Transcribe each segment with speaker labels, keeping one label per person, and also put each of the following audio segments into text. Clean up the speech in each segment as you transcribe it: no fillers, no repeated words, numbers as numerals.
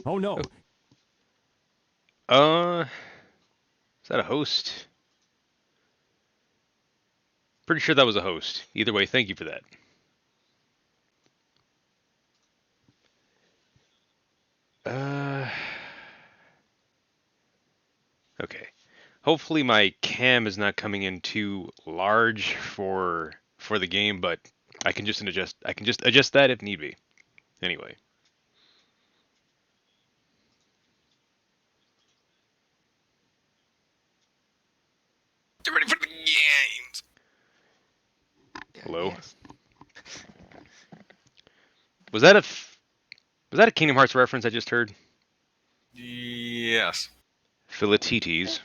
Speaker 1: Oh no.
Speaker 2: Is that a host? Pretty sure that was a host. Either way, thank you for that. Okay. Hopefully my cam is not coming in too large for the game, but I can just adjust that if need be. Anyway.
Speaker 3: Get ready for the games.
Speaker 2: Hello.
Speaker 4: Yes.
Speaker 2: Was that a Kingdom Hearts reference I just heard?
Speaker 3: Yes.
Speaker 2: Philatites.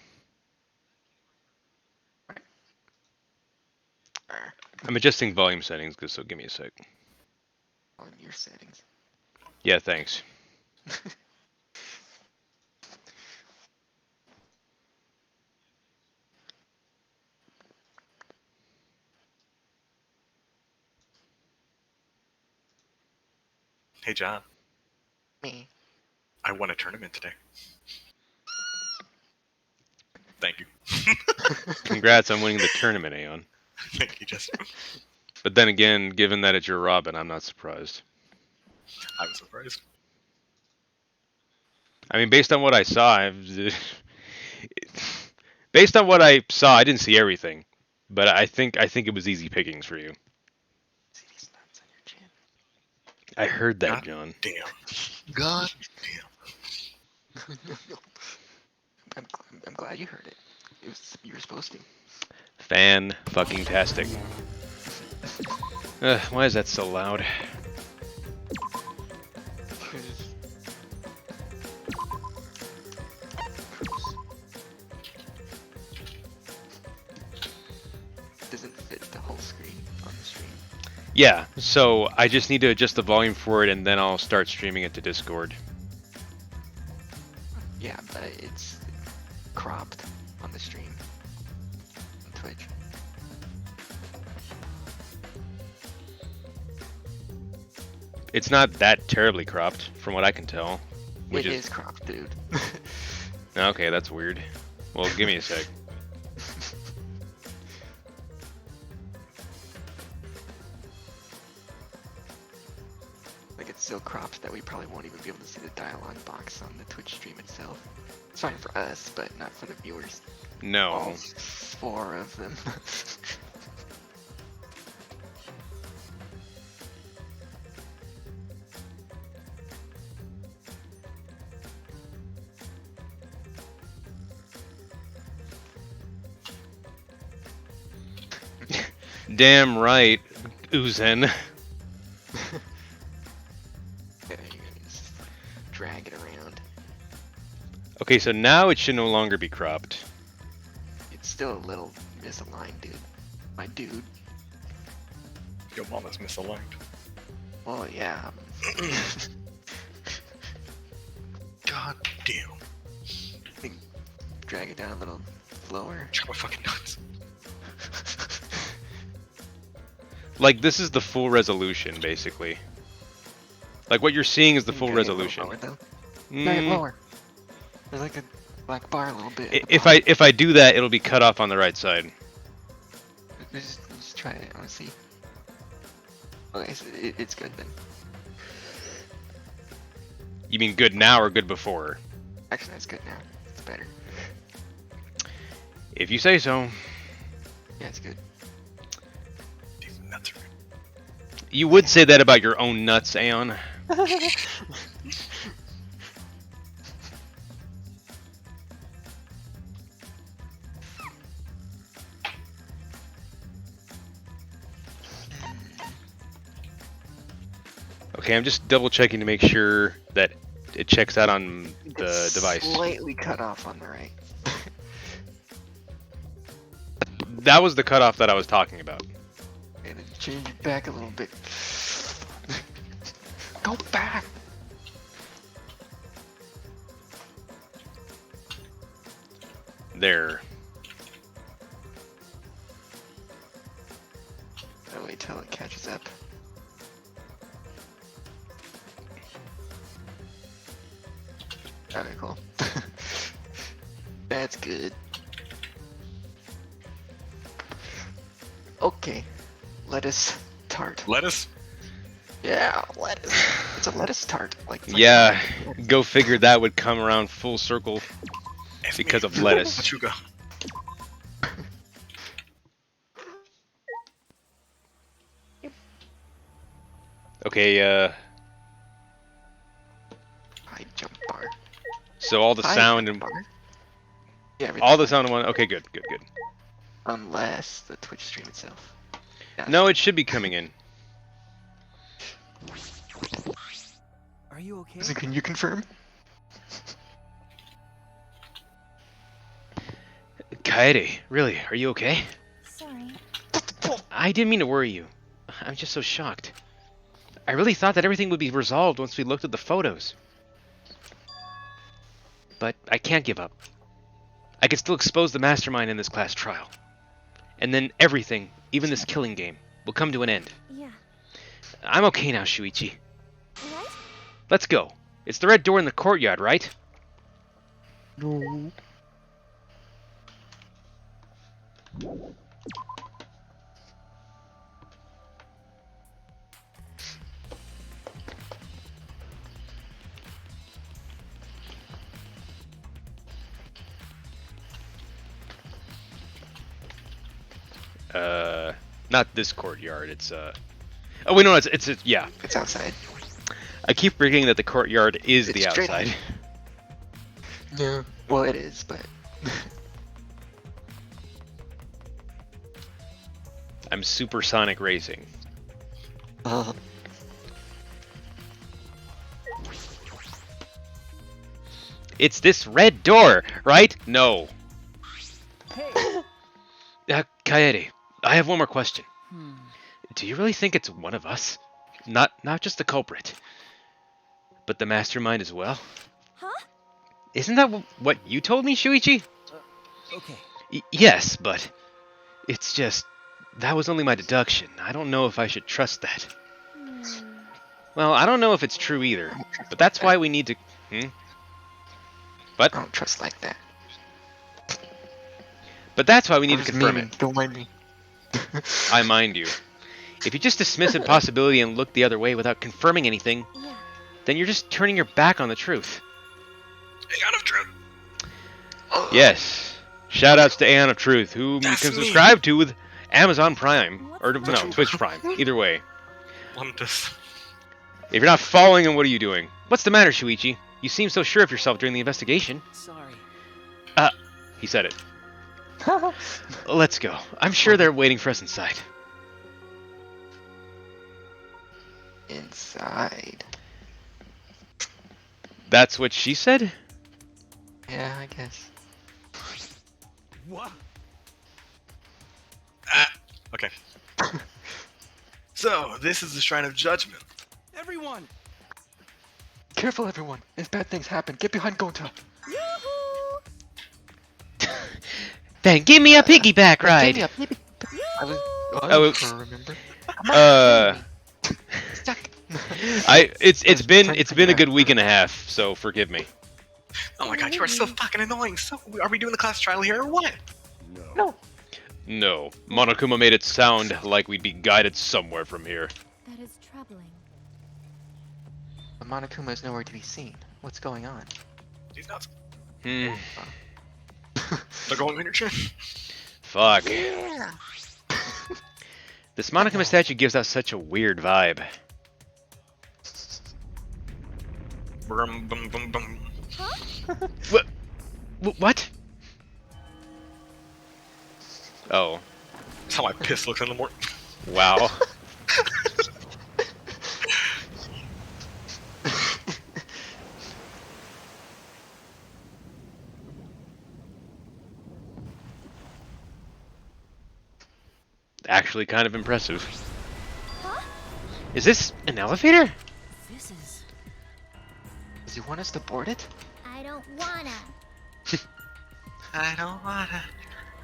Speaker 2: I'm adjusting volume settings, so give me a sec.
Speaker 4: On your settings.
Speaker 2: Yeah, thanks.
Speaker 3: Hey, John.
Speaker 4: Me.
Speaker 3: I won a tournament today. Thank you.
Speaker 2: Congrats on winning the tournament, Aeon.
Speaker 3: Thank you, Justin.
Speaker 2: But then again, given that it's your Robin, I'm not surprised.
Speaker 3: I was surprised.
Speaker 2: I mean, based on what I saw, I didn't see everything, but I think it was easy pickings for you.
Speaker 4: See these nuts on your chin?
Speaker 2: I heard that,
Speaker 3: God
Speaker 2: John.
Speaker 3: Damn. God damn.
Speaker 4: I'm glad you heard it. You were supposed to.
Speaker 2: Fan-fucking-tastic. Why is that so loud?
Speaker 4: Doesn't fit the whole screen on the stream.
Speaker 2: Yeah, so I just need to adjust the volume for it, and then I'll start streaming it to Discord.
Speaker 4: Yeah, but it's cropped on the stream on Twitch.
Speaker 2: It's not that terribly cropped, from what I can tell.
Speaker 4: It is cropped, dude.
Speaker 2: Okay, that's weird. Well, give me a sec.
Speaker 4: Like, it's so cropped that we probably won't even be able to see the dialogue box on the Twitch stream itself. It's fine for us, but not for the viewers. All
Speaker 2: No.
Speaker 4: 4 of them.
Speaker 2: Damn right, Uzen.
Speaker 4: Yeah, you can just drag it around.
Speaker 2: Okay, so now it should no longer be cropped.
Speaker 4: It's still a little misaligned, dude. My dude.
Speaker 3: Your mom is misaligned.
Speaker 4: Well, yeah.
Speaker 3: God damn.
Speaker 4: Drag it down a little lower.
Speaker 3: Chop my fucking nuts.
Speaker 2: Like, this is the full resolution, basically. Like, what you're seeing is the full
Speaker 4: Drag it a little
Speaker 2: resolution.
Speaker 4: lower, though. Drag it
Speaker 2: Mm,
Speaker 4: lower. There's like a black bar a little bit. at the
Speaker 2: if
Speaker 4: bottom.
Speaker 2: I do that, it'll be cut off on the right side.
Speaker 4: Just try it. I want to see. Okay, so it's good then.
Speaker 2: You mean good now or good before?
Speaker 4: Actually, that's good now. It's better.
Speaker 2: If you say so.
Speaker 4: Yeah, it's good.
Speaker 3: These nuts are.
Speaker 2: You would say that about your own nuts, Aeon. Okay, I'm just double checking to make sure that it checks out on the
Speaker 4: It's
Speaker 2: device.
Speaker 4: Slightly cut off on the right.
Speaker 2: That was the cutoff that I was talking about.
Speaker 4: And then change it back a little bit. Go back!
Speaker 2: There.
Speaker 4: I'll wait till it catches up. Alright, cool. That's good. Okay. Lettuce tart.
Speaker 3: Lettuce?
Speaker 4: Yeah, lettuce. It's a lettuce tart.
Speaker 2: Yeah, go figure that would come around full circle
Speaker 3: F
Speaker 2: because
Speaker 3: me.
Speaker 2: of lettuce.
Speaker 3: Machuga.
Speaker 2: Okay,
Speaker 4: High jump bar.
Speaker 2: so all the
Speaker 4: High
Speaker 2: sound
Speaker 4: jump
Speaker 2: and
Speaker 4: bar. Yeah,
Speaker 2: all the sound in one. Okay, good, good, good.
Speaker 4: unless the Twitch stream itself. Yeah,
Speaker 2: No, it should be coming in.
Speaker 1: Are you okay?
Speaker 4: Listen, can you confirm?
Speaker 2: Kaede, really, are you okay?
Speaker 5: Sorry.
Speaker 2: I didn't mean to worry you. I'm just so shocked. I really thought that everything would be resolved once we looked at the photos. But I can't give up. I can still expose the mastermind in this class trial. And then everything, even this killing game, will come to an end.
Speaker 5: Yeah.
Speaker 2: I'm okay now, Shuichi.
Speaker 5: What?
Speaker 2: Let's go. It's the red door in the courtyard, right?
Speaker 4: No.
Speaker 2: Not this courtyard, it's, Oh, wait, no, yeah.
Speaker 4: It's outside.
Speaker 2: I keep forgetting that the courtyard is
Speaker 4: It's
Speaker 2: the
Speaker 4: straight
Speaker 2: outside.
Speaker 4: up. No. Well, it is, but...
Speaker 2: I'm supersonic racing. It's this red door, right? No.
Speaker 1: Hey.
Speaker 2: Kaede, I have one more question.
Speaker 1: Hmm.
Speaker 2: Do you really think it's one of us? Not just the culprit, but the mastermind as well?
Speaker 5: Huh?
Speaker 2: Isn't that what you told me, Shuichi?
Speaker 1: Okay.
Speaker 2: Yes, but it's just that was only my deduction. I don't know if I should trust that.
Speaker 5: Hmm.
Speaker 2: Well, I don't know if it's true either, but that's why we need to.
Speaker 4: I don't trust like that.
Speaker 2: But that's why we need
Speaker 4: I'm
Speaker 2: to
Speaker 4: just
Speaker 2: confirm
Speaker 4: memeing.
Speaker 2: it.
Speaker 4: Don't mind me.
Speaker 2: I mind you. If you just dismiss a possibility and look the other way without confirming anything,
Speaker 5: Yeah.
Speaker 2: then you're just turning your back on the truth.
Speaker 3: Aeon of Truth.
Speaker 2: Yes. Shoutouts to Aeon of Truth, whom you
Speaker 3: That's
Speaker 2: can
Speaker 3: me.
Speaker 2: subscribe to with Amazon Prime. Or, no,
Speaker 5: What's
Speaker 3: that?
Speaker 2: Twitch Prime. Either way.
Speaker 3: Want this?
Speaker 2: If you're not following him, what are you doing? What's the matter, Shuichi? You seem so sure of yourself during the investigation.
Speaker 1: Sorry.
Speaker 2: He said it. Let's go. I'm sure they're waiting for us inside.
Speaker 4: Inside.
Speaker 2: That's what she said?
Speaker 4: Yeah, I guess.
Speaker 1: What?
Speaker 3: Okay. So, this is the Shrine of Judgment.
Speaker 1: Everyone.
Speaker 4: Careful, everyone. If bad things happen, get behind Gonta.
Speaker 5: Yoo-hoo!
Speaker 2: Then give me a piggyback
Speaker 4: Give
Speaker 2: ride.
Speaker 4: me a baby. I was.
Speaker 2: Oh,
Speaker 4: Oh,
Speaker 2: it-
Speaker 4: I remember. Stuck.
Speaker 2: It's been a good week and a half, so forgive me.
Speaker 3: Oh my god, you are so fucking annoying. So, are we doing the class trial here or what?
Speaker 4: No.
Speaker 2: No, Monokuma made it sound like we'd be guided somewhere from here.
Speaker 5: That is troubling.
Speaker 4: The Monokuma is nowhere to be seen. What's going on?
Speaker 3: He's nuts.
Speaker 2: Hmm.
Speaker 3: They're going in your chin.
Speaker 2: Fuck.
Speaker 4: Yeah.
Speaker 2: This Monokuma statue gives out such a weird vibe.
Speaker 3: Brum, bum, bum, bum.
Speaker 2: What? Oh,
Speaker 3: That's how my piss looks in the morning.
Speaker 2: wow. Actually kind of impressive.
Speaker 5: Huh?
Speaker 2: Is this an elevator?
Speaker 5: This is...
Speaker 4: Does he want us to board it?
Speaker 5: I don't wanna.
Speaker 3: I don't wanna.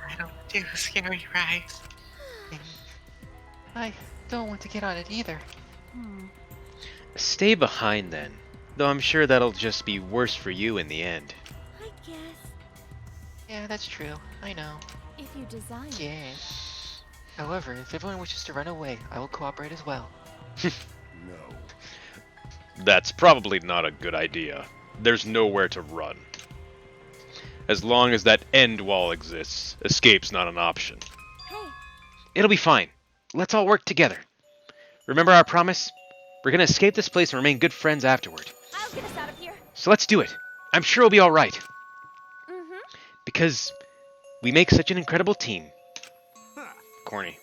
Speaker 3: I don't do scary rides.
Speaker 4: I don't want to get on it either.
Speaker 5: Hmm.
Speaker 2: Stay behind then. Though I'm sure that'll just be worse for you in the end.
Speaker 5: I guess.
Speaker 4: Yeah, that's true. I know.
Speaker 5: If you design it.
Speaker 4: Yeah. However, if everyone wishes to run away, I will cooperate as well.
Speaker 1: No.
Speaker 2: That's probably not a good idea. There's nowhere to run. As long as that end wall exists, escape's not an option.
Speaker 5: Hey,
Speaker 2: It'll be fine. Let's all work together. Remember our promise? We're gonna escape this place and remain good friends afterward.
Speaker 5: I'll get us out of here.
Speaker 2: So let's do it. I'm sure we'll be alright.
Speaker 5: Mm-hmm.
Speaker 2: Because we make such an incredible team. Corny.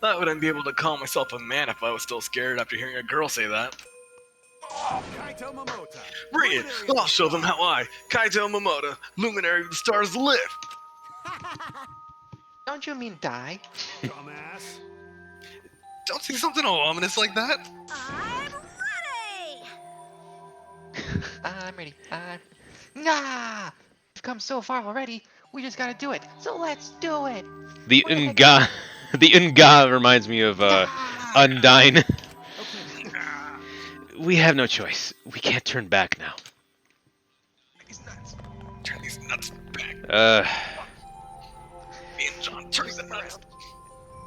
Speaker 3: I wouldn't be able to call myself a man if I was still scared after hearing a girl say that.
Speaker 1: Kaito Momota.
Speaker 3: Bring it! I'll show them how I, Kaito Momota, luminary of the stars, live!
Speaker 4: Don't you mean die?
Speaker 1: Dumbass.
Speaker 3: Don't say something all ominous like that!
Speaker 5: I'm ready.
Speaker 4: I'm ready. Nah! We've come so far already. We just gotta do it. So let's do it.
Speaker 2: The
Speaker 4: What the heck?
Speaker 2: Unga, the Unga reminds me of Undyne.
Speaker 1: Okay.
Speaker 2: We have no choice. We can't turn back now.
Speaker 3: These nuts. Turn these nuts back. Me and John, turn the nuts.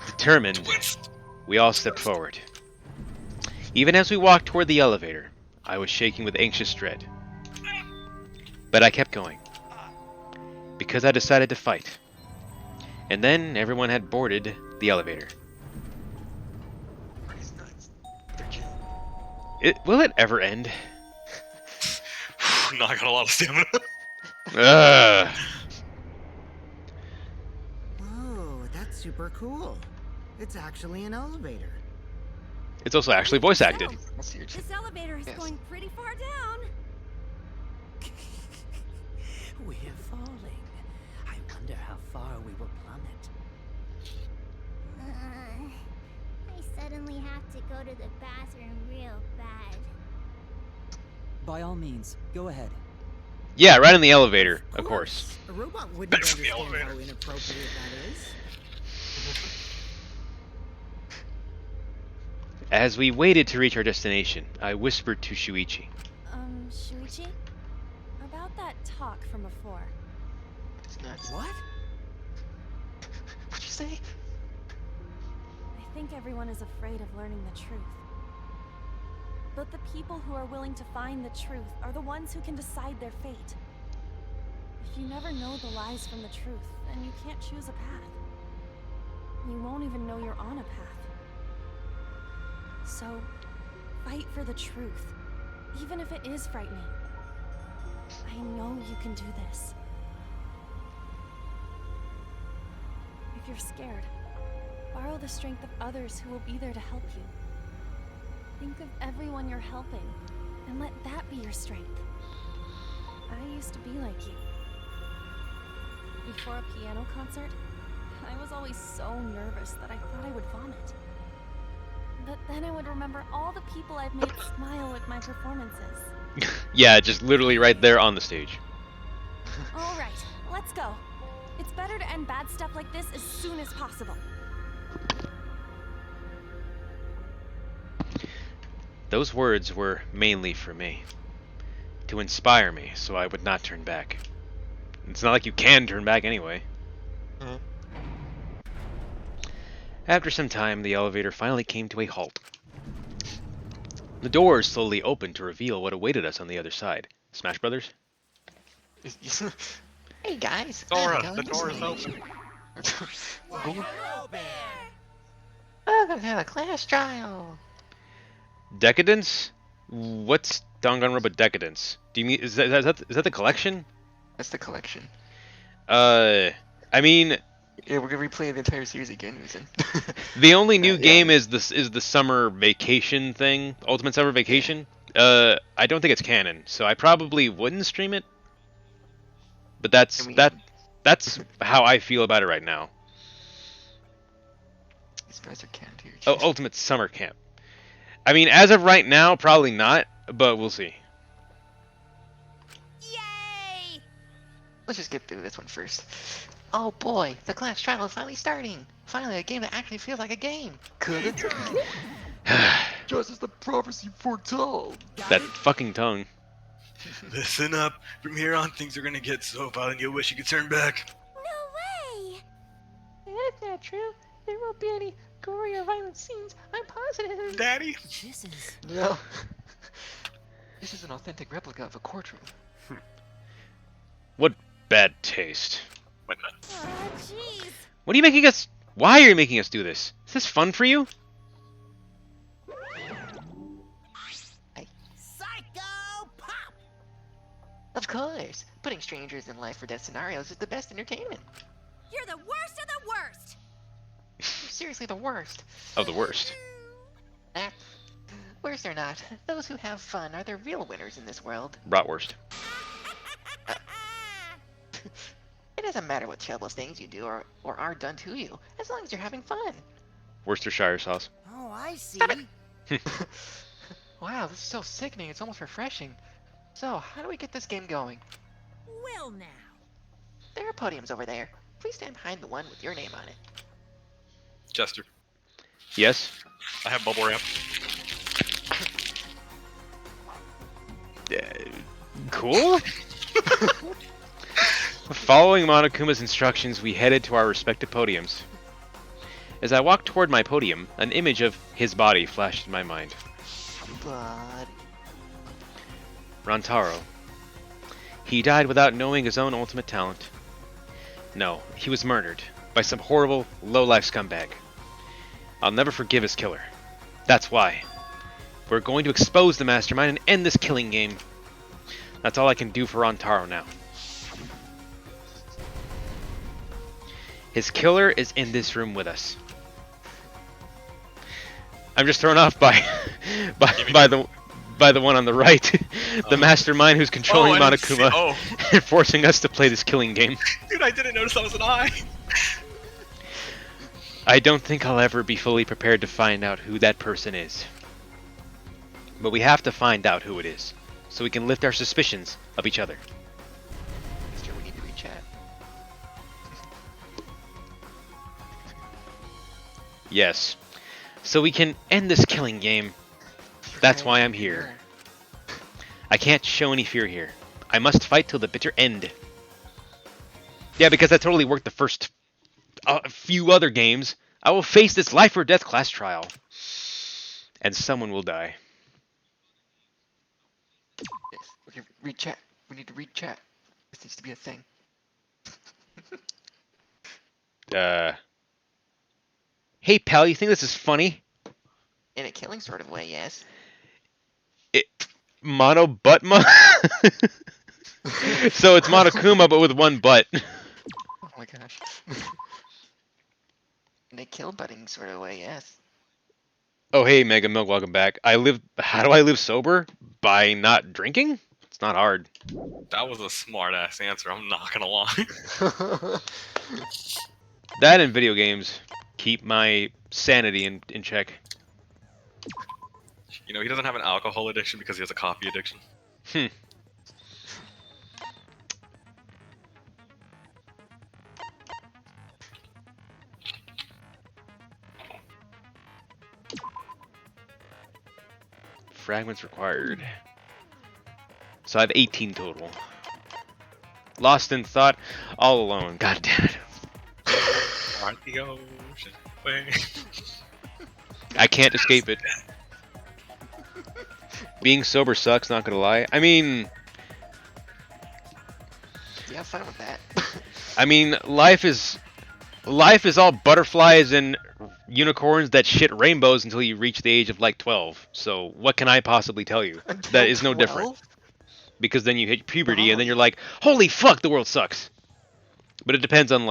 Speaker 2: Determined,
Speaker 3: Twist.
Speaker 2: we all stepped forward. Even as we walked toward the elevator, I was shaking with anxious dread. But I kept going. Because I decided to fight. And then everyone had boarded the elevator.
Speaker 4: These nuts.
Speaker 2: Will it ever end?
Speaker 3: No, I got a lot of stamina.
Speaker 2: Ugh.
Speaker 6: Whoa, that's super cool. It's actually an elevator.
Speaker 2: It's also actually voice acted.
Speaker 4: Let's see your
Speaker 5: This elevator is
Speaker 4: Yes.
Speaker 5: going pretty far down.
Speaker 6: We're falling. I wonder how far we will plummet.
Speaker 5: I suddenly have to go to the bathroom real bad.
Speaker 7: By all means, go ahead.
Speaker 2: Yeah, right in the elevator, of course.
Speaker 6: A robot wouldn't
Speaker 3: Thanks for the
Speaker 6: understand how
Speaker 3: elevator.
Speaker 6: inappropriate that is.
Speaker 2: As we waited to reach our destination, I whispered to Shuichi.
Speaker 5: Shuichi? About that talk from before.
Speaker 4: These nuts.
Speaker 6: What?
Speaker 4: What'd you say?
Speaker 5: I think everyone is afraid of learning the truth. But the people who are willing to find the truth are the ones who can decide their fate. If you never know the lies from the truth, then you can't choose a path. You won't even know you're on a path. So, fight for the truth, even if it is frightening. I know you can do this. If you're scared, borrow the strength of others who will be there to help you. Think of everyone you're helping, and let that be your strength. I used to be like you. Before a piano concert, I was always so nervous that I thought I would vomit. But then I would remember all the people I've made smile with my performances.
Speaker 2: Yeah, just literally right there on the stage.
Speaker 5: All right, let's go. It's better to end bad stuff like this as soon as possible.
Speaker 2: Those words were mainly for me. To inspire me, so I would not turn back. It's not like you can turn back anyway.
Speaker 4: Mhm.
Speaker 2: After some time, the elevator finally came to a halt. The doors slowly opened to reveal what awaited us on the other side. Smash Brothers?
Speaker 4: Hey guys.
Speaker 3: Dora,
Speaker 4: I'm
Speaker 3: the
Speaker 4: going
Speaker 3: door is
Speaker 4: to
Speaker 3: open.
Speaker 4: Welcome to the class trial.
Speaker 2: Decadence? What's Danganronpa Decadence? Do you mean is that the collection?
Speaker 4: That's the collection.
Speaker 2: I mean,
Speaker 4: Yeah, we're gonna replay the entire series again, Uzen.
Speaker 2: the only new
Speaker 4: Yeah.
Speaker 2: game is the summer vacation thing, Ultimate Summer Vacation. I don't think it's canon, so I probably wouldn't stream it. But that's
Speaker 4: I mean-
Speaker 2: that's how I feel about it right now.
Speaker 4: These guys are canned here.
Speaker 2: Oh, Ultimate Summer Camp. I mean, as of right now, probably not, but we'll see.
Speaker 5: Yay!
Speaker 4: Let's just get through this one first. Oh boy, the class trial is finally starting. Finally, a game that actually feels like a game. Cool. just as the prophecy foretold.
Speaker 2: That fucking tongue.
Speaker 3: Listen up. From here on, things are gonna get so violent you'll wish you could turn back.
Speaker 5: No way!
Speaker 4: That's not true. There won't be any gory or violent scenes. I'm positive.
Speaker 3: Daddy?
Speaker 6: This is...
Speaker 4: No. This is an authentic replica of a courtroom.
Speaker 2: What bad taste.
Speaker 3: Wait a minute.
Speaker 5: Oh, jeez.
Speaker 2: What are you making us... Why are you making us do this? Is this fun for you?
Speaker 6: Psycho Pop!
Speaker 4: Of course. Putting strangers in life or death scenarios is the best entertainment.
Speaker 5: You're the worst of the worst!
Speaker 4: You're seriously the worst.
Speaker 2: Of the worst.
Speaker 4: Ah, worse or not, those who have fun are the real winners in this world.
Speaker 2: Bratwurst.
Speaker 4: It doesn't matter what terrible things you do or are done to you, as long as you're having fun.
Speaker 2: Worcestershire sauce.
Speaker 6: Oh, I see.
Speaker 4: Wow, this is so sickening, it's almost refreshing. So, how do we get this game going?
Speaker 6: Well now.
Speaker 4: There are podiums over there. Please stand behind the one with your name on it.
Speaker 3: Chester,
Speaker 2: Yes?
Speaker 3: I have bubble wrap.
Speaker 2: Cool? Following Monokuma's instructions, we headed to our respective podiums. As I walked toward my podium, an image of his body flashed in my mind.
Speaker 4: But...
Speaker 2: Rantaro. He died without knowing his own ultimate talent. No, he was murdered by some horrible, low-life scumbag. I'll never forgive his killer. That's why. We're going to expose the mastermind and end this killing game. That's all I can do for Rantaro now. His killer is in this room with us. I'm just thrown off by the one on the right, the mastermind who's controlling
Speaker 3: I didn't see-
Speaker 2: Monokuma and forcing us to play this killing game.
Speaker 3: Dude, I didn't notice that was an eye.
Speaker 2: I don't think I'll ever be fully prepared to find out who that person is. But we have to find out who it is, so we can lift our suspicions of each other.
Speaker 4: Mister, we need to rechat.
Speaker 2: Yes. So we can end this killing game. That's why I'm here. I can't show any fear here. I must fight till the bitter end. Yeah, because that totally worked the first few other games. I will face this life or death class trial. And someone will die.
Speaker 4: Yes, we can rechat. We need to rechat. This needs to be a thing.
Speaker 2: Hey pal, you think this is funny?
Speaker 4: In a killing sort of way, yes.
Speaker 2: Mono butt So it's Monokuma but with one butt.
Speaker 4: Oh my gosh. In a kill butting sort of way, yes.
Speaker 2: Oh hey Mega Milk, welcome back. How do I live sober? By not drinking? It's not hard.
Speaker 3: That was a smart ass answer, I'm not gonna lie.
Speaker 2: That and video games keep my sanity in check.
Speaker 3: You know, he doesn't have an alcohol addiction because he has a coffee addiction.
Speaker 2: Fragments required. So I have 18 total. Lost in thought, all alone. God damn it.
Speaker 3: On the ocean way.
Speaker 2: I can't escape it. Being sober sucks, not gonna lie. I mean,
Speaker 4: Yeah, fine with that.
Speaker 2: life is all butterflies and unicorns that shit rainbows until you reach the age of like 12. So what can I possibly tell you?
Speaker 4: Until
Speaker 2: That is no different.
Speaker 4: 12?
Speaker 2: Because then you hit puberty and then you're like, holy fuck, the world sucks. But it depends on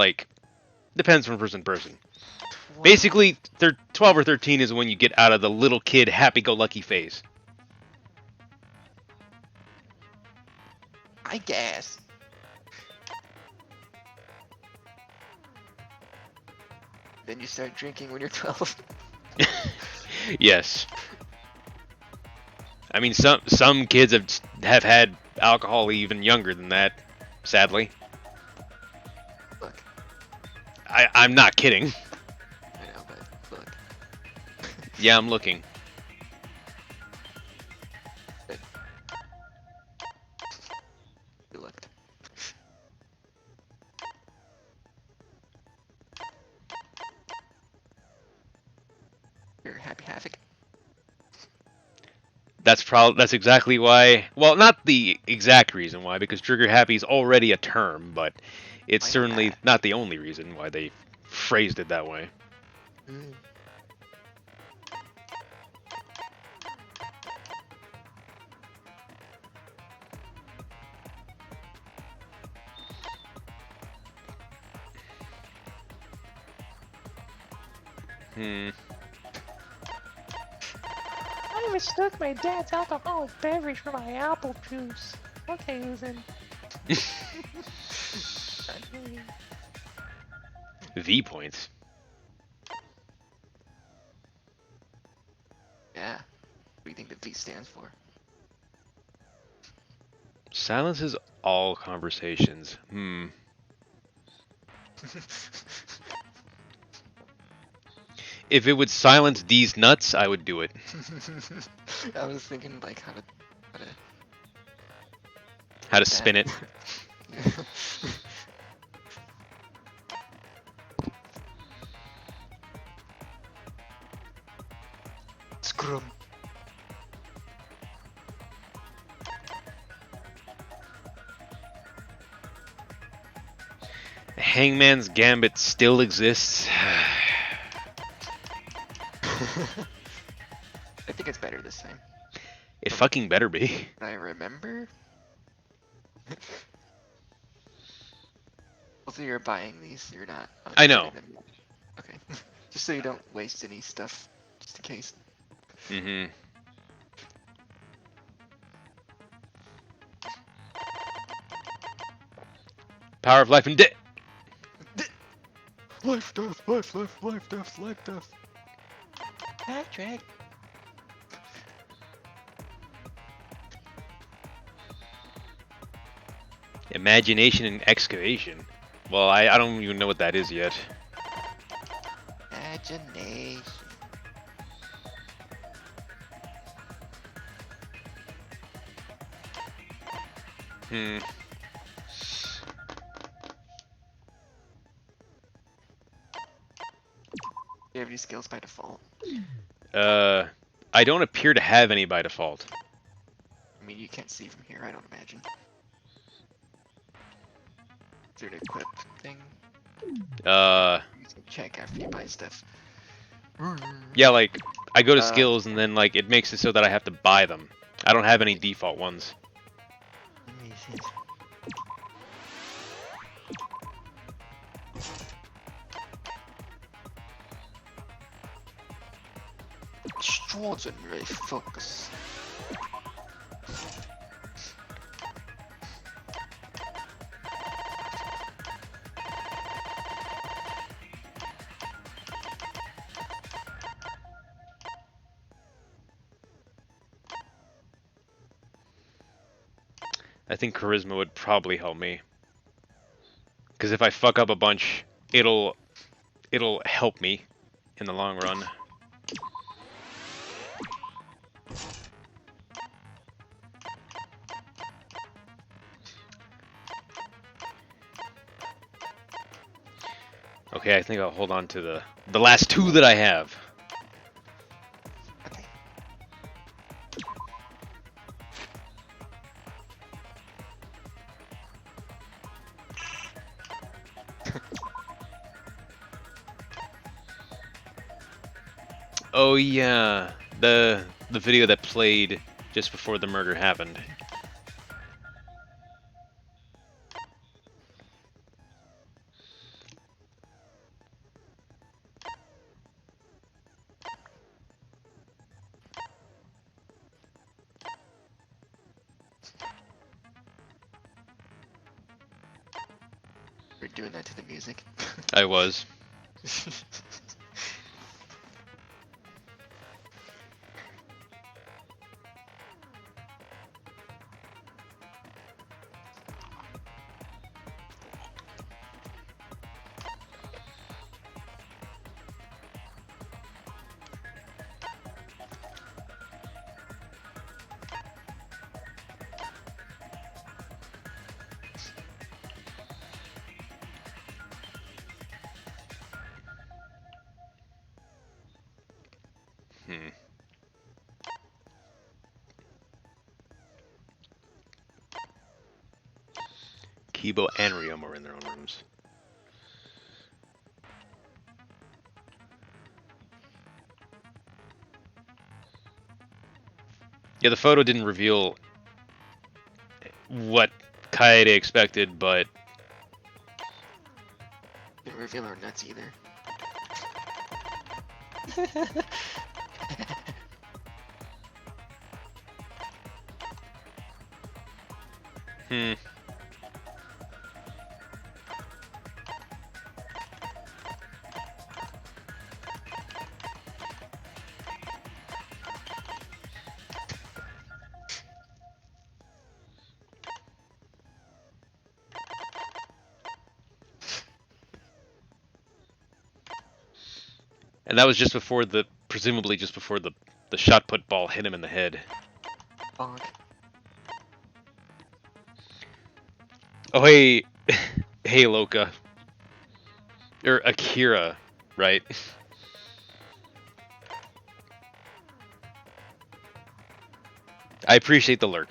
Speaker 2: depends from person to person. Basically, 12 or 13 is when you get out of the little kid happy-go-lucky phase.
Speaker 4: I guess. Then you start drinking when you're 12.
Speaker 2: Yes. I mean, some kids have had alcohol even younger than that, sadly.
Speaker 4: Look,
Speaker 2: I'm not kidding.
Speaker 4: I know, but look.
Speaker 2: Yeah, I'm looking.
Speaker 4: Happy Havoc.
Speaker 2: That's exactly why. Well, not the exact reason why, because Trigger Happy is already a term, but it's
Speaker 4: I know
Speaker 2: certainly
Speaker 4: that.
Speaker 2: not the only reason why they phrased it that way.
Speaker 4: Mm.
Speaker 2: Hmm.
Speaker 8: I mistook my dad's alcoholic beverage for my apple juice. Okay, then.
Speaker 2: V points.
Speaker 4: Yeah. What do you think the V stands for?
Speaker 2: Silences all conversations. If it would silence these nuts, I would do it.
Speaker 4: I was thinking like how to
Speaker 2: How to spin it.
Speaker 4: Scrum.
Speaker 2: Hangman's Gambit still exists.
Speaker 4: I think it's better this time.
Speaker 2: It fucking better be.
Speaker 4: I remember. Also, you're buying these. You're not.
Speaker 2: I know.
Speaker 4: getting them. Okay. Just so you don't waste any stuff, just in case.
Speaker 2: Mm-hmm. Power of life and death.
Speaker 4: Life, death, life, life, life, death, life, death. Patrick.
Speaker 2: Imagination and excavation. Well, I don't even know what that is yet.
Speaker 4: Imagination.
Speaker 2: Hmm.
Speaker 4: Do you have any skills by default?
Speaker 2: I don't appear to have any by default.
Speaker 4: I mean, you can't see from here, I don't imagine. Is there an equip thing? You can check after you buy stuff.
Speaker 2: Yeah, like, I go to
Speaker 4: Uh,
Speaker 2: skills and then, like, it makes it so that I have to buy them. I don't have any default ones.
Speaker 4: Let me see. Extraordinary focus.
Speaker 2: I think charisma would probably help me. Because if I fuck up a bunch, it'll help me in the long run. Okay, I think I'll hold on to the last two that I have.
Speaker 4: Okay.
Speaker 2: Oh yeah, the video that played just before the murder happened.
Speaker 4: We're doing that to the music.
Speaker 2: I was. Hmm. Kibo and Ryoma are in their own rooms. Yeah, the photo didn't reveal what Kaede expected, but
Speaker 4: Didn't reveal our nuts either.
Speaker 2: hmm. And that was just before presumably just before the shot put ball hit him in the head.
Speaker 4: Bonk.
Speaker 2: Oh hey, hey Loka, or Akira, right? I appreciate the lurk.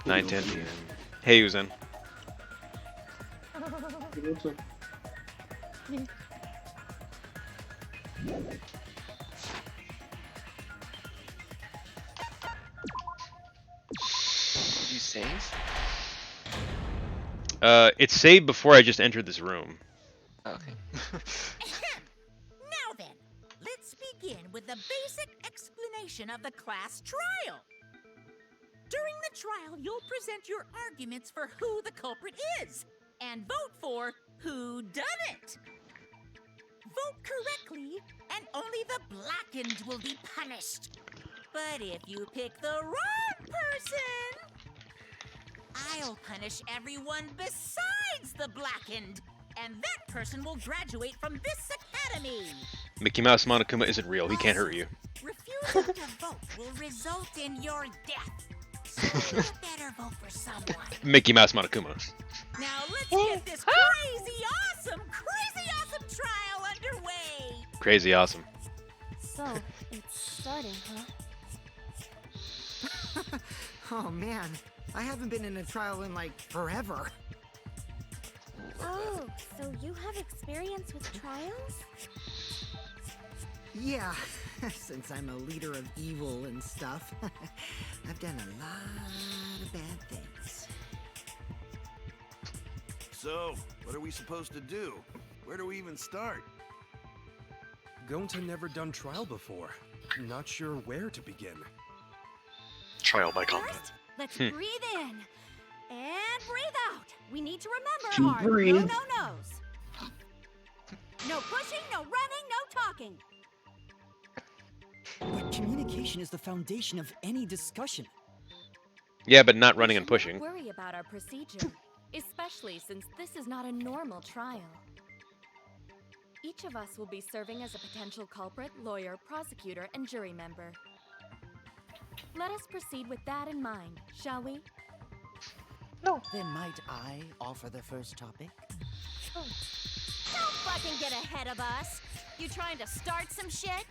Speaker 2: 9:10 p.m. Hey Uzan.
Speaker 4: Did you save?
Speaker 2: It's saved before I just entered this room.
Speaker 4: Okay.
Speaker 9: Now then, let's begin with the basic explanation of the class trial. During the trial, you'll present your arguments for who the culprit is, and vote for who done it. Vote correctly, and only the blackened will be punished. But if you pick the wrong person, I'll punish everyone besides the blackened, and that person will graduate from this academy.
Speaker 2: Mickey Mouse Monokuma isn't real. He can't hurt you.
Speaker 9: Refusing to vote will result in your death. So you better vote for someone.
Speaker 2: Mickey Mouse Monokuma.
Speaker 9: Now let's get this crazy awesome trial underway.
Speaker 2: Crazy awesome.
Speaker 5: So, it's starting, huh?
Speaker 6: Oh man, I haven't been in a trial in like forever.
Speaker 5: Oh, so you have experience with trials?
Speaker 6: Yeah, since I'm a leader of evil and stuff, I've done a lot of bad things.
Speaker 1: So, what are we supposed to do? Where do we even start?
Speaker 10: Gonta never done trial before. Not sure where to begin.
Speaker 3: Trial by combat.
Speaker 5: First, let's breathe in and breathe out. We need to remember our
Speaker 11: breathe.
Speaker 5: no-no-nos. No pushing, no running, no talking.
Speaker 7: But communication is the foundation of any discussion.
Speaker 2: Yeah, but not running and
Speaker 5: We should
Speaker 2: pushing.
Speaker 5: not worry about our procedure, especially since this is not a normal trial. Each of us will be serving as a potential culprit, lawyer, prosecutor, and jury member. Let us proceed with that in mind, shall we?
Speaker 6: Then might I offer the first topic?
Speaker 5: Don't fucking get ahead of us! You trying to start some shit?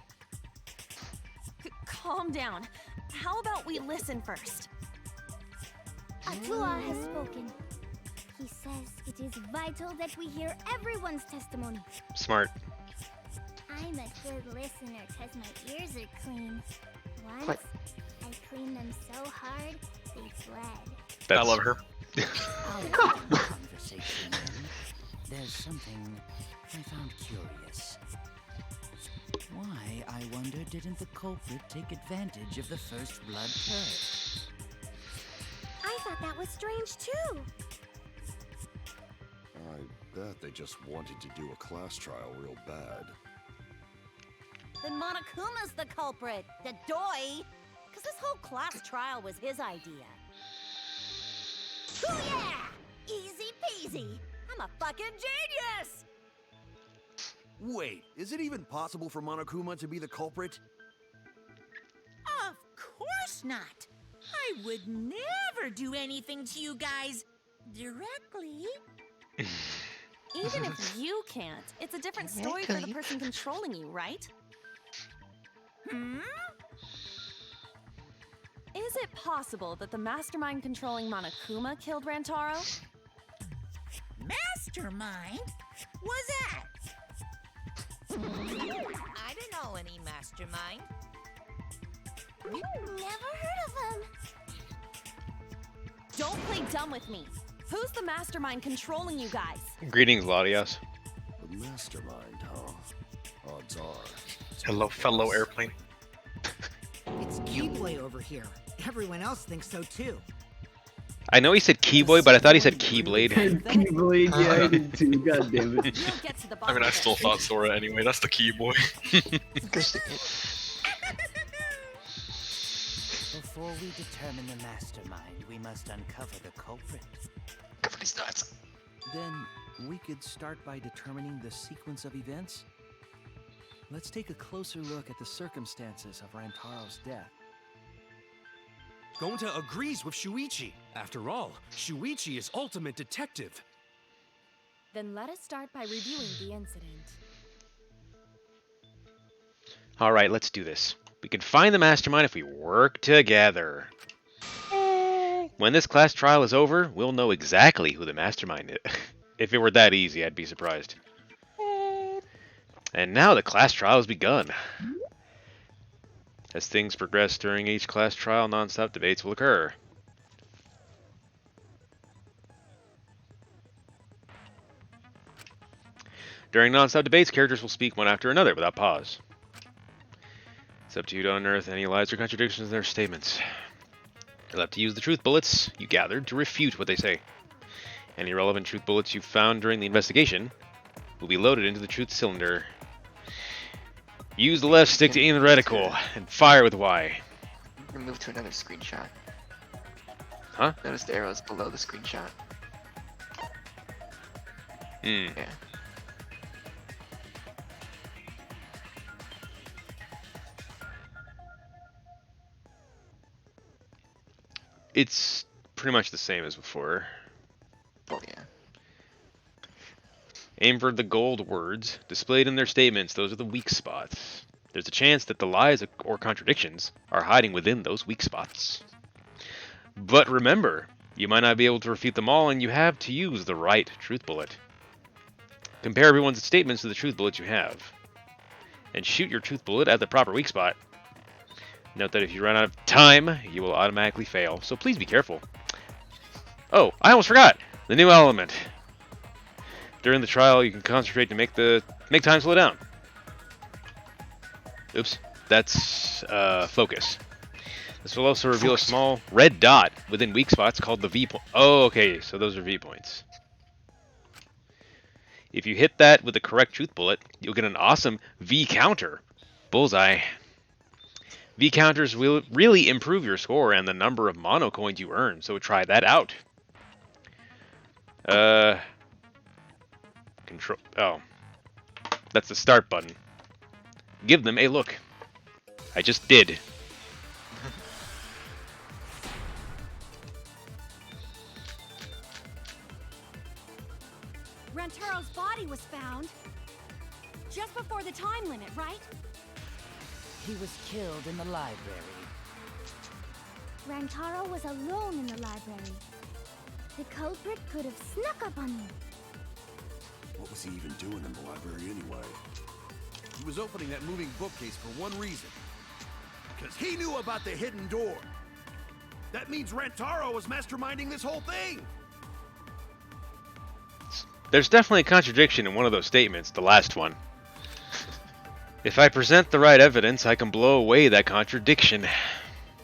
Speaker 5: Calm down. How about we listen first?
Speaker 12: Atua has spoken. He says it is vital that we hear everyone's testimony.
Speaker 2: Smart.
Speaker 12: I'm a good listener because my ears are clean. Once,
Speaker 4: What?
Speaker 12: I cleaned them so hard, they bled.
Speaker 2: That's,
Speaker 3: I love her.
Speaker 6: I'll end the conversation then. There's something I found curious. Why, I wonder, didn't the culprit take advantage of the first blood purge?
Speaker 12: I thought that was strange too.
Speaker 1: I bet they just wanted to do a class trial real bad.
Speaker 5: Then Monokuma's the culprit, the doi! Because this whole class trial was his idea. Ooh yeah! Easy peasy! I'm a fucking genius!
Speaker 1: Wait, is it even possible for Monokuma to be the culprit?
Speaker 9: Of course not. I would never do anything to you guys directly.
Speaker 5: Even if you can't, it's a different story for the person controlling you, right? Is it possible that the mastermind controlling Monokuma killed Rantaro?
Speaker 9: Mastermind? Was that? I don't know any mastermind.
Speaker 12: Never heard of him.
Speaker 5: Don't play dumb with me. Who's the mastermind controlling you guys?
Speaker 2: Greetings, Latios.
Speaker 1: The mastermind, huh? Odds are.
Speaker 3: Hello, fellow airplane.
Speaker 6: It's Keyboy over here. Everyone else thinks so too.
Speaker 2: I know he said Keyboy, but I thought he said Keyblade.
Speaker 11: Keyblade, yeah, I did too. God damn it.
Speaker 3: I mean, I still thought Sora anyway. That's the key boy.
Speaker 7: Before we determine the mastermind, we must uncover the culprit.
Speaker 4: Cover these nuts.
Speaker 7: Then we could start by determining the sequence of events. Let's take a closer look at the circumstances of Rantaro's death.
Speaker 10: Gonta agrees with Shuichi. After all, Shuichi is ultimate detective.
Speaker 5: Then let us start by reviewing the incident.
Speaker 2: Alright, let's do this. We can find the mastermind if we work together. When this class trial is over, we'll know exactly who the mastermind is. If it were that easy, I'd be surprised. And now the class trial has begun. As things progress during each class trial, non-stop debates will occur. During non-stop debates, characters will speak one after another without pause. It's up to you to unearth any lies or contradictions in their statements. You'll have to use the truth bullets you gathered to refute what they say. Any relevant truth bullets you found during the investigation will be loaded into the truth cylinder. Use the left stick to aim the reticle and fire with Y.
Speaker 4: We can move to another screenshot.
Speaker 2: Huh?
Speaker 4: Notice the arrows below the screenshot.
Speaker 2: Yeah. It's pretty much the same as before.
Speaker 4: Oh yeah.
Speaker 2: Aim for the gold words displayed in their statements. Those are the weak spots. There's a chance that the lies or contradictions are hiding within those weak spots. But remember, you might not be able to refute them all, and you have to use the right truth bullet. Compare everyone's statements to the truth bullet you have, and shoot your truth bullet at the proper weak spot. Note that if you run out of time, you will automatically fail, so please be careful. Oh, I almost forgot! The new element. During the trial, you can concentrate to make time slow down. Oops, that's focus. This will also reveal a small red dot within weak spots called the V point. Oh, okay, so those are V points. If you hit that with the correct truth bullet, you'll get an awesome V counter. Bullseye. V counters will really improve your score and the number of mono coins you earn, so try that out. Control. Oh, that's the start button. Give them a look. I just did.
Speaker 12: Rantaro's body was found just before the time limit, right?
Speaker 7: He was killed in the library.
Speaker 12: Rantaro was alone in the library. The culprit could have snuck up on him.
Speaker 1: What was he even doing in the library anyway? He was opening that moving bookcase for one reason. Because he knew about the hidden door. That means Rantaro was masterminding this whole thing!
Speaker 2: There's definitely a contradiction in one of those statements, the last one. If I present the right evidence, I can blow away that contradiction.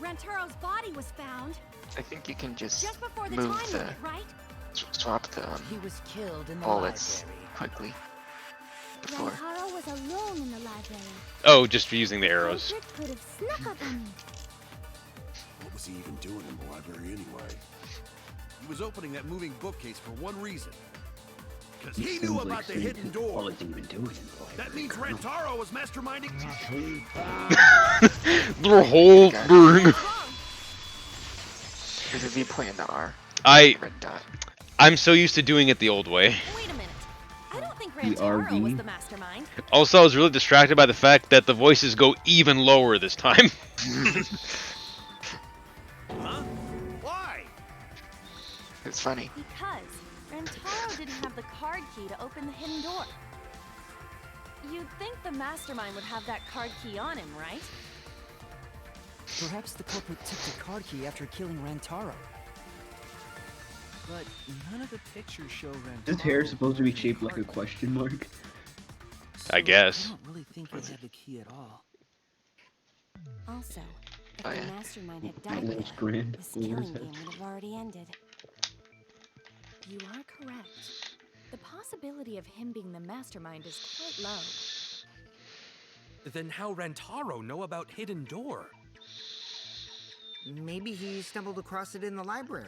Speaker 12: Rantaro's body was found
Speaker 4: I think you can just
Speaker 12: before the
Speaker 4: move
Speaker 12: time
Speaker 4: the
Speaker 12: limit, right?
Speaker 4: swap the
Speaker 7: He was killed in the
Speaker 4: bullets
Speaker 7: library.
Speaker 4: quickly. Before.
Speaker 12: Rantaro was alone in the library.
Speaker 2: Oh, just for using the arrows.
Speaker 12: Culprit could have snuck up on him.
Speaker 1: What was he even doing in the library anyway? He was opening that moving bookcase for one reason. Because he knew about the hidden door. That means Rantaro was masterminding
Speaker 2: The whole thing.
Speaker 4: There's a V point in the R.
Speaker 2: I
Speaker 4: Red dot.
Speaker 2: I'm so used to doing it the old way.
Speaker 5: Wait a minute. I don't think
Speaker 11: The
Speaker 5: Rantaro
Speaker 11: RV?
Speaker 5: was the mastermind.
Speaker 2: Also, I was really distracted by the fact that the voices go even lower this time.
Speaker 1: Huh? Why?
Speaker 4: It's funny.
Speaker 5: Because Rantaro didn't have the card key to open the hidden door. You'd think the mastermind would have that card key on him, right?
Speaker 7: Perhaps the culprit took the card key after killing Rantaro. But none of the pictures show Rantaro.
Speaker 11: Is his hair supposed to be shaped like a question mark?
Speaker 2: I guess.
Speaker 7: I don't really think he had the key at all.
Speaker 5: Also, if
Speaker 4: Oh,
Speaker 5: the
Speaker 4: yeah.
Speaker 5: mastermind had
Speaker 11: That
Speaker 5: died
Speaker 11: looks
Speaker 5: there,
Speaker 11: grand
Speaker 5: this
Speaker 11: over
Speaker 5: killing
Speaker 11: his head.
Speaker 5: game would have already ended. You are correct. The possibility of him being the mastermind is quite low.
Speaker 10: Then how Rantaro know about Hidden Door?
Speaker 6: Maybe he stumbled across it in the library.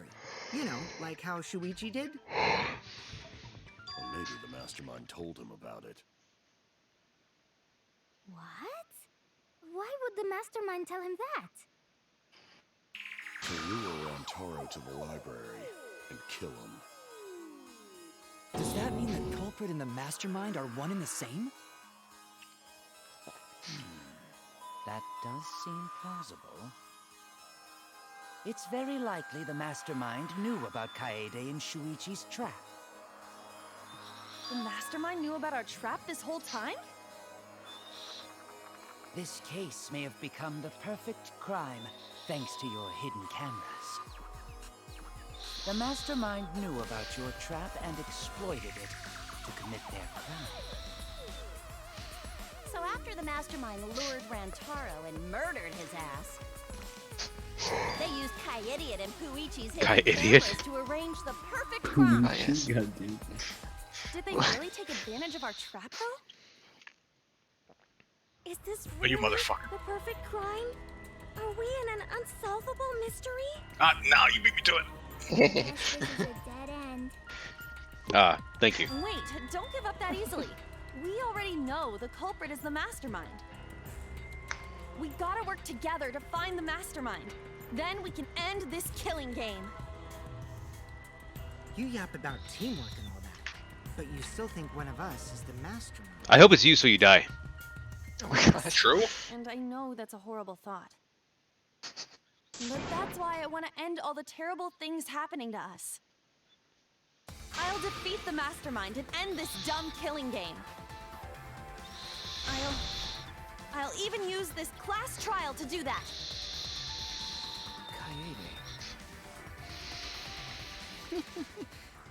Speaker 6: You know, like how Shuichi did?
Speaker 1: Or maybe the mastermind told him about it.
Speaker 12: What? Why would the mastermind tell him that?
Speaker 1: To lure Rantaro to the library and kill him.
Speaker 7: Does that mean the culprit and the mastermind are one and the same? That does seem plausible. It's very likely the mastermind knew about Kaede and Shuichi's trap.
Speaker 5: The mastermind knew about our trap this whole time?
Speaker 7: This case may have become the perfect crime thanks to your hidden cameras. The mastermind knew about your trap and exploited it to commit their crime.
Speaker 12: So after the mastermind lured Rantaro and murdered his ass, they used Kai-Idiot and Puichi's hidden
Speaker 2: Kai-Idiot.
Speaker 12: cameras to arrange the perfect crime.
Speaker 4: Oh, yes.
Speaker 11: God damn.
Speaker 5: Did they really take advantage of our trap, though?
Speaker 12: Is this
Speaker 3: Oh,
Speaker 12: really
Speaker 3: you motherfucker.
Speaker 12: the perfect crime? Are we in an unsolvable mystery?
Speaker 3: No, you beat me to it.
Speaker 12: Guess this is a dead end.
Speaker 2: Ah, thank you.
Speaker 5: Wait, don't give up that easily. We already know the culprit is the mastermind. We gotta work together to find the mastermind. Then we can end this killing game.
Speaker 6: You yap about teamwork and all that, but you still think one of us is the mastermind.
Speaker 2: I hope it's you so you die.
Speaker 4: Oh my gosh.
Speaker 3: True?
Speaker 5: And I know that's a horrible thought. But that's why I want to end all the terrible things happening to us. I'll defeat the mastermind and end this dumb killing game. I'll even use this class trial to do that.
Speaker 7: Kaede.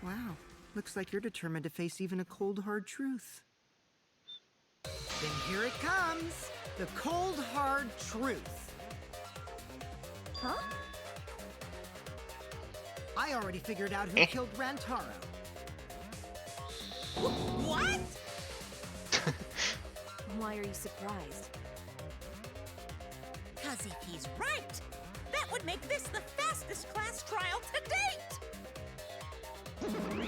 Speaker 6: Wow, looks like you're determined to face even a cold, hard truth. Then here it comes, the cold, hard truth.
Speaker 5: Huh?
Speaker 6: I already figured out who killed Rantaro.
Speaker 9: What?
Speaker 5: Why are you surprised?
Speaker 9: Because if he's right, that would make this the fastest class trial to date!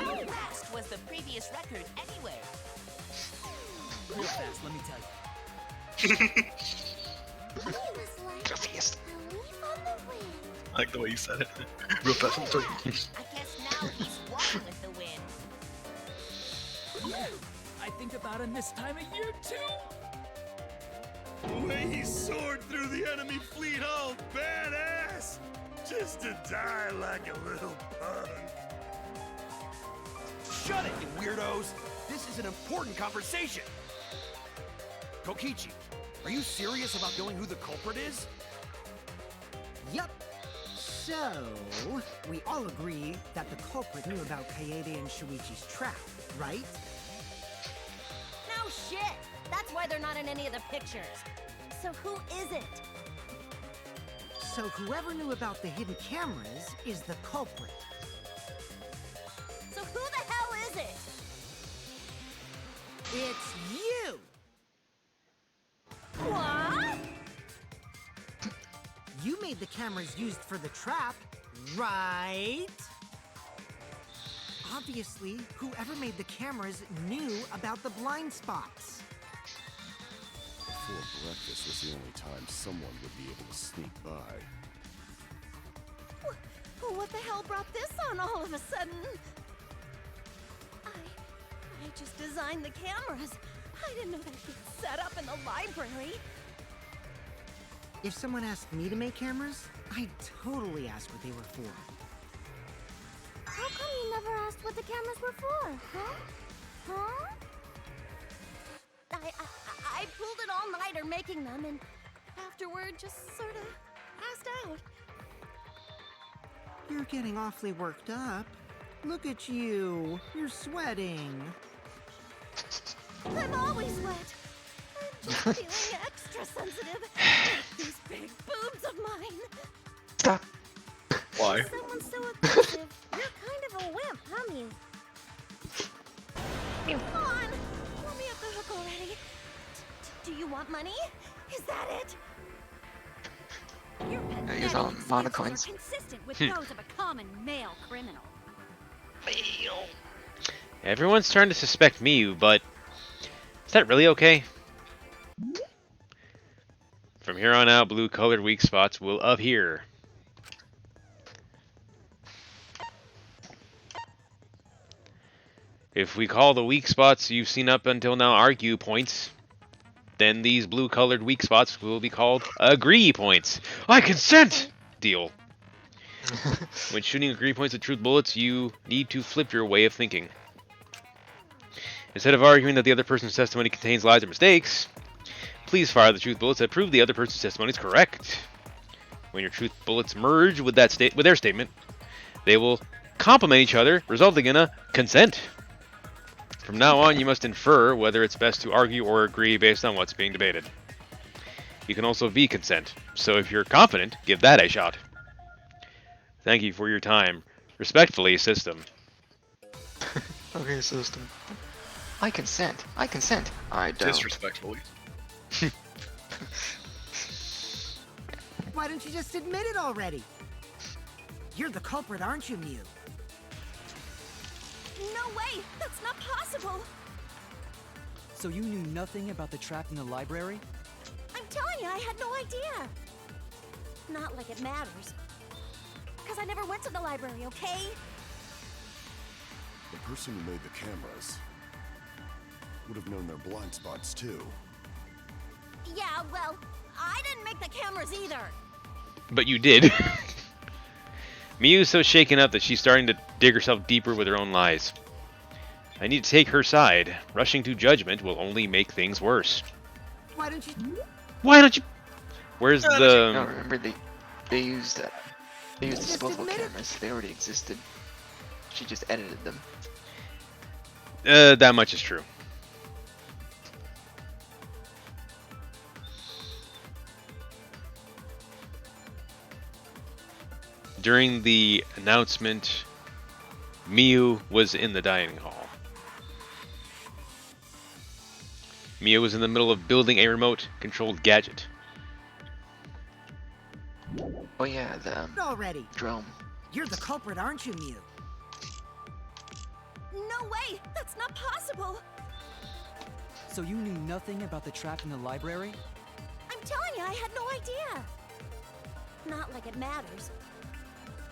Speaker 9: How fast was the previous record anyway?
Speaker 7: Real fast, let me tell you.
Speaker 12: He was like
Speaker 4: The fast.
Speaker 12: a leaf on the wind.
Speaker 3: I like the way you said it. Real fast and free.
Speaker 9: I guess now he's walking with the wind.
Speaker 7: Yeah, I think about him this time of year too.
Speaker 1: The way he soared through the enemy fleet, all badass! Just to die like a little punk. Shut it, you weirdos! This is an important conversation! Kokichi, are you serious about knowing who the culprit is?
Speaker 6: Yup. So, we all agree that the culprit knew about Kaede and Shuichi's trap, right?
Speaker 12: No shit! That's why they're not in any of the pictures. So who is it?
Speaker 6: So whoever knew about the hidden cameras is the culprit.
Speaker 12: So who the hell is it?
Speaker 6: It's you!
Speaker 12: What?
Speaker 6: You made the cameras used for the trap, right? Obviously, whoever made the cameras knew about the blind spots.
Speaker 1: Before breakfast was the only time someone would be able to sneak by.
Speaker 12: What the hell brought this on all of a sudden?
Speaker 5: I just designed the cameras. I didn't know they'd be set up in the library.
Speaker 6: If someone asked me to make cameras, I'd totally ask what they were for.
Speaker 12: How come you never asked what the cameras were for, huh? Huh? I pulled an all-nighter making them, and afterward just sort of passed out.
Speaker 6: You're getting awfully worked up. Look at you. You're sweating.
Speaker 5: I'm always wet. I'm just feeling extra sensitive. Like these big boobs of mine.
Speaker 4: Stop.
Speaker 3: Why?
Speaker 12: Someone so aggressive. You're kind of a wimp, huh, Mew?
Speaker 5: Come on, let me at the hook already. Do you want money? Is that it?
Speaker 12: Your
Speaker 4: I use all monocoins.
Speaker 12: consistent with those of a common male criminal.
Speaker 2: Everyone's starting to suspect Miyu, but is that really okay? From here on out, blue-colored weak spots will appear. If we call the weak spots you've seen up until now argue points, then these blue-colored weak spots will be called agree points. I consent! Deal. When shooting agree points with truth bullets, you need to flip your way of thinking. Instead of arguing that the other person's testimony contains lies or mistakes, please fire the truth bullets that prove the other person's testimony is correct. When your truth bullets merge with their statement, they will complement each other, resulting in a consent. From now on, you must infer whether it's best to argue or agree based on what's being debated. You can also be consent, so if you're confident, give that a shot. Thank you for your time. Respectfully, System.
Speaker 4: Okay, system. I consent. I consent. I don't.
Speaker 3: Disrespectfully.
Speaker 6: Why don't you just admit it already? You're the culprit, aren't you, Mew?
Speaker 5: No way! That's not possible!
Speaker 13: So you knew nothing about the trap in the library?
Speaker 5: I'm telling you, I had no idea! Not like it matters. Because I never went to the library, okay?
Speaker 1: The person who made the cameras would have known their blind spots too.
Speaker 5: Yeah, well, I didn't make the cameras either!
Speaker 2: But you did. Miyu's so shaken up that she's starting to dig herself deeper with her own lies. I need to take her side. Rushing to judgment will only make things worse.
Speaker 6: Why don't you...
Speaker 2: Why don't you... Where's the...
Speaker 4: No, remember they used disposable cameras. They already existed. She just edited them.
Speaker 2: That much is true. During the announcement, Miyu was in the dining hall. Miyu was in the middle of building a remote-controlled gadget.
Speaker 4: Oh yeah, the
Speaker 6: already.
Speaker 4: drone.
Speaker 6: You're the culprit, aren't you, Mew?
Speaker 5: No way! That's not possible!
Speaker 13: So you knew nothing about the trap in the library?
Speaker 5: I'm telling you, I had no idea! Not like it matters.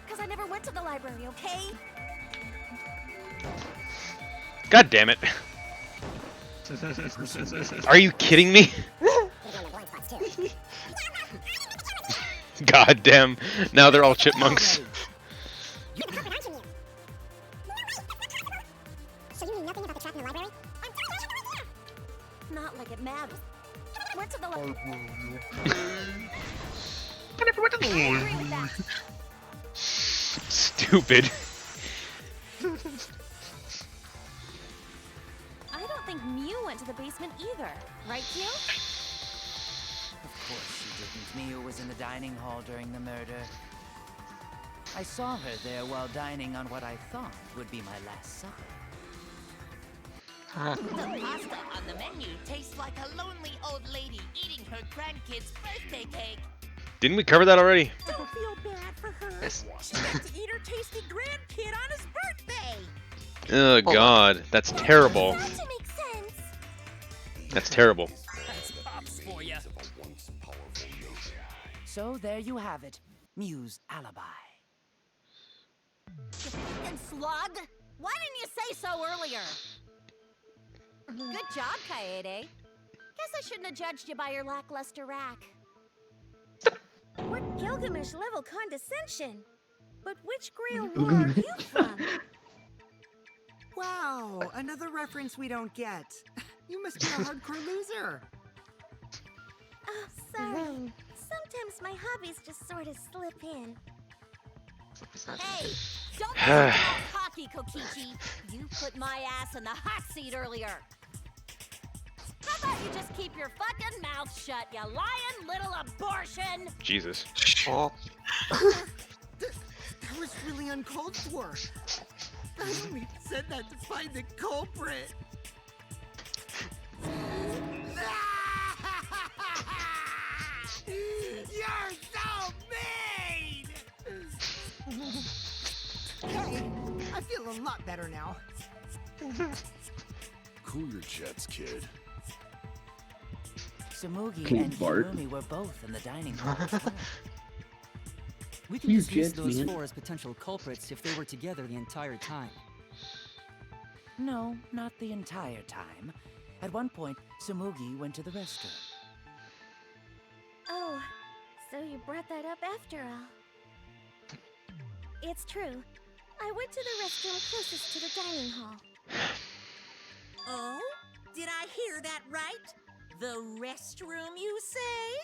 Speaker 5: Because I never went to the library, okay?
Speaker 2: God damn it. Are you kidding me? God damn. Now they're all chipmunks.
Speaker 5: Not like it matters. Went to the library.
Speaker 2: Stupid.
Speaker 5: I don't think Mew went to the basement either, right, Q?
Speaker 7: Of course she didn't. Miyu was in the dining hall during the murder. I saw her there while dining on what I thought would be my last supper.
Speaker 9: The pasta on the menu tastes like a lonely old lady eating her grandkid's birthday cake.
Speaker 2: Didn't we cover that already?
Speaker 9: Don't feel bad for her.
Speaker 4: Yes.
Speaker 9: She got to eat her tasty grandkid on his birthday.
Speaker 2: Oh god, that's terrible.
Speaker 5: That to make sense.
Speaker 2: That's terrible.
Speaker 9: That's pops for you.
Speaker 7: So there you have it. Mew's alibi.
Speaker 5: And slug? Why didn't you say so earlier?
Speaker 12: Good job, Kaede. Guess I shouldn't have judged you by your lackluster rack.
Speaker 5: What Gilgamesh-level condescension? But which Grail War are you from?
Speaker 6: Wow, another reference we don't get. You must be a hardcore loser.
Speaker 5: Oh, sorry. Sometimes my hobbies just sort of slip in.
Speaker 12: Hey, don't be all cocky, Kokichi. You put my ass in the hot seat earlier. How about you just keep your fucking mouth shut, you lying little abortion?
Speaker 2: Jesus.
Speaker 4: Oh.
Speaker 6: That was really uncalled for. I only said that to find the culprit. You're so mean! Hey, I feel a lot better now.
Speaker 1: Cool your jets, kid.
Speaker 7: Tsumugi
Speaker 11: Cool,
Speaker 7: and
Speaker 11: Bart.
Speaker 7: Hirumi were both in the dining hall.
Speaker 13: We can
Speaker 11: You
Speaker 13: dismiss
Speaker 11: jets,
Speaker 13: those
Speaker 11: man.
Speaker 13: 4 as potential culprits if they were together the entire time.
Speaker 7: No, not the entire time. At one point, Tsumugi went to the restroom.
Speaker 5: Oh, so you brought that up after all. It's true. I went to the restroom closest to the dining hall.
Speaker 9: Oh? Did I hear that right? The restroom, you say?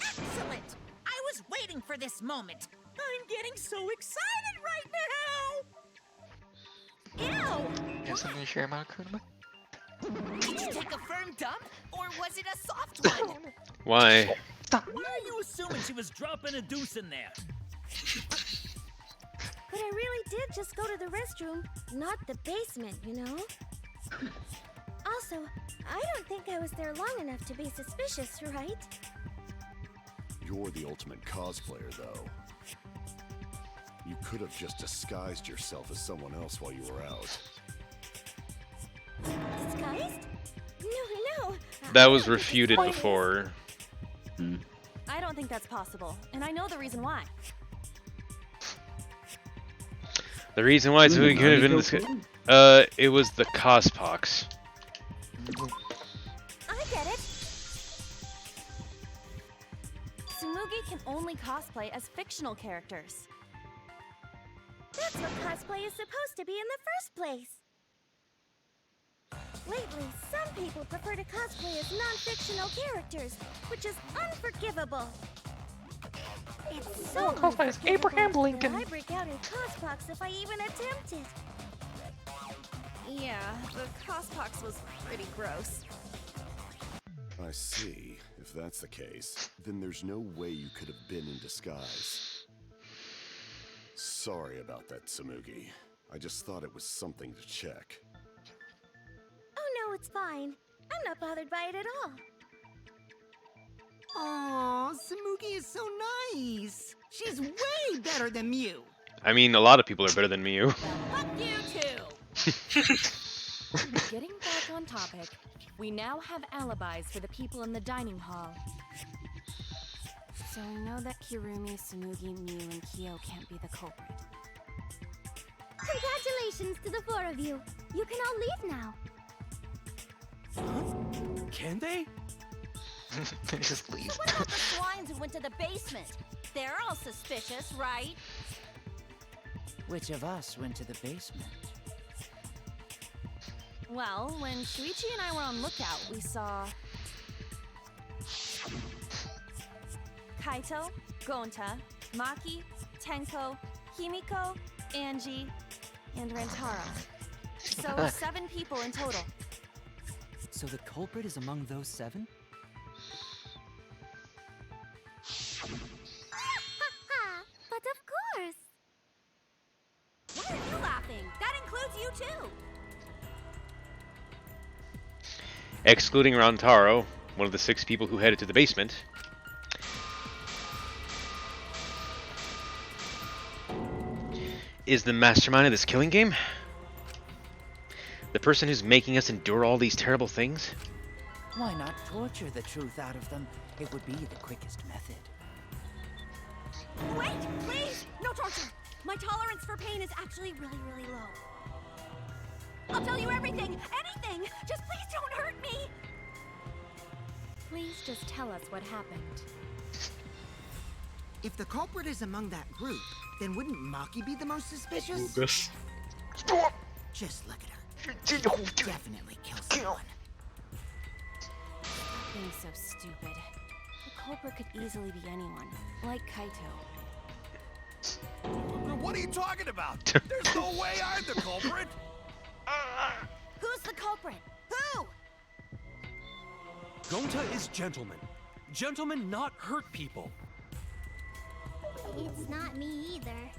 Speaker 9: Excellent! I was waiting for this moment. I'm getting so excited right now! Ew!
Speaker 4: You have something to share about Kuruma?
Speaker 9: Did you take a firm dump, or was it a soft one?
Speaker 2: Why?
Speaker 14: Why are you assuming she was dropping a deuce in there?
Speaker 5: But I really did just go to the restroom, not the basement, you know? Also, I don't think I was there long enough to be suspicious, right?
Speaker 1: You're the ultimate cosplayer, though. You could have just disguised yourself as someone else while you were out.
Speaker 5: Disguised? No.
Speaker 2: That was refuted before.
Speaker 5: I don't think that's possible, and I know the reason why.
Speaker 2: The reason why Tsumugi could have been this. It was the Cospox.
Speaker 5: I get it. Tsumugi can only cosplay as fictional characters. That's what cosplay is supposed to be in the first place. Lately, some people prefer to cosplay as non-fictional characters, which is unforgivable. It's so
Speaker 8: cosplay as Abraham
Speaker 5: unforgivable
Speaker 8: Lincoln.
Speaker 5: that I break out in cospox if I even attempt it. Yeah, the cospox was pretty gross.
Speaker 1: I see. If that's the case, then there's no way you could have been in disguise. Sorry about that, Tsumugi. I just thought it was something to check.
Speaker 5: Oh no, it's fine. I'm not bothered by it at all.
Speaker 6: Aw, Tsumugi is so nice. She's way better than Mew.
Speaker 2: I mean, a lot of people are better than Miyu.
Speaker 12: Fuck you too!
Speaker 5: Getting back on topic, we now have alibis for the people in the dining hall. So we know that Kirumi, Tsumugi, Mew, and Kyo can't be the culprit.
Speaker 15: Congratulations to the 4 of you. You can all leave now.
Speaker 14: Can they?
Speaker 4: Just leave.
Speaker 12: So what about the swines who went to the basement? They're all suspicious, right?
Speaker 7: Which of us went to the basement?
Speaker 5: Well, when Shuichi and I were on lookout, we saw Kaito, Gonta, Maki, Tenko, Himiko, Angie, and Rantaro. So 7 people in total.
Speaker 13: So the culprit is among those 7?
Speaker 15: But of course.
Speaker 12: Why are you laughing? That includes you too.
Speaker 2: Excluding Rantaro, one of the 6 people who headed to the basement. Is the mastermind of this killing game? The person who's making us endure all these terrible things?
Speaker 7: Why not torture the truth out of them? It would be the quickest method.
Speaker 5: Wait, please! No torture! My tolerance for pain is actually really, really low. I'll tell you everything, anything. Just please don't hurt me.
Speaker 15: Please just tell us what happened.
Speaker 6: If the culprit is among that group, then wouldn't Maki be the most suspicious?
Speaker 3: Lucas.
Speaker 6: Just look at her. She could definitely kill someone.
Speaker 5: Stop being so stupid. The culprit could easily be anyone, like Kaito.
Speaker 1: What are you talking about? There's no way I'm the culprit.
Speaker 5: Who's the culprit? Who?
Speaker 10: Gonta is gentleman. Gentlemen not hurt people.
Speaker 15: It's not me either.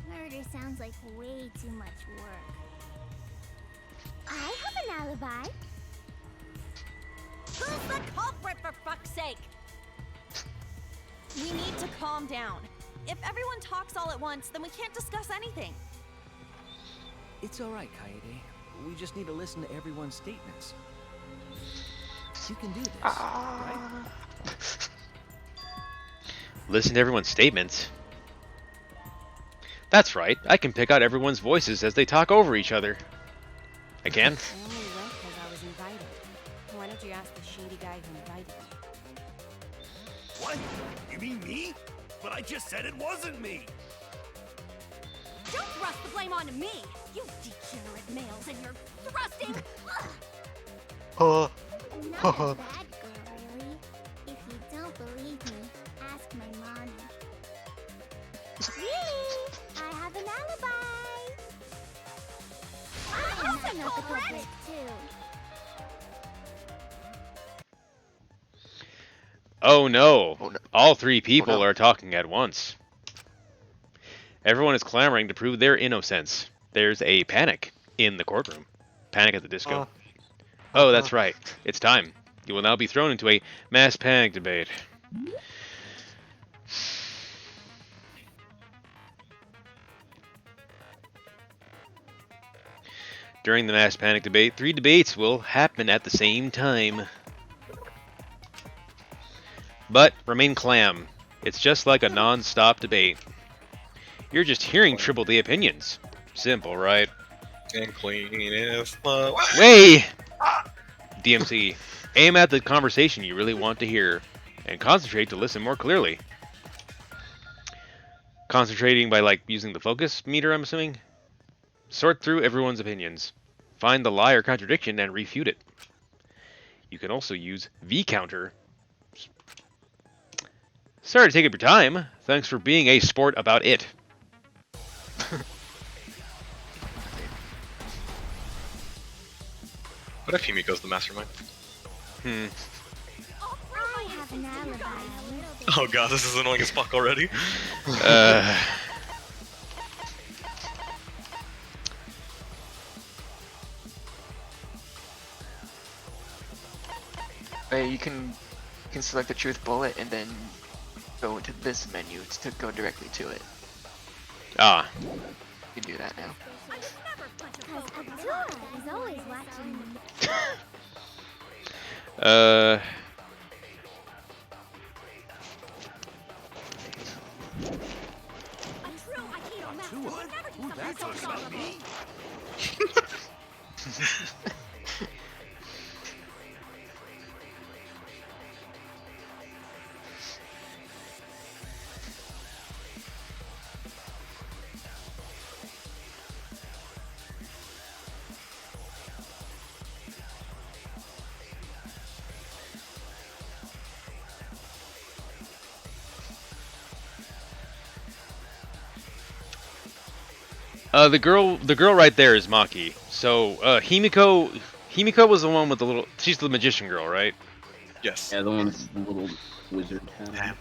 Speaker 15: Murder sounds like way too much work. I have an alibi.
Speaker 5: Who's the culprit, for fuck's sake? We need to calm down. If everyone talks all at once, then we can't discuss anything.
Speaker 13: It's alright, Kaede. We just need to listen to everyone's statements. You can do this, right?
Speaker 2: Listen to everyone's statements? That's right, I can pick out everyone's voices as they talk over each other. I can?
Speaker 5: I only went because I was invited. Why don't you ask the shady guy who invited me?
Speaker 1: What? You mean me? But I just said it wasn't me.
Speaker 5: Don't thrust the blame onto me, you degenerate males, and you're thrusting.
Speaker 15: Not a bad girl, really. If you don't believe me, ask my mommy. Really? I have an alibi. I'm not the culprit too.
Speaker 2: Oh no! All three people are talking at once. Everyone is clamoring to prove their innocence. There's a panic in the courtroom. Panic at the disco. Oh, that's right. It's time. You will now be thrown into a mass panic debate. During the mass panic debate, 3 debates will happen at the same time. But remain calm. It's just like a non-stop debate. You're just hearing triple the opinions. Simple, right?
Speaker 3: And clean as fuck.
Speaker 2: Way! DMC. Aim at the conversation you really want to hear, and concentrate to listen more clearly. Concentrating by, like, using the focus meter, I'm assuming? Sort through everyone's opinions. Find the lie or contradiction and refute it. You can also use V-counter. Sorry to take up your time. Thanks for being a sport about it.
Speaker 3: What if Himiko's the mastermind?
Speaker 15: I have an alibi.
Speaker 3: Oh god, this is annoying as fuck already.
Speaker 4: You can select the truth bullet and then go into this menu to go directly to it.
Speaker 2: Ah.
Speaker 4: You can do that now.
Speaker 15: Because Abdullah is always watching me.
Speaker 2: The girl right there is Maki. So, Himiko was the one with the little. She's the magician girl, right?
Speaker 3: Yes.
Speaker 11: Yeah, the one with the little wizard hat.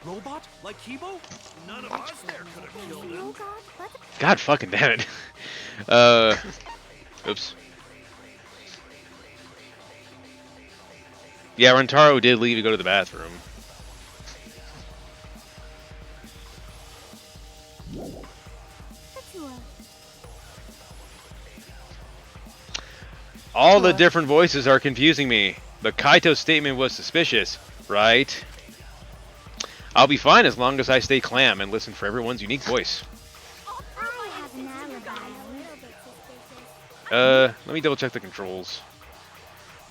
Speaker 1: Robot? Like Kibo? None of us there could have killed him.
Speaker 2: God fucking damn it. Oops. Yeah, Rentaro did leave to go to the bathroom. All the different voices are confusing me, but Kaito's statement was suspicious, right? I'll be fine as long as I stay clam and listen for everyone's unique voice.
Speaker 15: I have an alibi. A little bit suspicious.
Speaker 2: Let me double check the controls.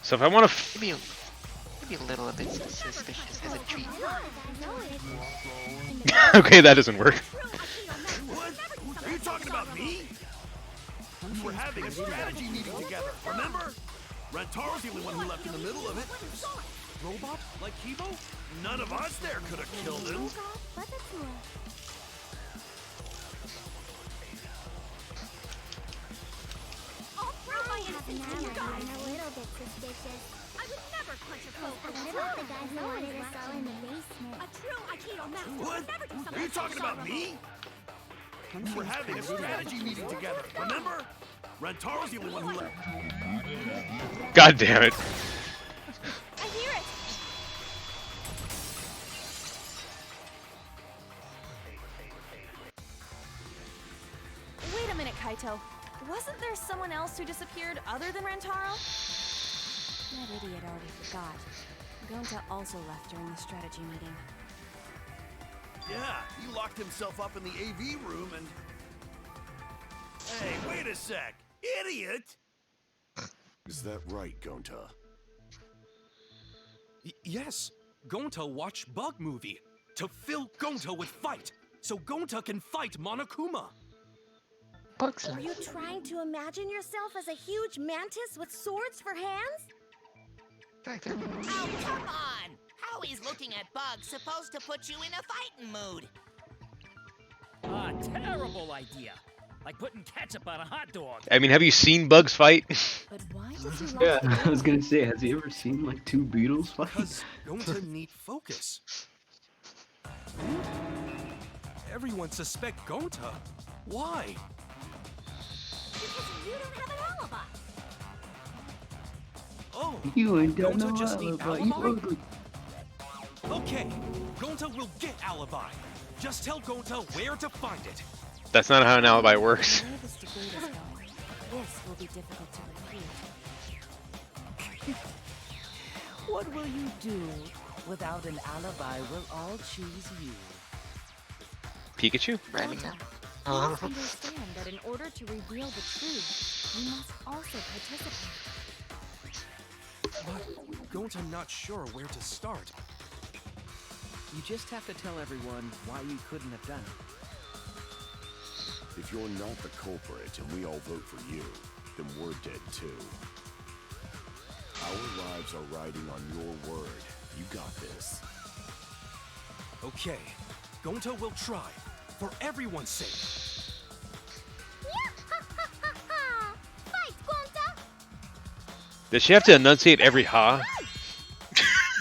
Speaker 2: So if I want to,
Speaker 4: Maybe a little bit suspicious as a treat.
Speaker 2: okay, that doesn't work.
Speaker 1: What? Are you talking about me? We were having a strategy meeting together, remember? Rantaro's the only one who left in the middle of it.
Speaker 10: Robot? Like Kibo?
Speaker 1: None of us there could have killed him.
Speaker 15: I have an alibi. A little bit suspicious.
Speaker 12: I would never punch a foe.
Speaker 15: What about the guy who wanted us all in the basement?
Speaker 12: A true Aikido master
Speaker 1: What?
Speaker 12: would never do something
Speaker 1: Are you talking about me? We were having a strategy meeting together, remember? Rantaro's the only one who left.
Speaker 2: God damn it.
Speaker 12: I hear it.
Speaker 5: Wait a minute, Kaito. Wasn't there someone else who disappeared other than Rantaro? That idiot already forgot. Gonta also left during the strategy meeting.
Speaker 1: Yeah, he locked himself up in the AV room and... Hey, wait a sec! Idiot! Is that right, Gonta?
Speaker 10: Yes. Gonta watched Bug Movie to fill Gonta with fight, so Gonta can fight Monokuma.
Speaker 15: Are you trying to imagine yourself as a huge mantis with swords for hands?
Speaker 9: Oh, come on! How is looking at bugs supposed to put you in a fighting mood?
Speaker 14: Ah, terrible idea. Like putting ketchup on a hot dog.
Speaker 2: I mean, have you seen bugs fight?
Speaker 5: But why did you
Speaker 11: Yeah, I was gonna say, has he ever seen like two beetles fight?
Speaker 10: Because Gonta need focus. Everyone suspect Gonta. Why?
Speaker 12: Because you don't have an alibi.
Speaker 10: Oh,
Speaker 11: You ain't got
Speaker 10: Gonta
Speaker 11: no
Speaker 10: just need
Speaker 11: alibi. You
Speaker 10: alibi?
Speaker 11: ugly.
Speaker 10: Okay, Gonta will get alibi. Just tell Gonta where to find it.
Speaker 2: That's not how an alibi works.
Speaker 5: The way this debate is going, this will be difficult to refute.
Speaker 7: What will you do? Without an alibi, we'll all choose you.
Speaker 2: Pikachu?
Speaker 4: Rhyming now.
Speaker 5: You must understand that in order to reveal the truth, you must also participate.
Speaker 10: But Gonta not sure where to start.
Speaker 13: You just have to tell everyone why you couldn't have done it.
Speaker 1: If you're not the culprit and we all vote for you, then we're dead too. Our lives are riding on your word. You got this.
Speaker 10: Okay, Gonta will try, for everyone's sake.
Speaker 15: Fight, Gonta!
Speaker 2: Does she have to enunciate every ha?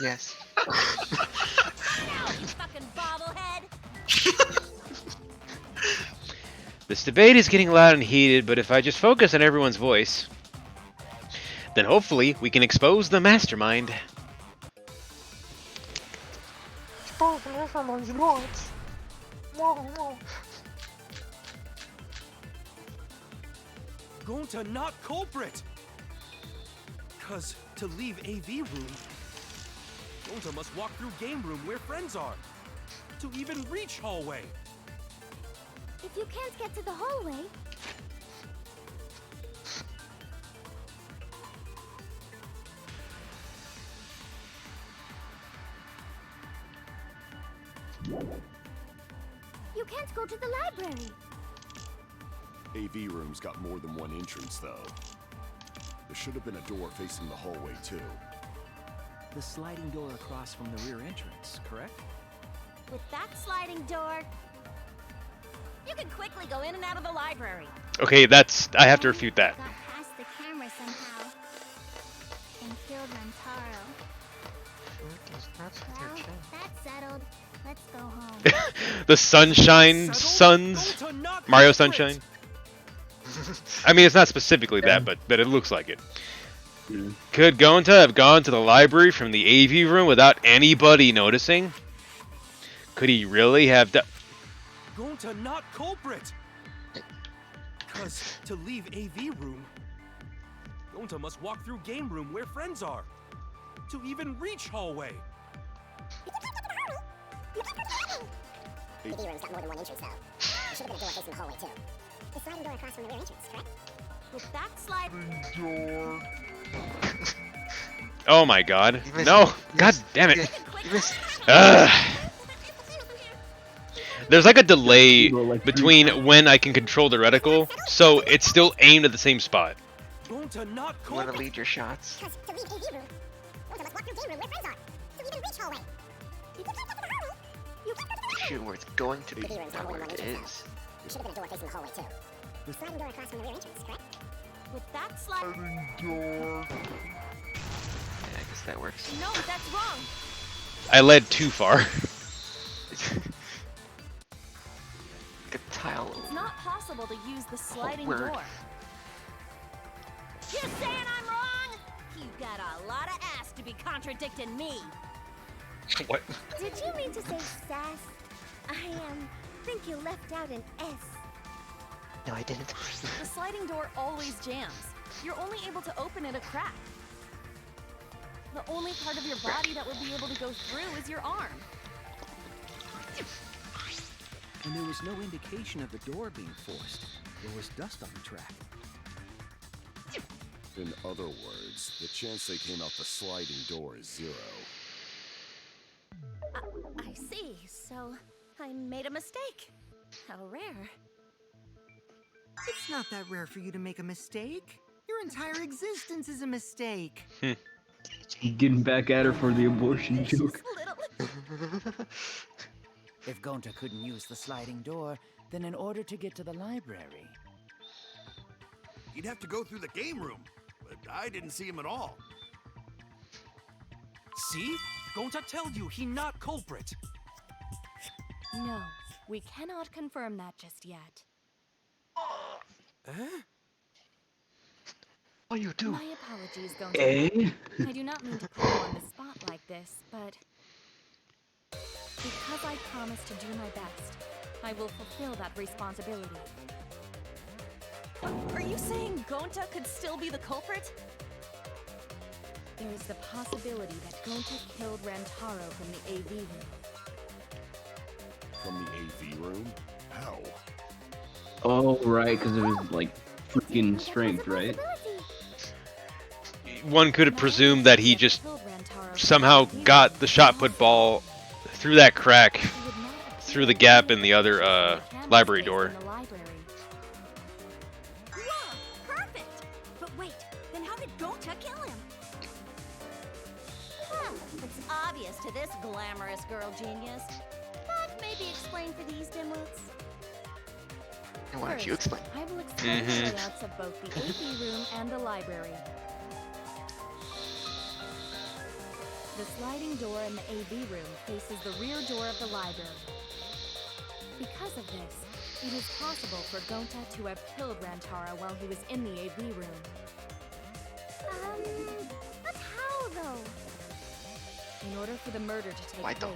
Speaker 4: Yes.
Speaker 12: Fucking bobblehead.
Speaker 2: This debate is getting loud and heated, but if I just focus on everyone's voice, then hopefully we can expose the mastermind.
Speaker 10: Gonta not culprit! Cause to leave AV room, Gonta must walk through game room where friends are. To even reach hallway.
Speaker 15: If you can't get to the hallway, you can't go to the library.
Speaker 1: AV room's got more than one entrance, though. There should have been a door facing the hallway, too.
Speaker 13: The sliding door across from the rear entrance, correct?
Speaker 12: With that sliding door, you can quickly go in and out of the library.
Speaker 2: Okay, I have to refute that.
Speaker 15: Got past the camera somehow. And killed Rantaro. Well, that's settled. Let's go home.
Speaker 2: The Sunshine Suns?
Speaker 10: Gonta not
Speaker 2: Mario
Speaker 10: culprit!
Speaker 2: Sunshine? I mean, it's not specifically that, but it looks like it.
Speaker 11: Yeah.
Speaker 2: Could Gonta have gone to the library from the AV room without anybody noticing? Could he really have done...
Speaker 10: Gonta not culprit! Cause to leave AV room, Gonta must walk through game room where friends are. To even reach hallway.
Speaker 15: AV room's got more than one entrance, though. There should have been a door facing the hallway, too. The sliding door across from the rear entrance, correct?
Speaker 12: With that sliding
Speaker 15: door.
Speaker 2: Oh my god. No! God damn it!
Speaker 4: You missed.
Speaker 2: There's like a delay between when I can control the reticle, so it's still aimed at the same spot.
Speaker 4: You want to lead your shots?
Speaker 15: Because to leave AV room, Gonta must walk through game room where friends are. To even reach hallway. You can't get to the hallway. You can't go to the hallway.
Speaker 4: Shoot, where it's going to be,
Speaker 15: AV room's got
Speaker 4: not
Speaker 15: more
Speaker 4: where
Speaker 15: than one
Speaker 4: it
Speaker 15: entrance,
Speaker 4: is.
Speaker 15: There should have been a door facing the hallway, too. The sliding door across from the rear entrance, correct?
Speaker 12: with that sliding
Speaker 15: door.
Speaker 4: Yeah, I guess that works.
Speaker 12: No, that's wrong.
Speaker 2: I led too far.
Speaker 4: A tile.
Speaker 5: It's not possible to use the sliding
Speaker 4: word.
Speaker 5: door.
Speaker 12: You saying I'm wrong? You got a lot of ass to be contradicting me.
Speaker 3: What?
Speaker 15: Did you mean to say sass? I think you left out an S.
Speaker 4: No, I didn't.
Speaker 5: The sliding door always jams. You're only able to open it a crack. The only part of your body that would be able to go through is your arm.
Speaker 13: And there was no indication of the door being forced. There was dust on the track.
Speaker 1: In other words, the chance they came out the sliding door is 0.
Speaker 5: I see. So I made a mistake. How rare.
Speaker 6: It's not that rare for you to make a mistake. Your entire existence is a mistake.
Speaker 11: Getting back at her for the abortion joke.
Speaker 7: If Gonta couldn't use the sliding door, then in order to get to the library...
Speaker 1: He'd have to go through the game room, but I didn't see him at all.
Speaker 10: See? Gonta told you he not culprit.
Speaker 5: No, we cannot confirm that just yet.
Speaker 4: What you do?
Speaker 5: My apologies, Gonta.
Speaker 11: Eh?
Speaker 5: I do not mean to put you on the spot like this, but because I promised to do my best, I will fulfill that responsibility. Are you saying Gonta could still be the culprit? There is the possibility that Gonta killed Rantaro from the AV room.
Speaker 1: From the AV room? How?
Speaker 11: Oh, right, because it was like freaking strength, right?
Speaker 2: One could presume that he just somehow got the shot put ball through that crack, through the gap in the other library door.
Speaker 12: Perfect. But wait, then how did Gonta kill him? It's obvious to this glamorous girl genius. But maybe explain for these dimwits.
Speaker 4: And why don't you explain?
Speaker 5: I will explain the layouts of both the AV room and the library. The sliding door in the AV room faces the rear door of the library. Because of this, it is possible for Gonta to have killed Rantaro while he was in the AV room.
Speaker 15: But how, though?
Speaker 5: In order for the murder to take
Speaker 4: Why
Speaker 5: place,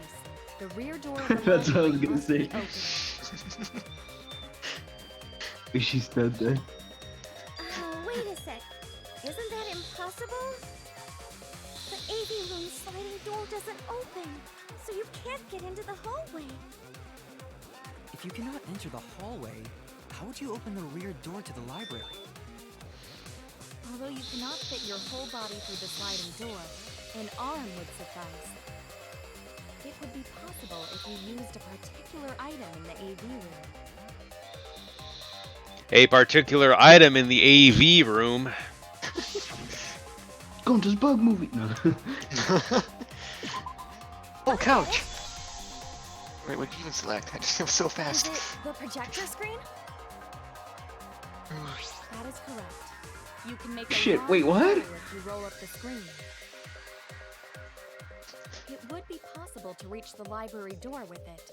Speaker 4: don't?
Speaker 5: the rear door of the
Speaker 11: That's what I was
Speaker 5: library
Speaker 11: gonna
Speaker 5: must be
Speaker 11: say.
Speaker 5: opened.
Speaker 11: She stood there.
Speaker 15: Wait a sec. Isn't that impossible? The AV room's sliding door doesn't open, so you can't get into the hallway.
Speaker 13: If you cannot enter the hallway, how would you open the rear door to the library?
Speaker 5: Although you cannot fit your whole body through the sliding door, an arm would suffice. It would be possible if you used a particular item in the AV room.
Speaker 2: A particular item in the AV room.
Speaker 11: Gonta's bug movie. No.
Speaker 4: Oh, couch! Wait, what did you even select? I just it was so
Speaker 5: Is
Speaker 4: fast.
Speaker 5: it the projector screen? That is correct. You can make a
Speaker 11: Shit,
Speaker 5: large
Speaker 11: wait, what?
Speaker 5: hole if you roll up the screen. It would be possible to reach the library door with it.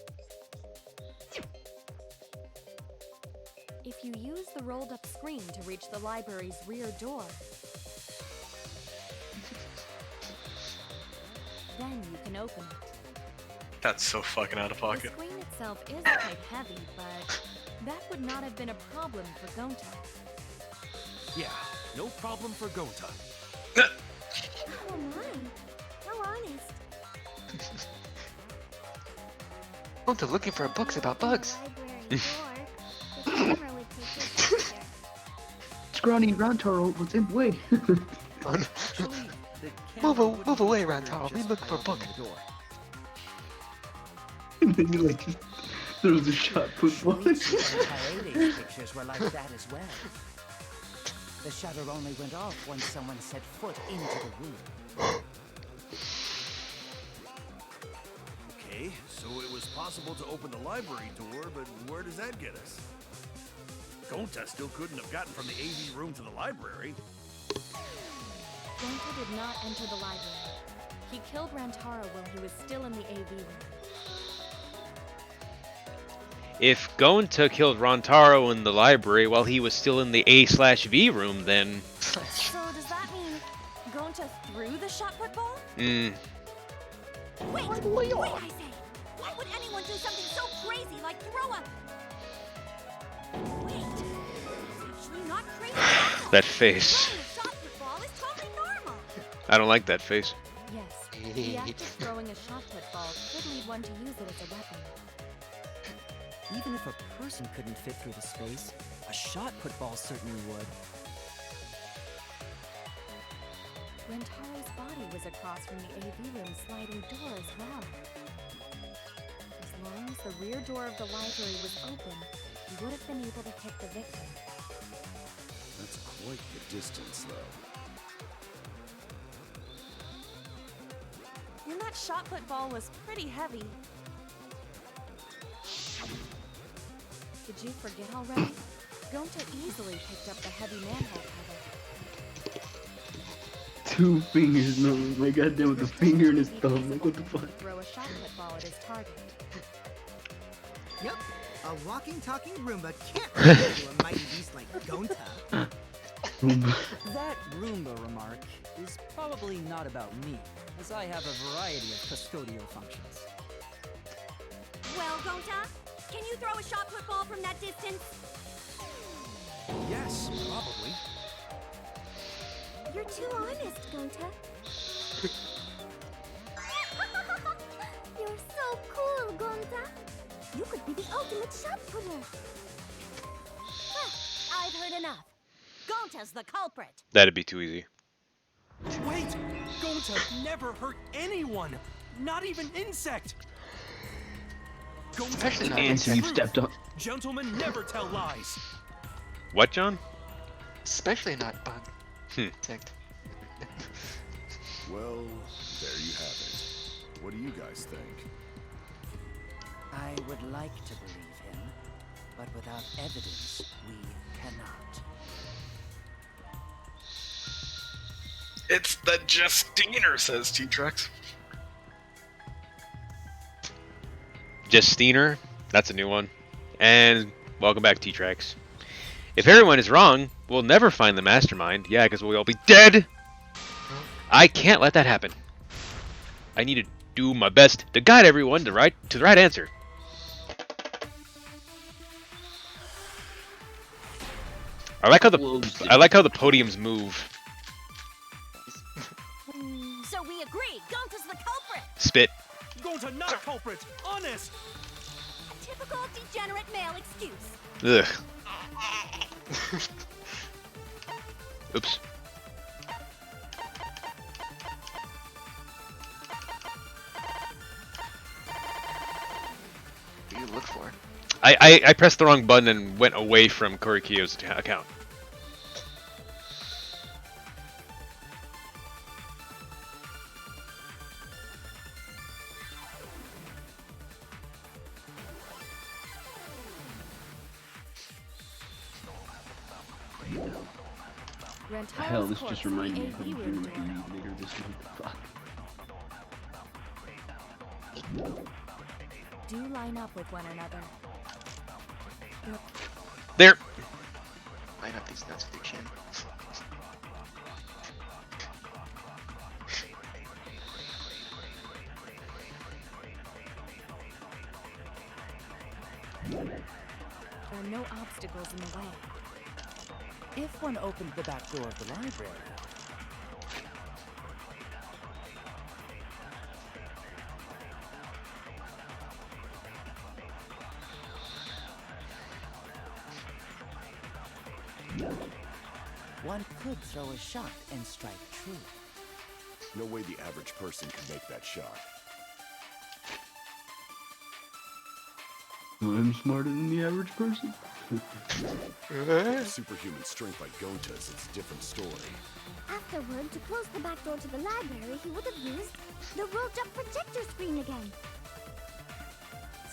Speaker 5: If you use the rolled up screen to reach the library's rear door, then you can open it.
Speaker 3: That's so fucking out of
Speaker 5: The
Speaker 3: pocket.
Speaker 5: screen itself is quite heavy, but that would not have been a problem for Gonta.
Speaker 10: Yeah, no problem for Gonta.
Speaker 15: Oh my, how honest.
Speaker 4: Going to looking for books about bugs.
Speaker 11: Scrawny Rantaro was in the way.
Speaker 4: Move away, Rantaro. We look for a book.
Speaker 11: And then you like just throws a shot football.
Speaker 7: Kaede's pictures were like that as well. The shutter only went off once someone set foot into the room.
Speaker 1: Okay, so it was possible to open the library door, but where does that get us? Gonta still couldn't have gotten from the AV room to the library.
Speaker 5: Gonta did not enter the library. He killed Rantaro while he was still in the AV room.
Speaker 2: If Gonta killed Rantaro in the library while he was still in the A/V room, then...
Speaker 5: So does that mean Gonta threw the shot put ball?
Speaker 2: Hmm.
Speaker 9: Wait, I say! Why would anyone do something so crazy like throw a... Wait, it's actually not crazy at all.
Speaker 2: That face.
Speaker 9: Throwing a shot put ball is totally normal.
Speaker 2: I don't like that face.
Speaker 5: Yes, the act of throwing a shot put ball could lead one to use it as a weapon.
Speaker 13: Even if a person couldn't fit through the space, a shot put ball certainly would.
Speaker 5: Rantaro's body was across from the AV room sliding door as well. As long as the rear door of the library was open, he would have been able to hit the victim.
Speaker 1: That's quite the distance, though.
Speaker 5: And that shot put ball was pretty heavy. Did you forget already? Gonta easily picked up the heavy manhole cover.
Speaker 11: 2 fingers, no, my goddamn, with a finger in his thumb. Like, what the fuck?
Speaker 5: Throw a shot put ball at his target.
Speaker 6: Yep, a walking, talking Roomba can't relate to a mighty beast like Gonta.
Speaker 13: That Roomba remark is probably not about me, as I have a variety of custodial functions.
Speaker 12: Well, Gonta, can you throw a shot put ball from that distance?
Speaker 10: Yes, probably.
Speaker 15: You're too honest, Gonta. You're so cool, Gonta. You could be the ultimate shot putter.
Speaker 12: I've heard enough. Gonta's the culprit.
Speaker 2: That'd be too easy.
Speaker 10: Wait! Gonta never hurt anyone! Not even insect!
Speaker 11: Especially not until you stepped up.
Speaker 10: Gentlemen never tell lies.
Speaker 2: What, John?
Speaker 4: Especially not bug. Insect.
Speaker 1: Well, there you have it. What do you guys think?
Speaker 7: I would like to believe him, but without evidence, we cannot.
Speaker 3: It's the Justiner, says T-Trex.
Speaker 2: Justiner? That's a new one. And welcome back, T-Trex. If everyone is wrong, we'll never find the mastermind. Yeah, because we'll all be dead. I can't let that happen. I need to do my best to guide everyone to the right answer. I like how the podiums move.
Speaker 12: So we agree, Gonta's the culprit.
Speaker 2: Spit.
Speaker 10: Gonta not culprit, honest.
Speaker 12: Typical degenerate male excuse.
Speaker 2: Ugh. Oops.
Speaker 4: What do you look for?
Speaker 2: I pressed the wrong button and went away from Korikyo's account.
Speaker 11: Hell, this just reminded me of the dream later this week. Fuck.
Speaker 5: Do line up with one another.
Speaker 2: There.
Speaker 4: Line up these nuts with your chin.
Speaker 5: There are no obstacles in the way.
Speaker 7: If one opened the back door of the library, one could throw a shot and strike true.
Speaker 1: No way the average person could make that shot.
Speaker 11: I'm smarter than the average person.
Speaker 1: Superhuman strength like Gonta's, it's a different story.
Speaker 15: Afterward, to close the back door to the library, he would have used the rolled-up projector screen again.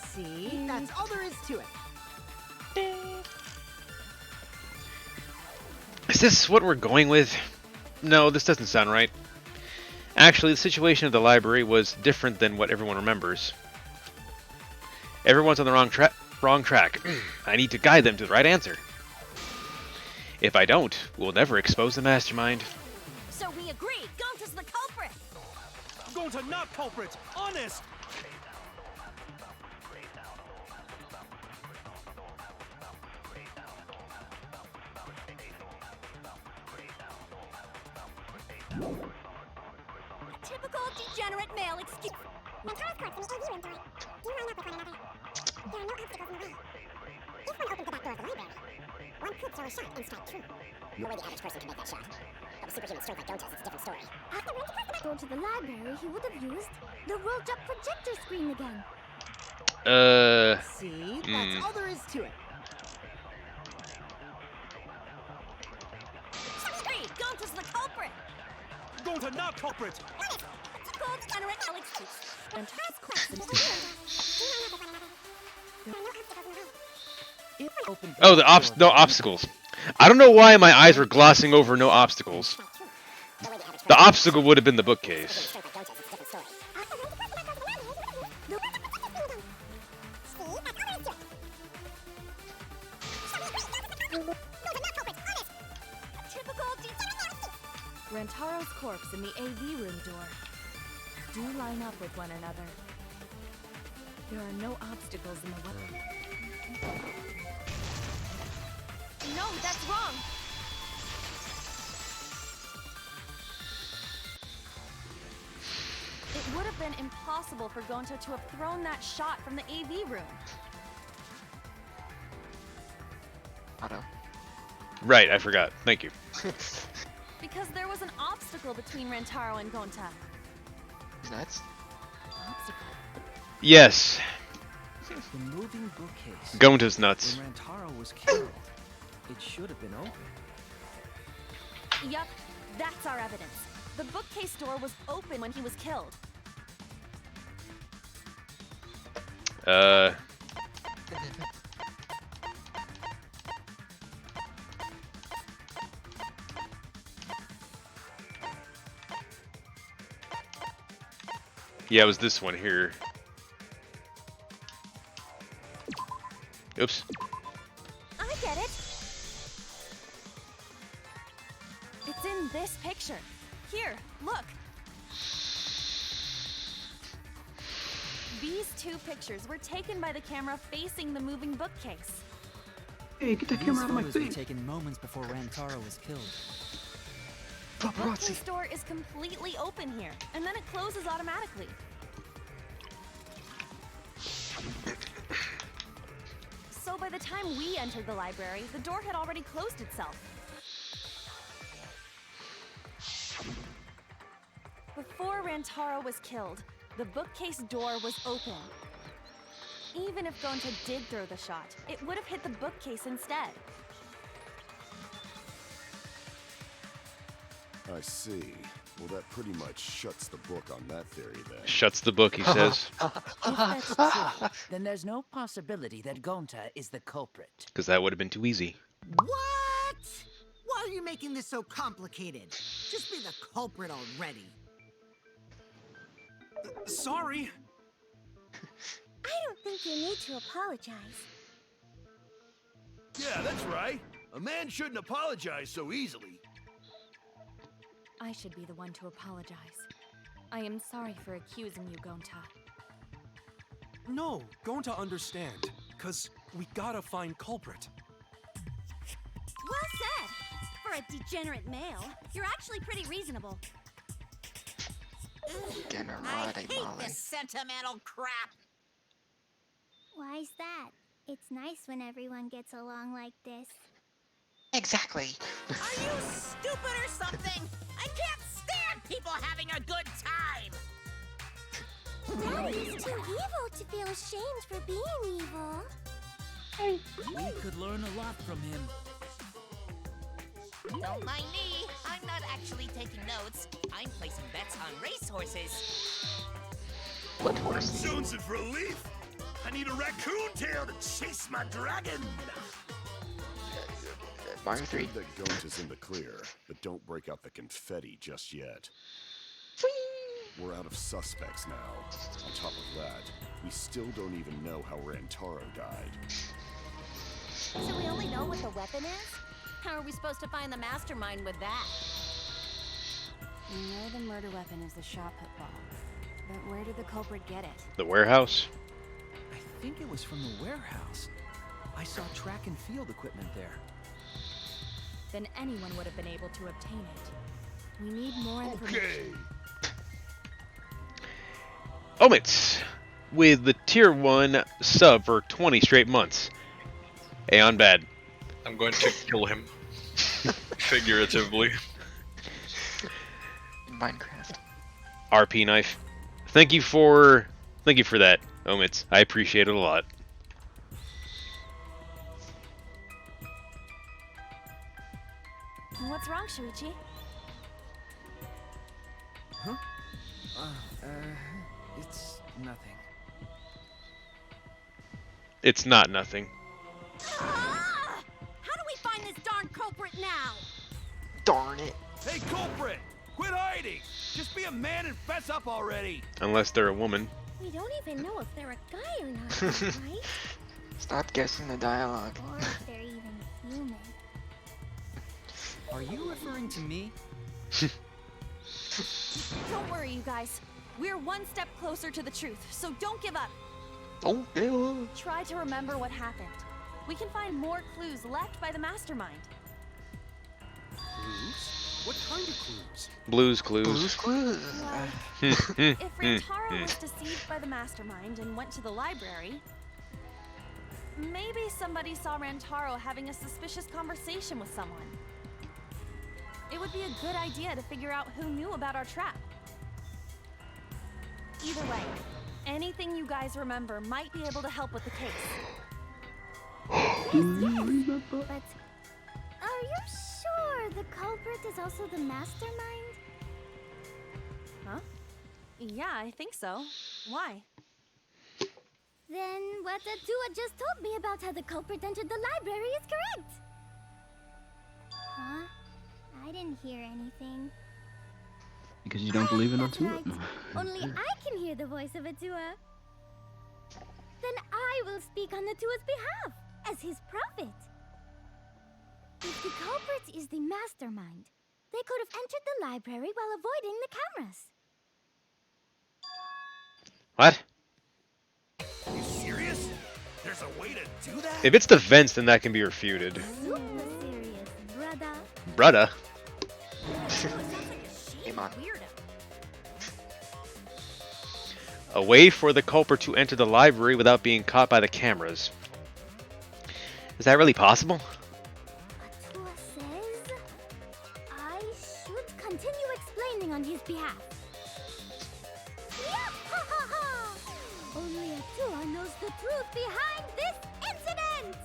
Speaker 6: See? That's all there is to it.
Speaker 2: Is this what we're going with? No, this doesn't sound right. Actually, the situation of the library was different than what everyone remembers. Everyone's on the wrong track. I need to guide them to the right answer. If I don't, we'll never expose the mastermind.
Speaker 12: So we agree, Gonta's the culprit!
Speaker 10: Gonta not culprit! Honest!
Speaker 12: Typical degenerate male excuse.
Speaker 15: One could throw a shot and strike true. No way the average person can make that shot. But with superhuman strength like Gonta's, it's a different story. After he went to the door to the library, he would have used the rolled-up projector screen again.
Speaker 6: See? That's all there is to it.
Speaker 12: Hey, Gonta's the culprit!
Speaker 10: Gonta not culprit!
Speaker 12: Typical degenerate male excuse. And task
Speaker 2: Oh, no obstacles. I don't know why my eyes were glossing over no obstacles. The obstacle would have been the bookcase.
Speaker 5: Rantaro's corpse in the AV room door. Do line up with one another. There are no obstacles in the way.
Speaker 12: No, that's wrong!
Speaker 5: It would have been impossible for Gonta to have thrown that shot from the AV room.
Speaker 4: Otto.
Speaker 2: Right, I forgot. Thank you.
Speaker 5: Because there was an obstacle between Rantaro and Gonta.
Speaker 4: Nuts?
Speaker 5: Obstacle?
Speaker 2: Yes.
Speaker 13: The moving bookcase.
Speaker 2: Gonta's nuts.
Speaker 13: When Rantaro was killed, it should have been open.
Speaker 5: Yup, that's our evidence. The bookcase door was open when he was killed.
Speaker 2: Yeah, it was this one here. Oops.
Speaker 5: I get it. It's in this picture. Here, look. These two pictures were taken by the camera facing the moving bookcase.
Speaker 11: Hey, get that camera out of my
Speaker 13: These photos were
Speaker 11: face.
Speaker 13: taken moments before Rantaro was killed.
Speaker 5: The bookcase door is completely open here, and then it closes automatically. So by the time we entered the library, the door had already closed itself. Before Rantaro was killed, the bookcase door was open. Even if Gonta did throw the shot, it would have hit the bookcase instead.
Speaker 1: I see. Well, that pretty much shuts the book on that theory then.
Speaker 2: Shuts the book, he says.
Speaker 7: If that's true, then there's no possibility that Gonta is the culprit.
Speaker 2: Because that would have been too easy.
Speaker 6: What? Why are you making this so complicated? Just be the culprit already.
Speaker 10: Sorry.
Speaker 15: I don't think you need to apologize.
Speaker 1: Yeah, that's right. A man shouldn't apologize so easily.
Speaker 5: I should be the one to apologize. I am sorry for accusing you, Gonta.
Speaker 10: No, going to understand. Cause we gotta find culprit.
Speaker 12: Well said! For a degenerate male, you're actually pretty reasonable. I hate this sentimental crap!
Speaker 15: Why's that? It's nice when everyone gets along like this.
Speaker 4: Exactly.
Speaker 9: Are you stupid or something? I can't stand people having a good time!
Speaker 15: Daddy's too evil to feel ashamed for being evil.
Speaker 14: We could learn a lot from him.
Speaker 9: Don't mind me. I'm not actually taking notes. I'm placing bets on racehorses.
Speaker 4: What horse?
Speaker 1: Jonesing for relief. I need a raccoon tail to chase my dragon.
Speaker 4: Mario 3.
Speaker 1: The goat is in the clear, but don't break out the confetti just yet. We're out of suspects now. On top of that, we still don't even know how Rantaro died.
Speaker 12: So we only know what the weapon is? How are we supposed to find the mastermind with that? We know the murder weapon is the shot put ball. But where did the culprit get it?
Speaker 2: The warehouse?
Speaker 13: I think it was from the warehouse. I saw track and field equipment there.
Speaker 5: Then anyone would have been able to obtain it. We need more information.
Speaker 2: Omits! With the tier 1 sub for 20 straight months. Aeon bad.
Speaker 3: I'm going to kill him. Figuratively.
Speaker 4: Minecraft.
Speaker 2: RP knife. Thank you for that, Omits. I appreciate it a lot.
Speaker 5: What's wrong, Shuichi?
Speaker 13: Huh? It's nothing.
Speaker 2: It's not nothing.
Speaker 12: How do we find this darn culprit now?
Speaker 4: Darn it.
Speaker 1: Hey, culprit! Quit hiding! Just be a man and fess up already!
Speaker 2: Unless they're a woman.
Speaker 15: We don't even know if they're a guy or not, right?
Speaker 4: Stop guessing the dialogue.
Speaker 15: Or if they're even human.
Speaker 13: Are you referring to me?
Speaker 5: Don't worry, you guys. We're one step closer to the truth, so don't give up.
Speaker 4: Oh, ew.
Speaker 5: Try to remember what happened. We can find more clues left by the mastermind.
Speaker 10: Clues? What kind of clues?
Speaker 2: Blues Clues.
Speaker 4: Blue's Clues.
Speaker 5: If Rantaro was deceived by the mastermind and went to the library, maybe somebody saw Rantaro having a suspicious conversation with someone. It would be a good idea to figure out who knew about our trap. Either way, anything you guys remember might be able to help with the case.
Speaker 15: Yes, but are you sure the culprit is also the mastermind?
Speaker 5: Huh? Yeah, I think so. Why?
Speaker 15: Then what Atua just told me about how the culprit entered the library is correct. Huh? I didn't hear anything.
Speaker 11: Because you don't believe in Atua.
Speaker 15: Right. Only I can hear the voice of Atua. Then I will speak on Atua's behalf, as his prophet. If the culprit is the mastermind, they could have entered the library while avoiding the cameras.
Speaker 2: What?
Speaker 1: Are you serious? There's a way to do that?
Speaker 2: If it's the vents, then that can be refuted.
Speaker 15: Super serious, brother.
Speaker 2: Brudda. A way for the culprit to enter the library without being caught by the cameras. Is that really possible?
Speaker 15: Atua says I should continue explaining on his behalf. Only Atua knows the truth behind this incident!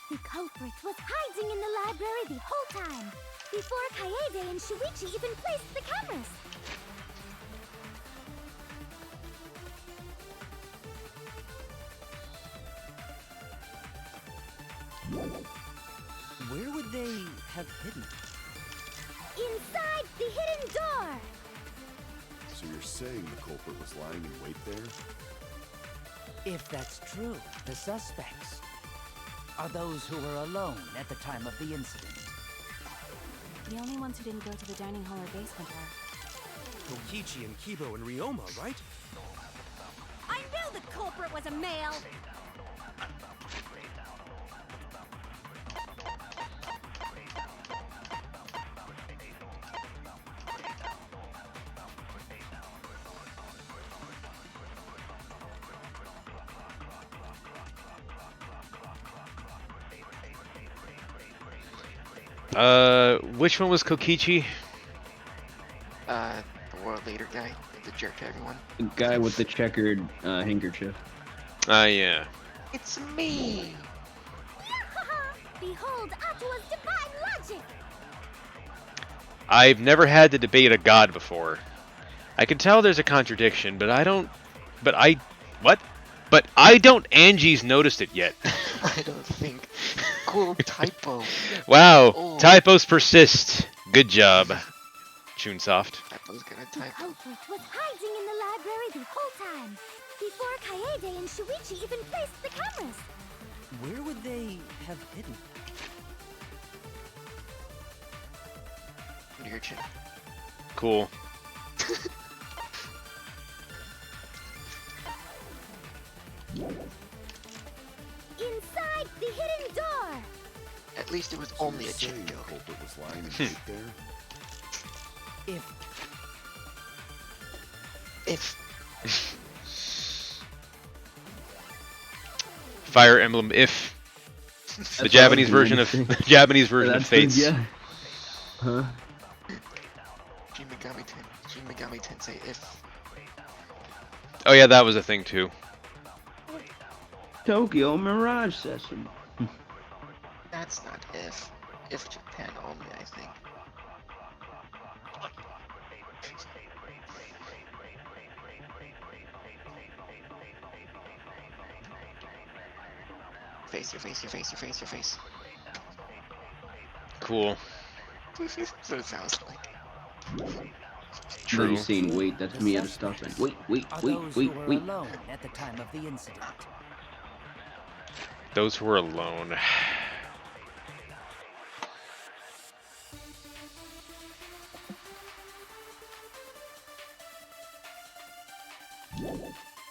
Speaker 15: The culprit was hiding in the library the whole time, before Kaede and Shuichi even placed the cameras.
Speaker 13: Where would they have hidden?
Speaker 15: Inside the hidden door!
Speaker 1: So you're saying the culprit was lying in wait there?
Speaker 7: If that's true, the suspects are those who were alone at the time of the incident.
Speaker 5: The only ones who didn't go to the dining hall or basement are
Speaker 10: Kokichi and Kibo and Ryoma, right?
Speaker 12: I knew the culprit was a male!
Speaker 2: Which one was Kokichi?
Speaker 4: The world leader guy, the jerk to everyone.
Speaker 11: The guy with the checkered handkerchief.
Speaker 2: Yeah.
Speaker 4: It's me!
Speaker 15: Behold Atua's divine logic!
Speaker 2: I've never had to debate a god before. I can tell there's a contradiction, but I don't... But I... What? But I don't Angie's noticed it yet.
Speaker 4: I don't think. Cool typo.
Speaker 2: Wow,
Speaker 4: Oh.
Speaker 2: typos persist. Good job, Chunsoft.
Speaker 4: Typo's gonna
Speaker 15: The
Speaker 4: typo.
Speaker 15: culprit was hiding in the library the whole time, before Kaede and Shuichi even placed the cameras.
Speaker 13: Where would they have hidden?
Speaker 4: Under your chin.
Speaker 2: Cool.
Speaker 15: Inside the hidden door!
Speaker 4: At least it was only a chin
Speaker 1: The
Speaker 4: joke.
Speaker 1: culprit was lying in wait there.
Speaker 4: If
Speaker 2: Fire Emblem if. The Japanese version of Japanese version of Fates.
Speaker 11: Yeah. Huh?
Speaker 4: Shin Megami Tensei if.
Speaker 2: Oh yeah, that was a thing too.
Speaker 11: Tokyo Mirage Session.
Speaker 4: That's not if. If Japan only, I think. Face, your face, your face, your face, your face.
Speaker 2: Cool.
Speaker 4: That's what it sounds like.
Speaker 2: True.
Speaker 11: You've seen, wait, that's me at a stop sign. Wait,
Speaker 7: Are
Speaker 11: wait,
Speaker 7: those
Speaker 11: wait,
Speaker 7: who were
Speaker 11: wait.
Speaker 7: alone at the time of the incident.
Speaker 2: Those who were alone.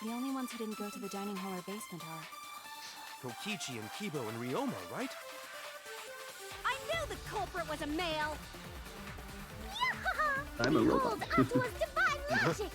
Speaker 5: The only ones who didn't go to the dining hall or basement are...
Speaker 10: Kokichi and Kibo and Ryoma, right?
Speaker 12: I knew the culprit was a male!
Speaker 11: I'm a robot.
Speaker 15: Behold Atua's divine logic!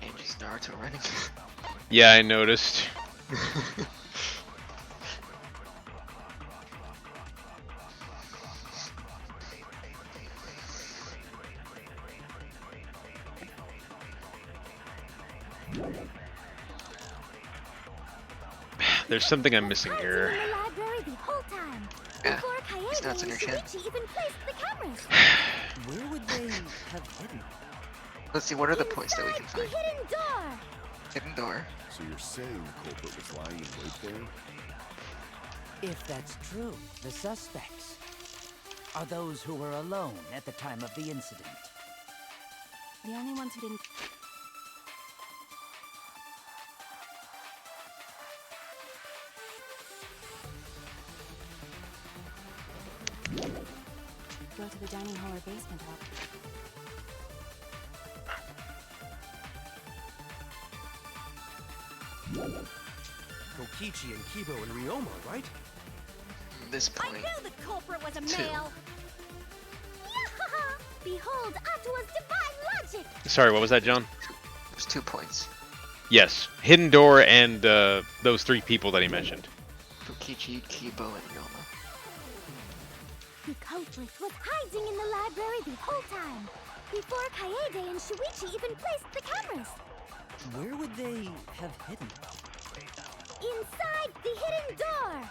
Speaker 4: Angie's Naruto running.
Speaker 2: Yeah, I noticed. There's something I'm missing here.
Speaker 15: In the library the whole time,
Speaker 4: Yeah,
Speaker 15: before
Speaker 4: it's
Speaker 15: Kaede
Speaker 4: not
Speaker 15: and
Speaker 4: on your chin.
Speaker 15: Shuichi even placed the cameras.
Speaker 13: Where would they have hidden?
Speaker 4: Let's see, what are the points that we can
Speaker 15: Inside the
Speaker 4: find?
Speaker 15: hidden door!
Speaker 4: Hidden door.
Speaker 1: So you're saying the culprit was lying in wait there?
Speaker 7: If that's true, the suspects are those who were alone at the time of the incident.
Speaker 5: The only ones who didn't... go to the dining hall or basement hall.
Speaker 10: Kokichi and Kibo and Ryoma, right?
Speaker 4: This
Speaker 12: I
Speaker 4: point.
Speaker 12: knew the culprit was a
Speaker 4: Two.
Speaker 12: male!
Speaker 15: Behold Atua's divine logic!
Speaker 2: Sorry, what was that, John?
Speaker 4: There's 2 points.
Speaker 2: Yes, Hidden Door and those 3 people that he mentioned.
Speaker 4: Kokichi, Kibo, and Ryoma.
Speaker 15: The culprit was hiding in the library the whole time, before Kaede and Shuichi even placed the cameras.
Speaker 13: Where would they have hidden?
Speaker 15: Inside the hidden door!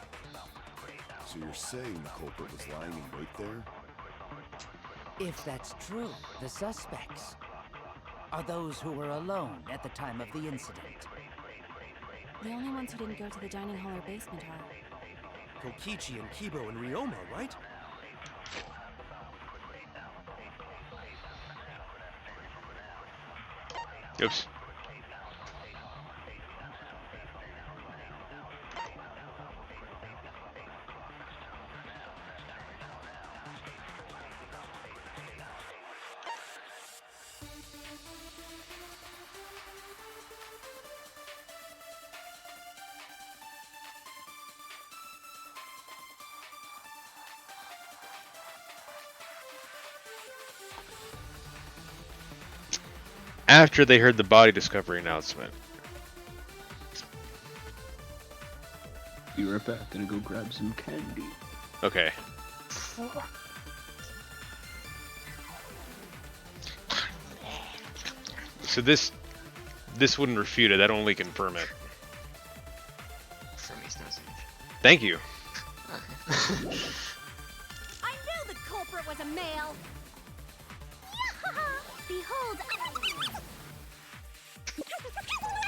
Speaker 1: So you're saying the culprit was lying in wait there?
Speaker 7: If that's true, the suspects are those who were alone at the time of the incident.
Speaker 5: The only ones who didn't go to the dining hall or basement are...
Speaker 10: Kokichi and Kibo and Ryoma, right?
Speaker 2: Oops. after they heard the body discovery announcement.
Speaker 11: Be right back. Gonna go grab some candy.
Speaker 2: Okay. So this wouldn't refute it. That'd only confirm it.
Speaker 4: For me, it's not safe.
Speaker 2: Thank you.
Speaker 12: I knew the culprit was a male.
Speaker 15: Behold,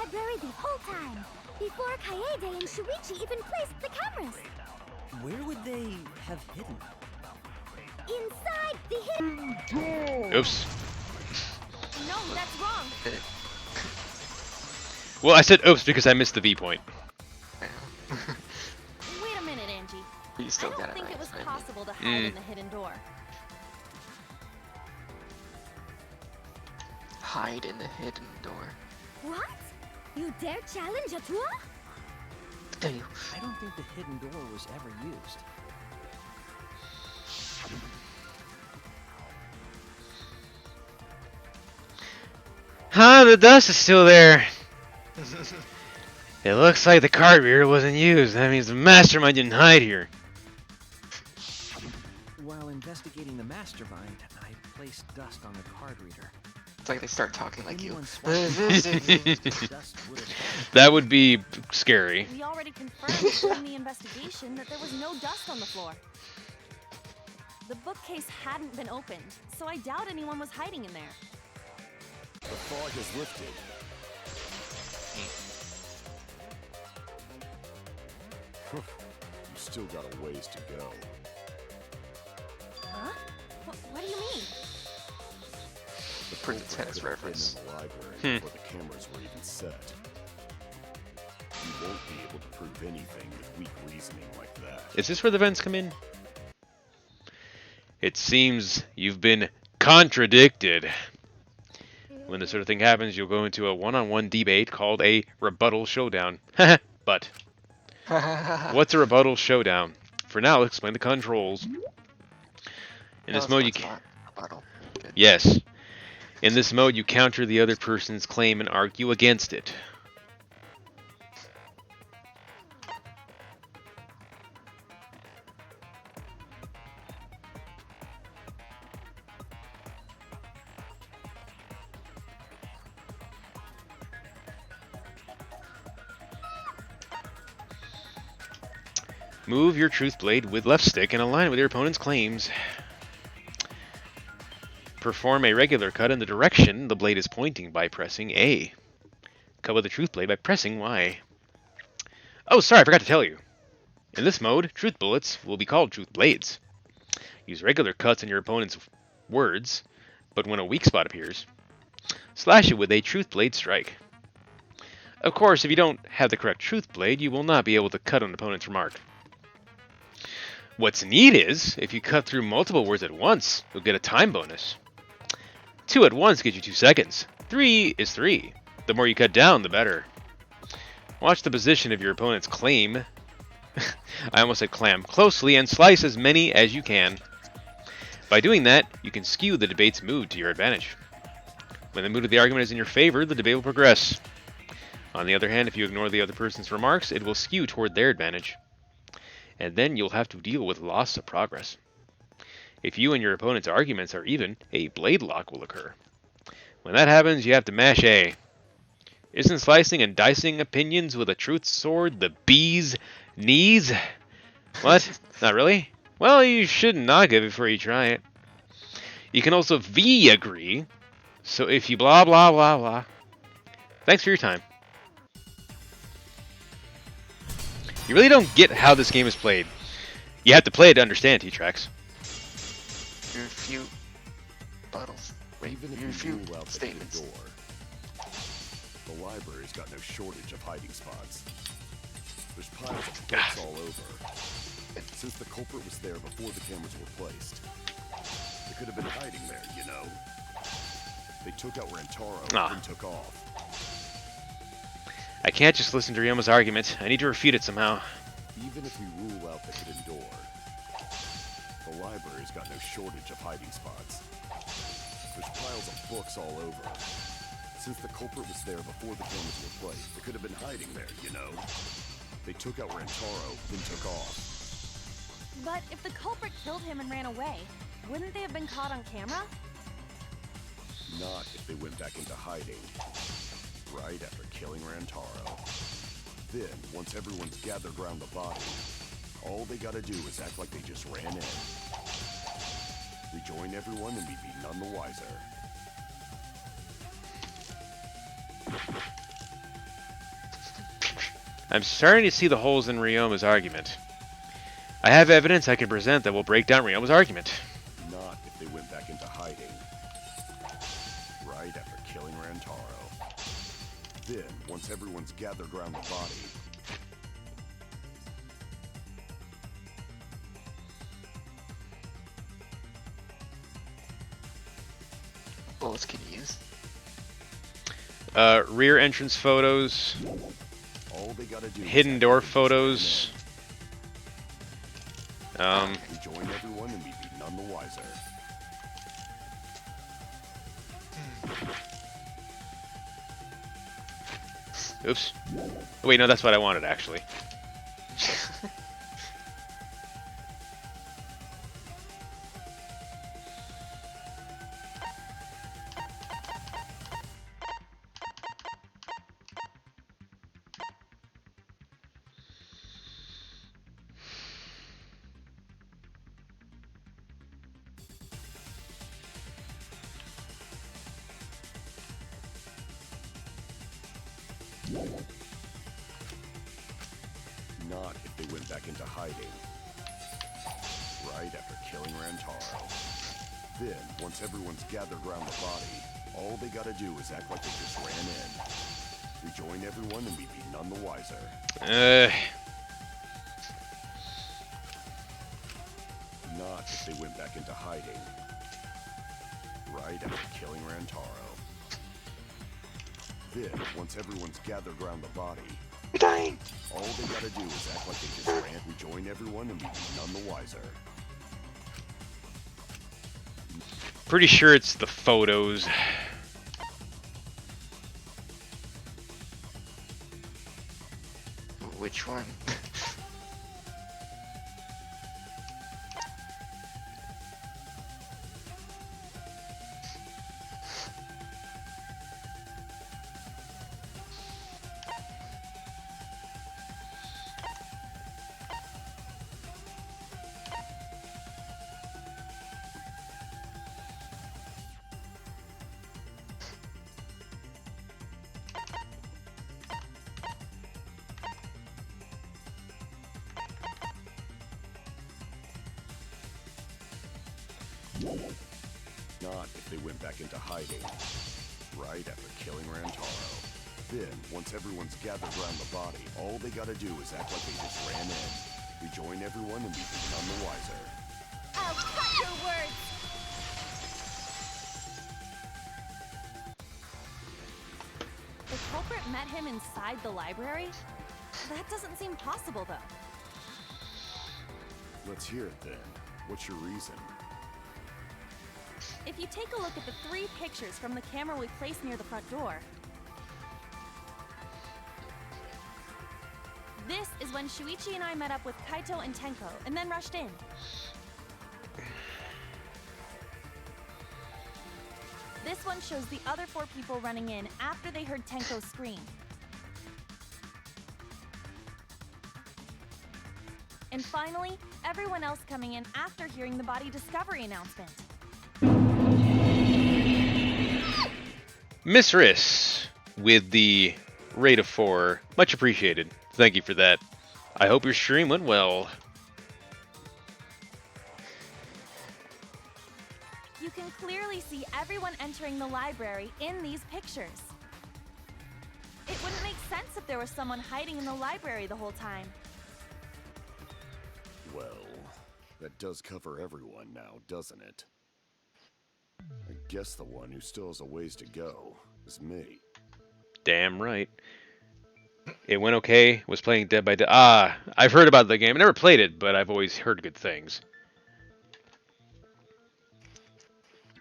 Speaker 15: I buried the whole time before Kaede and Shuichi even placed the cameras.
Speaker 13: Where would they have hidden?
Speaker 15: Inside the hidden.
Speaker 2: Oops.
Speaker 12: No, that's wrong.
Speaker 2: Well, I said oops because I missed the V point.
Speaker 12: Wait a minute, Angie.
Speaker 4: You still
Speaker 12: I
Speaker 4: got
Speaker 12: don't
Speaker 4: it
Speaker 12: think
Speaker 4: right,
Speaker 12: it was
Speaker 4: right?
Speaker 12: possible to hide in the hidden door.
Speaker 4: Hide in the hidden door.
Speaker 15: What? You dare challenge Atua?
Speaker 4: Dare you?
Speaker 13: I don't think the hidden door was ever used.
Speaker 2: Huh, the dust is still there. It looks like the card reader wasn't used. That means the mastermind didn't hide here.
Speaker 13: While investigating the mastermind, I placed dust on the card reader.
Speaker 4: It's like they start talking like you.
Speaker 2: That would be scary.
Speaker 5: We already confirmed during the investigation that there was no dust on the floor. The bookcase hadn't been opened, so I doubt anyone was hiding in there.
Speaker 1: The fog has lifted. You still got a ways to go.
Speaker 5: Huh? What do you mean?
Speaker 1: The
Speaker 4: Pretty
Speaker 1: culprit
Speaker 4: tense
Speaker 1: could have been
Speaker 4: reference.
Speaker 1: in the library before the cameras were even set. You won't be able to prove anything with weak reasoning like that.
Speaker 2: Is this where the vents come in? It seems you've been contradicted. When this sort of thing happens, you'll go into a one-on-one debate called a rebuttal showdown. But what's a rebuttal showdown? For now, let's explain the controls. In this mode, you can. Yes. In this mode, you counter the other person's claim and argue against it. Move your truth blade with left stick and align it with your opponent's claims. Perform a regular cut in the direction the blade is pointing by pressing A. Cut with the truth blade by pressing Y. Oh, sorry, I forgot to tell you. In this mode, truth bullets will be called truth blades. Use regular cuts in your opponent's words, but when a weak spot appears, slash it with a truth blade strike. Of course, if you don't have the correct truth blade, you will not be able to cut an opponent's remark. What's neat is, if you cut through multiple words at once, you'll get a time bonus. 2 at once gives you 2 seconds. 3 is 3. The more you cut down, the better. Watch the position of your opponent's claim. I almost said clam. Closely and slice as many as you can. By doing that, you can skew the debate's mood to your advantage. When the mood of the argument is in your favor, the debate will progress. On the other hand, if you ignore the other person's remarks, it will skew toward their advantage. And then you'll have to deal with loss of progress. If you and your opponent's arguments are even, a blade lock will occur. When that happens, you have to mash A. Isn't slicing and dicing opinions with a truth sword the bee's knees? What? Not really? Well, you should not give it before you try it. You can also V agree. So if you blah blah blah blah. Thanks for your time. You really don't get how this game is played. You have to play it to understand T-Trax.
Speaker 4: You refute bottles. Wait,
Speaker 1: Even if
Speaker 4: you
Speaker 1: you
Speaker 4: refute
Speaker 1: rule out the
Speaker 4: statements.
Speaker 1: hidden door, the library's got no shortage of hiding spots. There's piles of books all over. Since the culprit was there before the cameras were placed, they could have been hiding there, you know. They took out Rantaro and took off.
Speaker 2: I can't just listen to Ryoma's argument. I need to refute it somehow.
Speaker 1: Even if we rule out the hidden door, the library's got no shortage of hiding spots. There's piles of books all over. Since the culprit was there before the cameras were placed, they could have been hiding there, you know? They took out Rantaro, then took off.
Speaker 5: But if the culprit killed him and ran away, wouldn't they have been caught on camera?
Speaker 1: Not if they went back into hiding. Right after killing Rantaro. Then, once everyone's gathered around the body, all they gotta do is act like they just ran in. Rejoin everyone and we'd be none the wiser.
Speaker 2: I'm starting to see the holes in Ryoma's argument. I have evidence I can present that will break down Ryoma's argument.
Speaker 1: Not if they went back into hiding. Right after killing Rantaro. Then, once everyone's gathered around the body,
Speaker 4: what else can you use?
Speaker 2: Rear entrance photos.
Speaker 1: all they gotta do
Speaker 2: Hidden door photos.
Speaker 1: Rejoin everyone and we'd be none the wiser.
Speaker 2: Oops. Wait, no, that's what I wanted, actually.
Speaker 1: Not if they went back into hiding. Right after killing Rantaro. Then, once everyone's gathered around the body, all they gotta do is act like they just ran in. Rejoin everyone and we'd be none the wiser. Not if they went back into hiding. Right after killing Rantaro. Then, once everyone's gathered around the body,
Speaker 4: you're dying.
Speaker 1: All they gotta do is act like they just ran. Rejoin everyone and we'd be none the wiser.
Speaker 2: Pretty sure it's the photos.
Speaker 4: Which one?
Speaker 1: Not if they went back into hiding. Right after killing Rantaro. Then, once everyone's gathered around the body, all they gotta do is act like they just ran in. Rejoin everyone and we'd be none the wiser.
Speaker 12: I'll cut your words!
Speaker 5: The culprit met him inside the library? That doesn't seem possible, though.
Speaker 1: Let's hear it then. What's your reason?
Speaker 5: If you take a look at the 3 pictures from the camera we placed near the front door, this is when Shuichi and I met up with Kaito and Tenko, and then rushed in. This one shows the other 4 people running in after they heard Tenko scream. And finally, everyone else coming in after hearing the body discovery announcement.
Speaker 2: Miss Riss with the rate of 4. Much appreciated. Thank you for that. I hope your stream went well.
Speaker 5: You can clearly see everyone entering the library in these pictures. It wouldn't make sense if there was someone hiding in the library the whole time.
Speaker 1: Well, that does cover everyone now, doesn't it? I guess the one who still has a ways to go is me.
Speaker 2: Damn right. It went okay. Was playing Dead by Dead. I've heard about the game. I never played it, but I've always heard good things.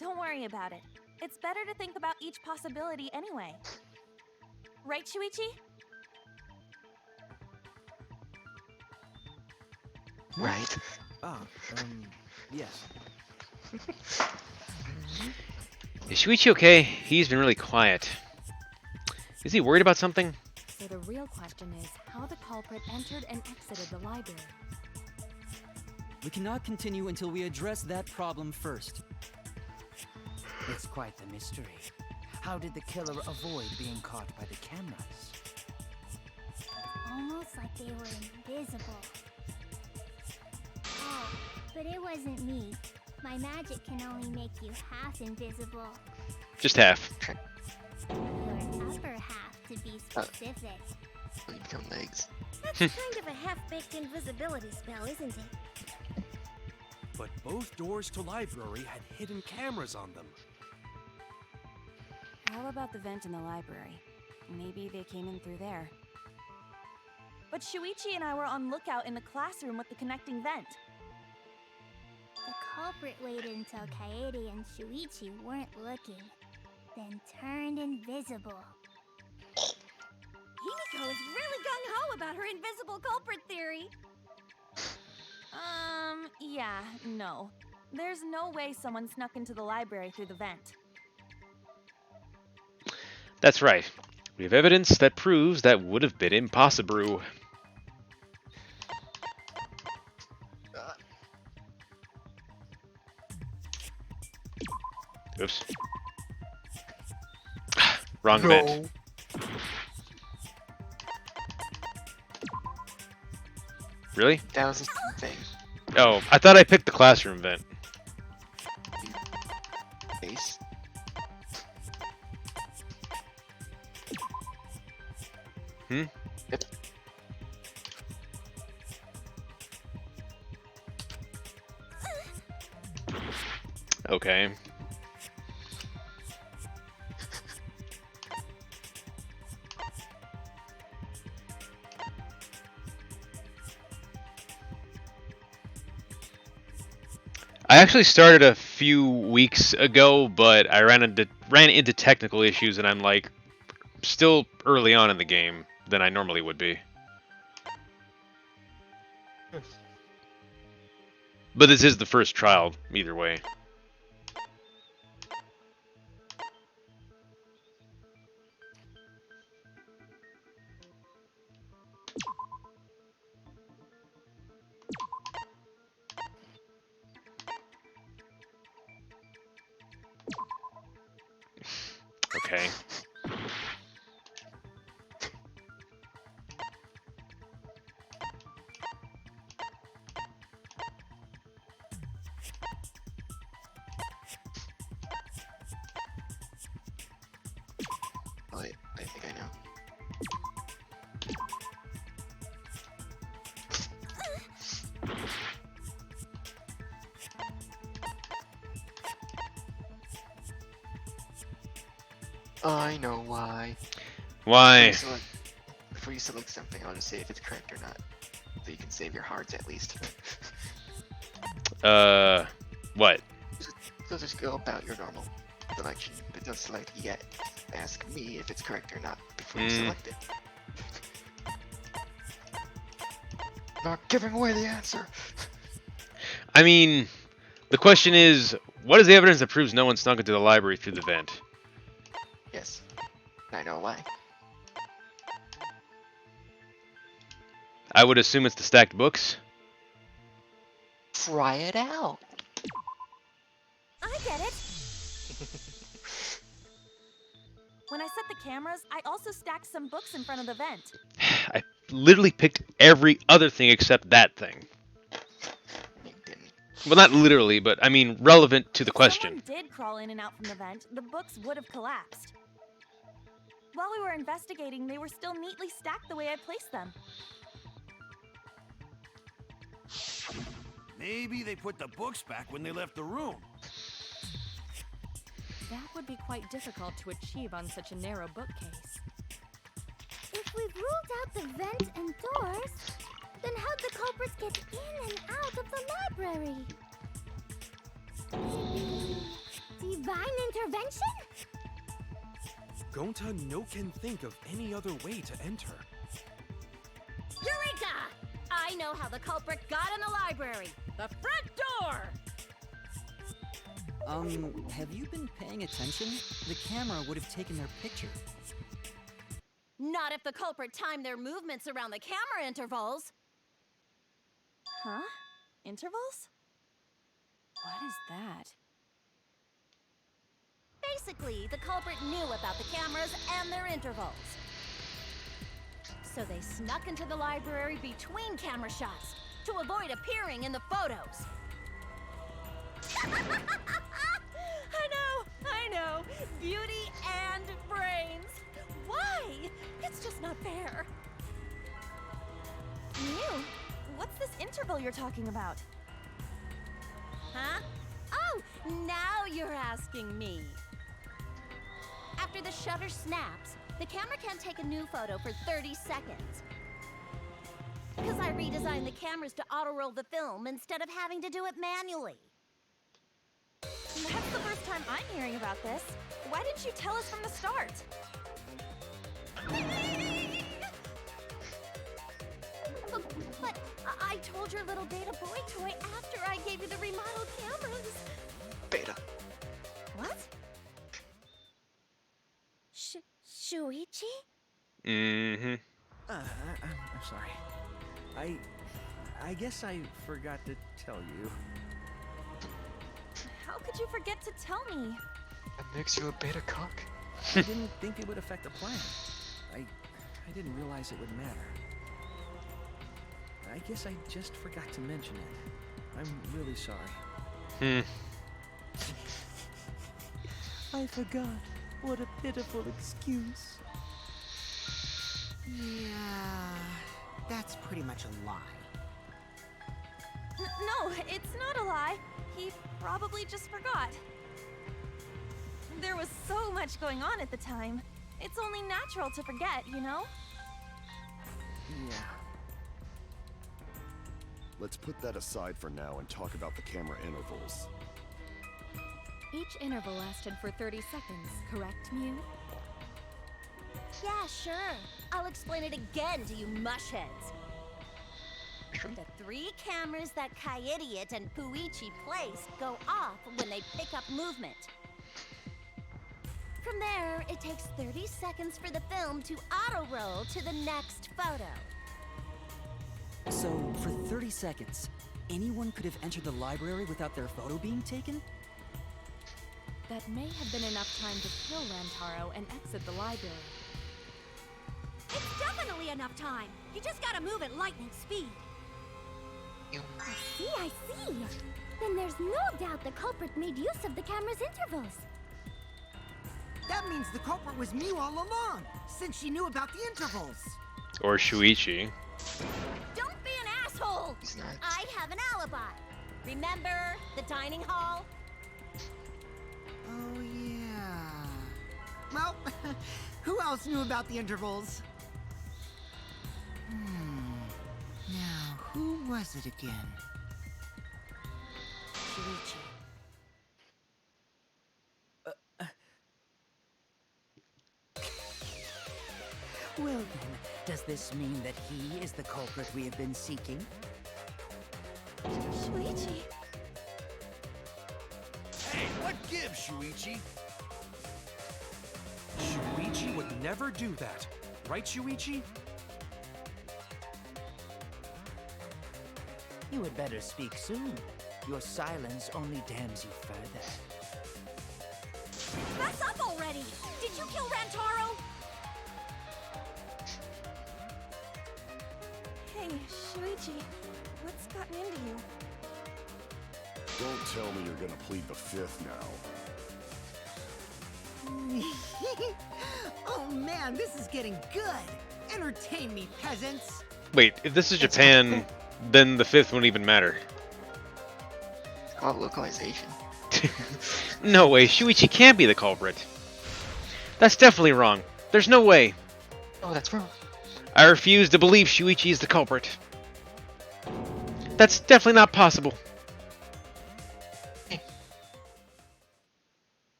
Speaker 5: Don't worry about it. It's better to think about each possibility anyway. Right, Shuichi?
Speaker 4: Right.
Speaker 13: Yes.
Speaker 2: Is Shuichi okay? He's been really quiet. Is he worried about something?
Speaker 16: So the real question is how the culprit entered and exited the library.
Speaker 13: We cannot continue until we address that problem first.
Speaker 7: It's quite the mystery. How did the killer avoid being caught by the cameras?
Speaker 15: Almost like they were invisible. Oh, but it wasn't me. My magic can only make you half invisible.
Speaker 2: Just half.
Speaker 15: Your upper half, to be specific.
Speaker 4: You become legs.
Speaker 12: That's kind of a half-baked invisibility spell, isn't it?
Speaker 10: But both doors to library had hidden cameras on them.
Speaker 16: How about the vent in the library? Maybe they came in through there.
Speaker 5: But Shuichi and I were on lookout in the classroom with the connecting vent.
Speaker 15: The culprit waited until Kaede and Shuichi weren't looking, then turned invisible.
Speaker 12: Himiko is really gung-ho about her invisible culprit theory.
Speaker 5: Yeah, no. There's no way someone snuck into the library through the vent.
Speaker 2: That's right. We have evidence that proves that would have been impossible. Oops. Wrong vent. Really?
Speaker 4: That was the thing.
Speaker 2: Oh, I thought I picked the classroom vent.
Speaker 4: Base.
Speaker 2: Hmm?
Speaker 4: Yep.
Speaker 2: Okay. I actually started a few weeks ago, but I ran into technical issues, and I'm like still early on in the game than I normally would be. But this is the first trial, either way. Okay.
Speaker 4: Oh, I think I know. I know why.
Speaker 2: Why?
Speaker 4: Before you select something, I'll just say if it's correct or not, so you can save your hearts at least.
Speaker 2: What?
Speaker 4: So just go about your normal selection, but don't select yet. Ask me if it's correct or not before you select it. Not giving away the answer.
Speaker 2: I mean, the question is, what is the evidence that proves no one snuck into the library through the vent?
Speaker 4: Yes, I know why.
Speaker 2: I would assume it's the stacked books.
Speaker 4: Try it out.
Speaker 5: I get it. When I set the cameras, I also stacked some books in front of the vent.
Speaker 2: I literally picked every other thing except that thing. Well, not literally, but I mean relevant to the question.
Speaker 5: If someone did crawl in and out from the vent, the books would have collapsed. While we were investigating, they were still neatly stacked the way I placed them.
Speaker 1: Maybe they put the books back when they left the room.
Speaker 16: That would be quite difficult to achieve on such a narrow bookcase.
Speaker 15: If we've ruled out the vent and doors, then how'd the culprits get in and out of the library? Maybe the Divine intervention?
Speaker 10: Gonta no can think of any other way to enter.
Speaker 12: Eureka! I know how the culprit got in the library. The front door!
Speaker 13: Have you been paying attention? The camera would have taken their picture.
Speaker 12: Not if the culprit timed their movements around the camera intervals.
Speaker 16: Huh? Intervals? What is that?
Speaker 12: Basically, the culprit knew about the cameras and their intervals. So they snuck into the library between camera shots to avoid appearing in the photos. I know. Beauty and brains. Why? It's just not fair.
Speaker 16: Mew, what's this interval you're talking about?
Speaker 12: Huh? Oh, now you're asking me. After the shutter snaps, the camera can't take a new photo for 30 seconds. Because I redesigned the cameras to auto-roll the film instead of having to do it manually.
Speaker 16: That's the first time I'm hearing about this. Why didn't you tell us from the start?
Speaker 12: But I told your little beta boy toy after I gave you the remodeled cameras.
Speaker 4: Beta.
Speaker 12: What? Shuichi?
Speaker 2: Mm-hmm.
Speaker 13: I'm sorry. I guess I forgot to tell you.
Speaker 16: How could you forget to tell me?
Speaker 4: That makes you a beta cock.
Speaker 13: I didn't think it would affect the plan. I didn't realize it would matter. I guess I just forgot to mention it. I'm really sorry.
Speaker 6: I forgot. What a pitiful excuse. Yeah, that's pretty much a lie.
Speaker 16: No, it's not a lie. He probably just forgot. There was so much going on at the time. It's only natural to forget, you know?
Speaker 13: Yeah.
Speaker 1: Let's put that aside for now and talk about the camera intervals.
Speaker 16: Each interval lasted for 30 seconds, correct, Mew?
Speaker 12: Yeah, sure. I'll explain it again to you mushheads. The 3 cameras that Kaiidiot and Puichi place go off when they pick up movement. From there, it takes 30 seconds for the film to auto-roll to the next photo.
Speaker 13: So, for 30 seconds, anyone could have entered the library without their photo being taken?
Speaker 16: That may have been enough time to kill Rantaro and exit the library.
Speaker 12: It's definitely enough time. You just gotta move at lightning speed.
Speaker 15: I see. Then there's no doubt the culprit made use of the camera's intervals.
Speaker 6: That means the culprit was Mew all along, since she knew about the intervals.
Speaker 2: Or Shuichi.
Speaker 12: Don't be an asshole!
Speaker 4: He's not.
Speaker 12: I have an alibi. Remember the dining hall?
Speaker 6: Oh, yeah. Well, who else knew about the intervals? Now, who was it again?
Speaker 12: Shuichi.
Speaker 7: Well then, does this mean that he is the culprit we have been seeking?
Speaker 16: Shuichi.
Speaker 1: Hey, what gives, Shuichi?
Speaker 10: Shuichi would never do that. Right, Shuichi?
Speaker 7: You had better speak soon. Your silence only damns you further.
Speaker 12: That's up already! Did you kill Rantaro?
Speaker 16: Hey, Shuichi, what's gotten into you?
Speaker 1: Don't tell me you're gonna plead the fifth now.
Speaker 6: Oh man, this is getting good! Entertain me, peasants!
Speaker 2: Wait, if this is Japan, then the 5th won't even matter.
Speaker 4: It's called localization.
Speaker 2: No way, Shuichi can't be the culprit. That's definitely wrong. There's no way.
Speaker 4: Oh, that's wrong.
Speaker 2: I refuse to believe Shuichi is the culprit. That's definitely not possible.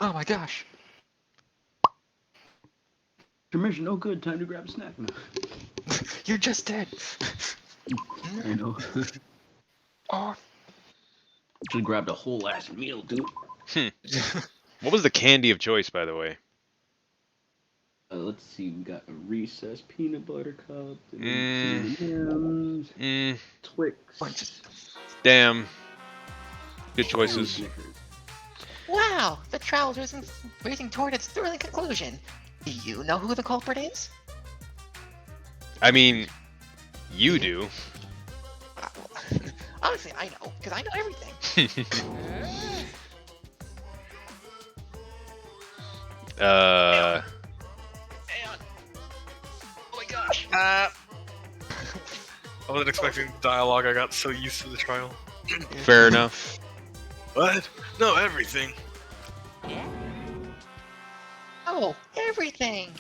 Speaker 4: Oh my gosh.
Speaker 11: Intermission, oh good, time to grab a snack.
Speaker 4: You're just dead.
Speaker 11: I know.
Speaker 4: Oh.
Speaker 11: Just grabbed a whole ass meal, dude.
Speaker 2: What was the candy of choice, by the way?
Speaker 11: Let's see, we got a Recess peanut butter cup,
Speaker 2: Mm.
Speaker 11: M&Ms, Twix.
Speaker 2: Damn. Good choices.
Speaker 4: Wow, the trial is racing toward its thrilling conclusion. Do you know who the culprit is?
Speaker 2: I mean, you do.
Speaker 4: Honestly, I know, because I know everything.
Speaker 2: Uh.
Speaker 3: Oh my gosh. I wasn't expecting dialogue. I got so used to the trial.
Speaker 2: Fair enough.
Speaker 3: What? No, everything.
Speaker 4: Oh, everything.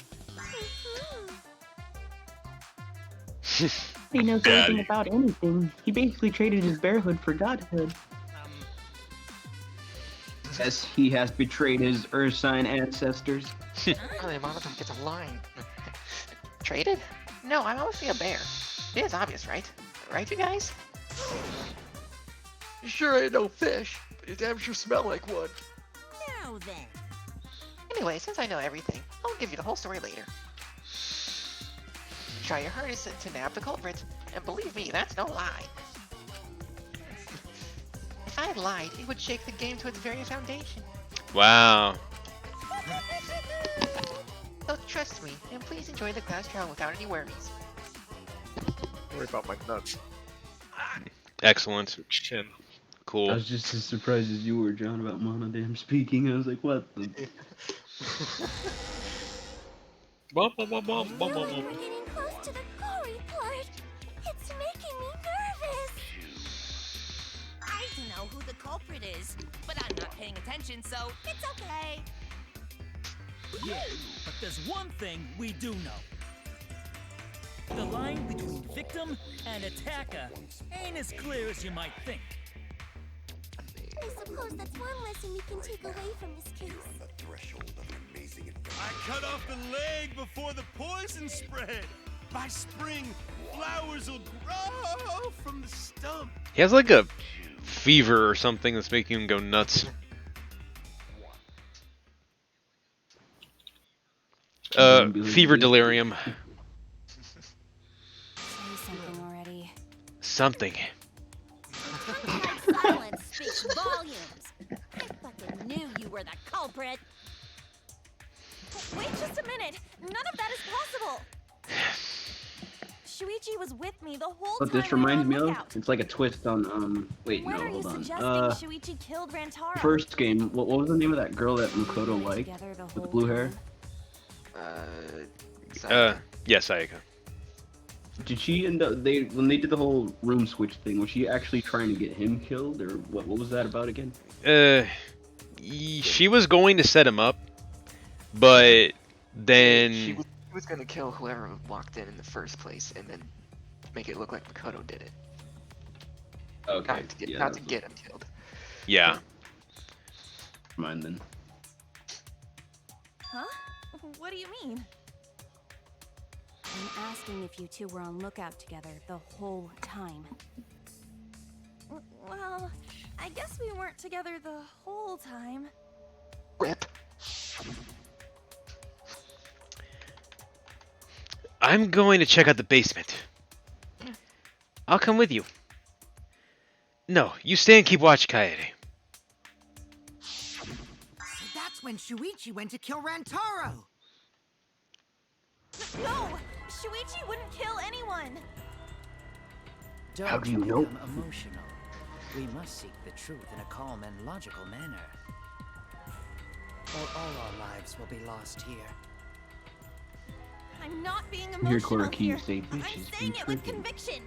Speaker 11: He knows anything about anything. He basically traded his bearhood for godhood. Yes, he has betrayed his Ursine ancestors.
Speaker 4: Really, one of them gets a line. Traded? No, I'm mostly a bear. It is obvious, right? Right, you guys? Sure ain't no fish, but you damn sure smell like one.
Speaker 9: Now then.
Speaker 4: Anyway, since I know everything, I'll give you the whole story later. Try your hardest to nab the culprit, and believe me, that's no lie. If I had lied, it would shake the game to its very foundation.
Speaker 2: Wow.
Speaker 4: So trust me, and please enjoy the class trial without any worries.
Speaker 3: Don't worry about my nuts.
Speaker 2: Excellent.
Speaker 3: Chin.
Speaker 2: Cool.
Speaker 11: I was just as surprised as you were, John, about Monodam speaking. I was like, what the...
Speaker 15: We're getting close to the gory part. It's making me nervous.
Speaker 9: I don't know who the culprit is, but I'm not paying attention, so it's okay.
Speaker 14: Yeah, but there's one thing we do know. The line between victim and attacker ain't as clear as you might think.
Speaker 15: I suppose that's one lesson we can take away from this case.
Speaker 10: I cut off the leg before the poison spread. By spring, flowers will grow from the stump.
Speaker 2: He has like a fever or something that's making him go nuts. Fever delirium.
Speaker 5: Say something already.
Speaker 2: Something.
Speaker 12: Silence speaks volumes. I fucking knew you were the culprit.
Speaker 5: Wait just a minute. None of that is possible. Shuichi was with me the whole
Speaker 11: What
Speaker 5: time.
Speaker 11: this reminds me of?
Speaker 5: Lookout.
Speaker 11: It's like a twist on, wait,
Speaker 5: When
Speaker 11: no,
Speaker 5: are you
Speaker 11: hold on.
Speaker 5: suggesting Shuichi killed Rantaro?
Speaker 11: First game, what was the name of that girl that Makoto liked? With the blue hair?
Speaker 2: Yeah, Sayaka.
Speaker 11: Did she end up, when they did the whole room switch thing, was she actually trying to get him killed, or what was that about again?
Speaker 2: She was going to set him up, but then...
Speaker 4: She was gonna kill whoever walked in the first place, and then make it look like Makoto did it.
Speaker 11: Okay,
Speaker 4: Not to get him killed.
Speaker 2: Yeah.
Speaker 11: Mind then.
Speaker 5: Huh? What do you mean? I'm asking if you two were on lookout together the whole time. Well, I guess we weren't together the whole time.
Speaker 4: Rip.
Speaker 2: I'm going to check out the basement. I'll come with you. No, you stay and keep watch, Kaede.
Speaker 6: So that's when Shuichi went to kill Rantaro!
Speaker 5: No! Shuichi wouldn't kill anyone!
Speaker 7: Don't
Speaker 11: How do you know?
Speaker 7: become emotional. We must seek the truth in a calm and logical manner. Or all our lives will be lost here.
Speaker 5: I'm not being
Speaker 11: Hear
Speaker 5: emotional
Speaker 11: Koraki
Speaker 5: here.
Speaker 11: say,
Speaker 5: I'm
Speaker 11: "Bitches
Speaker 5: saying
Speaker 11: be
Speaker 5: it with
Speaker 11: tripping."
Speaker 5: conviction.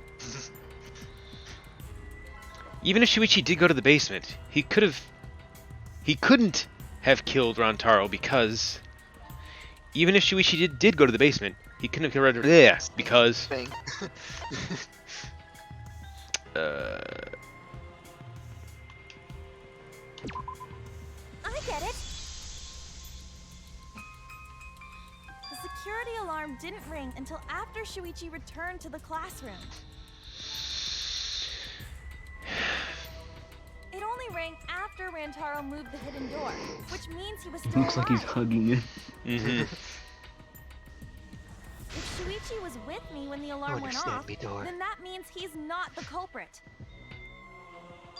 Speaker 2: Even if Shuichi did go to the basement, he couldn't have killed Rantaro because... Even if Shuichi did go to the basement, he couldn't have killed Rantaro because...
Speaker 5: I get it. didn't ring until after Shuichi returned to the classroom. It only rang after Rantaro moved the hidden door, which means he was still
Speaker 11: Looks like he's
Speaker 5: alive.
Speaker 11: hugging it.
Speaker 2: Mm-hmm.
Speaker 5: If Shuichi was with me when the alarm went off, then that means he's not the culprit.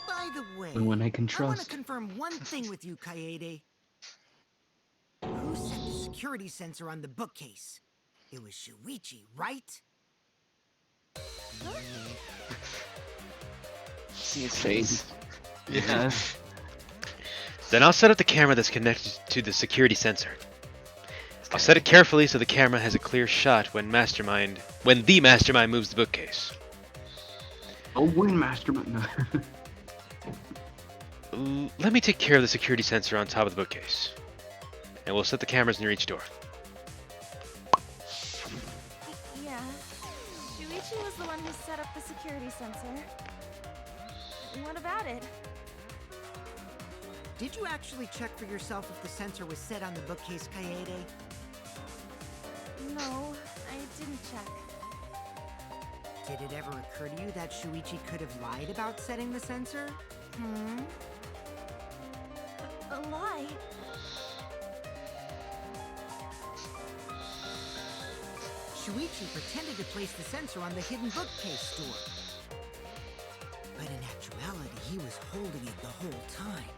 Speaker 6: By the way,
Speaker 11: The one I can
Speaker 6: want to
Speaker 11: trust.
Speaker 6: confirm one thing with you, Kaede. Who set the security sensor on the bookcase? It was Shuichi, right?
Speaker 4: See his face. Yeah.
Speaker 2: Then I'll set up the camera that's connected to the security sensor. I'll set it carefully so the camera has a clear shot when the mastermind moves the bookcase.
Speaker 11: Oh, when Mastermind.
Speaker 2: Let me take care of the security sensor on top of the bookcase. And we'll set the cameras near each door.
Speaker 5: Yeah. Shuichi was the one who set up the security sensor. What about it?
Speaker 6: Did you actually check for yourself if the sensor was set on the bookcase, Kaede?
Speaker 5: No, I didn't check.
Speaker 6: Did it ever occur to you that Shuichi could have lied about setting the sensor?
Speaker 5: A lie?
Speaker 6: Shuichi pretended to place the sensor on the hidden bookcase door. But in actuality, he was holding it the whole time.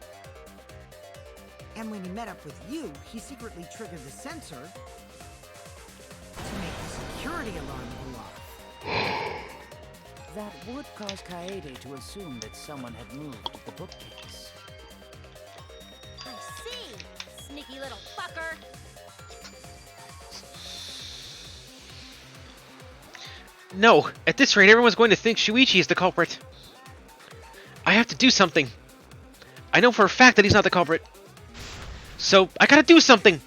Speaker 6: And when he met up with you, he secretly triggered the sensor to make the security alarm go off.
Speaker 7: That would cause Kaede to assume that someone had moved the bookcase.
Speaker 12: I see, sneaky little fucker.
Speaker 2: No! At this rate, everyone's going to think Shuichi is the culprit. I have to do something. I know for a fact that he's not the culprit. So, I gotta do something!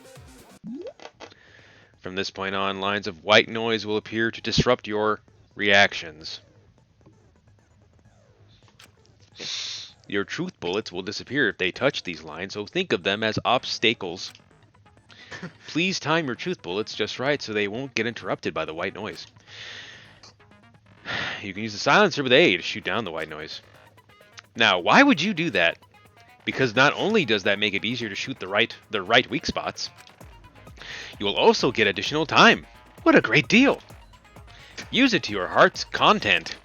Speaker 2: From this point on, lines of white noise will appear to disrupt your reactions. Your truth bullets will disappear if they touch these lines, so think of them as obstacles. Please time your truth bullets just right so they won't get interrupted by the white noise. You can use the silencer with A to shoot down the white noise. Now, why would you do that? Because not only does that make it easier to shoot the right weak spots, you will also get additional time. What a great deal! Use it to your heart's content.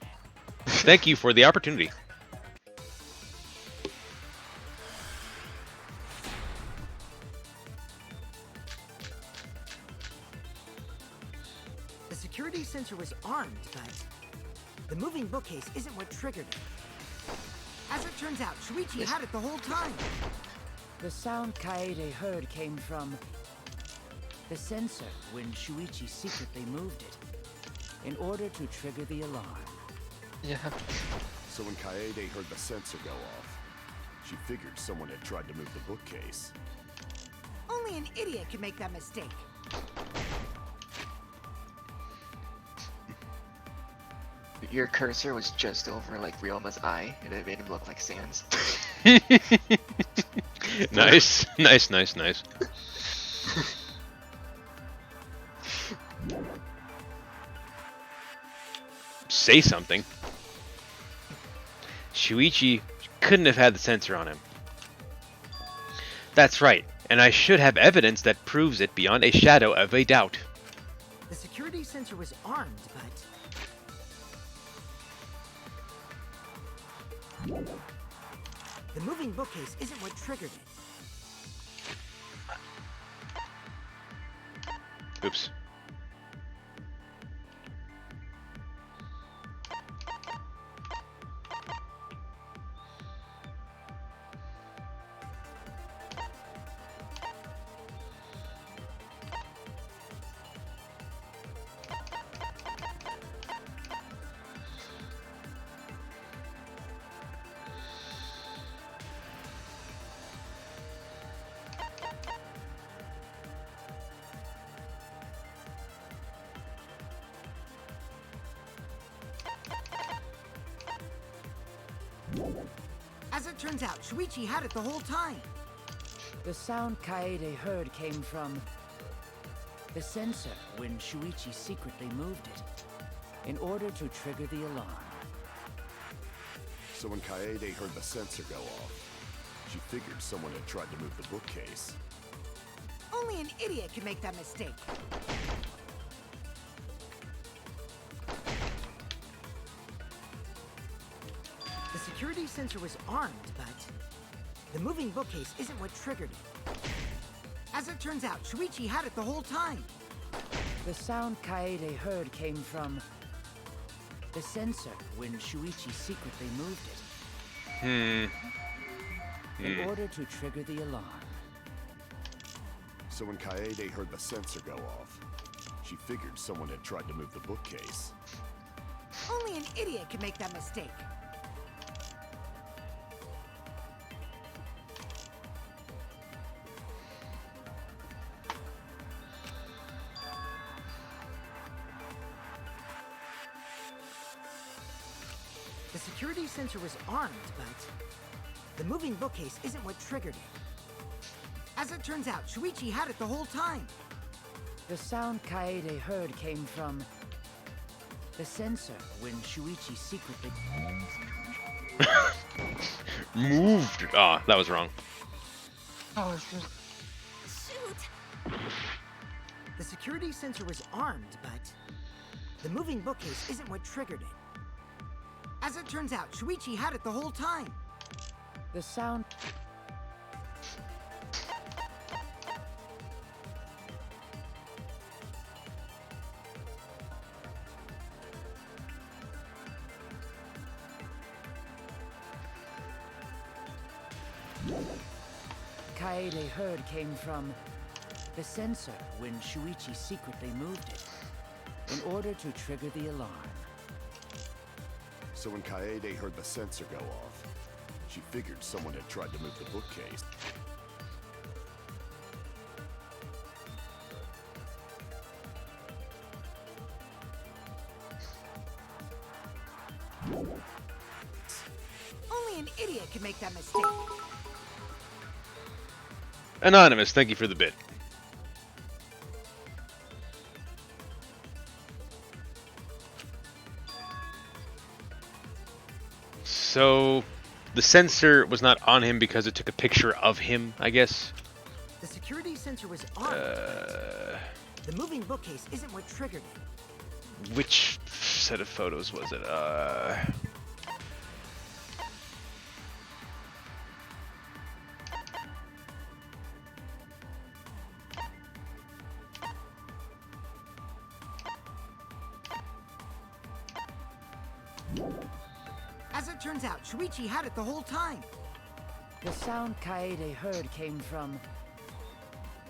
Speaker 2: Thank you for the opportunity.
Speaker 6: The security sensor was armed, but the moving bookcase isn't what triggered it. As it turns out, Shuichi had it the whole time.
Speaker 7: The sound Kaede heard came from the sensor when Shuichi secretly moved it in order to trigger the alarm.
Speaker 4: Yeah.
Speaker 1: So when Kaede heard the sensor go off, she figured someone had tried to move the bookcase.
Speaker 6: Only an idiot could make that mistake.
Speaker 4: Your cursor was just over like Ryoma's eye, and it made him look like Sans.
Speaker 2: Nice, nice, nice, nice. Say something. Shuichi couldn't have had the sensor on him. That's right, and I should have evidence that proves it beyond a shadow of a doubt.
Speaker 6: The security sensor was armed, but the moving bookcase isn't what triggered it.
Speaker 2: Oops.
Speaker 6: As it turns out, Shuichi had it the whole time.
Speaker 7: The sound Kaede heard came from The sensor when Shuichi secretly moved it, in order to trigger the alarm.
Speaker 1: So when Kaede heard the sensor go off, she figured someone had tried to move the bookcase.
Speaker 6: Only an idiot can make that mistake. The security sensor was armed, but the moving bookcase isn't what triggered it. As it turns out, Shuichi had it the whole time.
Speaker 7: The sound Kaede heard came from the sensor when Shuichi secretly moved it. In order to trigger the alarm.
Speaker 1: So when Kaede heard the sensor go off, she figured someone had tried to move the bookcase.
Speaker 6: Only an idiot can make that mistake. The security sensor was armed, but the moving bookcase isn't what triggered it. As it turns out, Shuichi had it the whole time.
Speaker 7: The sound Kaede heard came from the sensor when Shuichi secretly
Speaker 2: moved. Ah, that was wrong.
Speaker 6: Oh, shoot. The security sensor was armed, but the moving bookcase isn't what triggered it. As it turns out, Shuichi had it the whole time.
Speaker 7: The sound... Kaede heard came from the sensor when Shuichi secretly moved it, in order to trigger the alarm.
Speaker 1: So when Kaede heard the sensor go off, she figured someone had tried to move the bookcase.
Speaker 6: Only an idiot can make that mistake.
Speaker 2: Anonymous, thank you for the bit. So, the sensor was not on him because it took a picture of him, I guess.
Speaker 6: The security sensor was armed. The moving bookcase isn't what triggered it.
Speaker 2: Which set of photos was it?
Speaker 6: As it turns out, Shuichi had it the whole time.
Speaker 7: The sound Kaede heard came from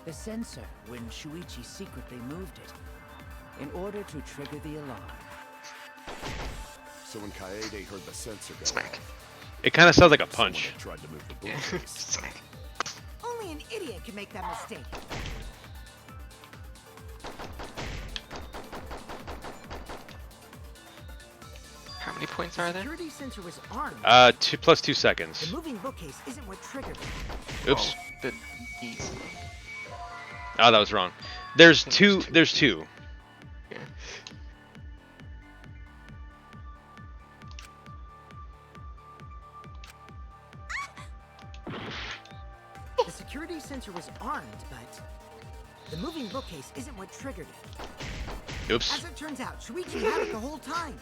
Speaker 7: the sensor when Shuichi secretly moved it, in order to trigger the alarm.
Speaker 1: So when Kaede heard the sensor go off,
Speaker 2: it kind of sounds like a punch.
Speaker 1: Tried to move the bookcase.
Speaker 6: Only an idiot can make that mistake.
Speaker 4: How many points are there?
Speaker 6: Security sensor was armed.
Speaker 2: 2 + 2 seconds.
Speaker 6: The moving bookcase isn't what triggered it.
Speaker 2: Oops.
Speaker 4: The ease.
Speaker 2: Oh, that was wrong. There's two. There's two.
Speaker 4: Yeah.
Speaker 6: The security sensor was armed, but the moving bookcase isn't what triggered it.
Speaker 2: Oops.
Speaker 6: As it turns out, Shuichi had it the whole time.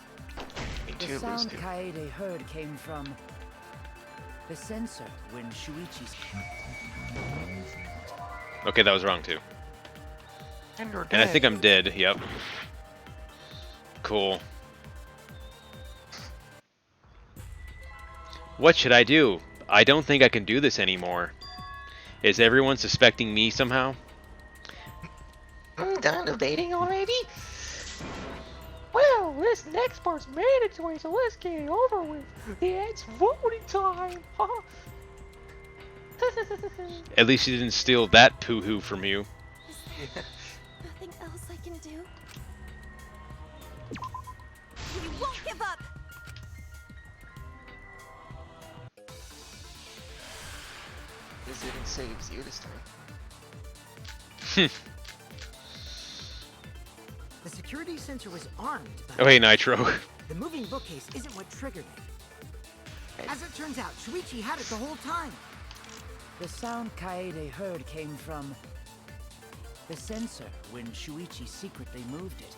Speaker 7: The sound Kaede heard came from the sensor when Shuichi's...
Speaker 2: Okay, that was wrong too.
Speaker 4: And you're
Speaker 2: And I think
Speaker 4: dead.
Speaker 2: I'm dead. Yep. Cool. What should I do? I don't think I can do this anymore. Is everyone suspecting me somehow?
Speaker 4: I'm done debating already.
Speaker 8: Well, this next part's mandatory, so let's get it over with. It's voting time.
Speaker 2: At least you didn't steal that poo-hoo from you.
Speaker 5: Nothing else I can do? We won't give up!
Speaker 4: This even saves you this time.
Speaker 6: security sensor was armed, but
Speaker 2: Oh, hey, Nitro.
Speaker 6: the moving bookcase isn't what triggered it. As it turns out, Shuichi had it the whole time.
Speaker 7: The sound Kaede heard came from the sensor when Shuichi secretly moved it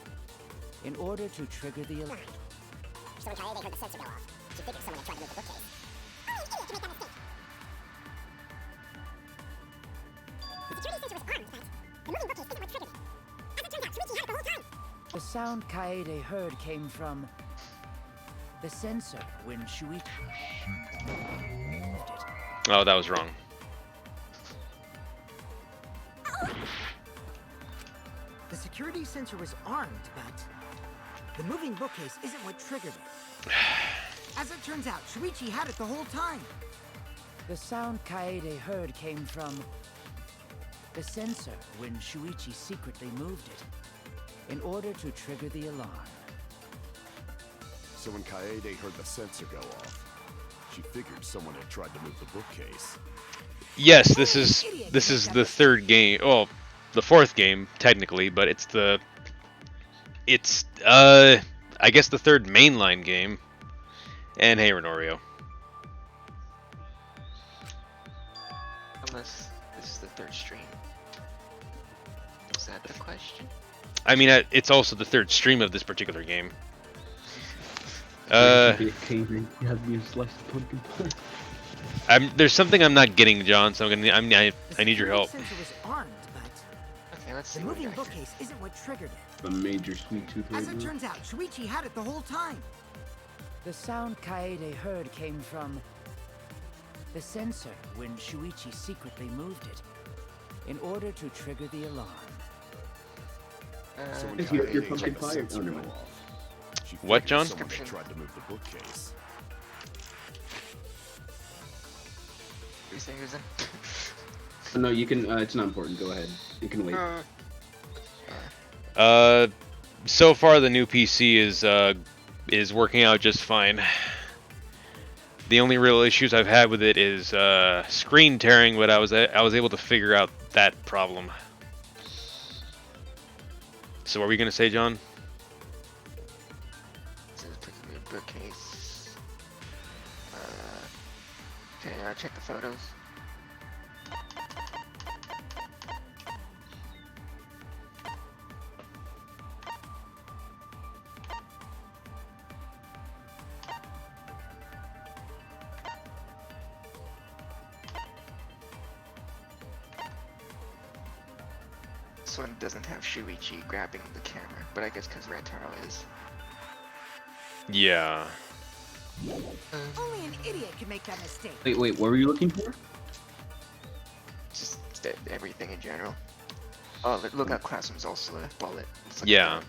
Speaker 7: in order to trigger the alarm.
Speaker 15: So when Kaede heard the sensor go off, she figured someone had tried to move the bookcase. Only an idiot can make that mistake. The security sensor was armed, but the moving bookcase isn't what triggered it. As it turns out, Shuichi had it the whole time.
Speaker 7: The sound Kaede heard came from the sensor when Shuichi moved it.
Speaker 2: Oh, that was wrong.
Speaker 6: The security sensor was armed, but the moving bookcase isn't what triggered it. As it turns out, Shuichi had it the whole time.
Speaker 7: The sound Kaede heard came from the sensor when Shuichi secretly moved it in order to trigger the alarm.
Speaker 1: So when Kaede heard the sensor go off, she figured someone had tried to move the bookcase.
Speaker 2: Yes, this is the third game. Oh, the fourth game technically, but it's I guess the third mainline game. And hey, Renorio.
Speaker 4: Unless this is the third stream. Is that the question?
Speaker 2: I mean, it's also the third stream of this particular game.
Speaker 11: You have me a slice of pumpkin pie.
Speaker 2: There's something I'm not getting, John. So I need your help.
Speaker 6: The sensor was armed, but
Speaker 4: Okay, let's see
Speaker 6: the
Speaker 4: what
Speaker 6: moving
Speaker 4: I
Speaker 6: bookcase isn't what triggered it.
Speaker 11: A major sweet tooth
Speaker 6: As
Speaker 11: right
Speaker 6: it
Speaker 11: now.
Speaker 6: turns out, Shuichi had it the whole time.
Speaker 7: The sound Kaede heard came from the sensor when Shuichi secretly moved it in order to trigger the alarm.
Speaker 1: So when
Speaker 11: If you're
Speaker 1: Kaede
Speaker 11: pumpkin
Speaker 1: heard the
Speaker 11: pie or
Speaker 1: sensor
Speaker 11: no,
Speaker 1: go
Speaker 11: no.
Speaker 1: off, she
Speaker 2: What,
Speaker 1: figured
Speaker 2: John?
Speaker 1: someone had tried to move the bookcase.
Speaker 4: you saying who's in?
Speaker 11: No, you can. It's not important. Go ahead. You can wait.
Speaker 2: So far the new PC is working out just fine. The only real issues I've had with it is screen tearing, but I was able to figure out that problem. So what were we gonna say, John?
Speaker 4: So let's pick a new bookcase. Okay, check the photos. This one doesn't have Shuichi grabbing the camera, but I guess because Rantaro is.
Speaker 2: Yeah.
Speaker 6: Only an idiot can make that mistake.
Speaker 11: Wait, what were you looking for?
Speaker 4: Just everything in general. Oh, look out, Classroom's also a bullet. Like
Speaker 2: Yeah.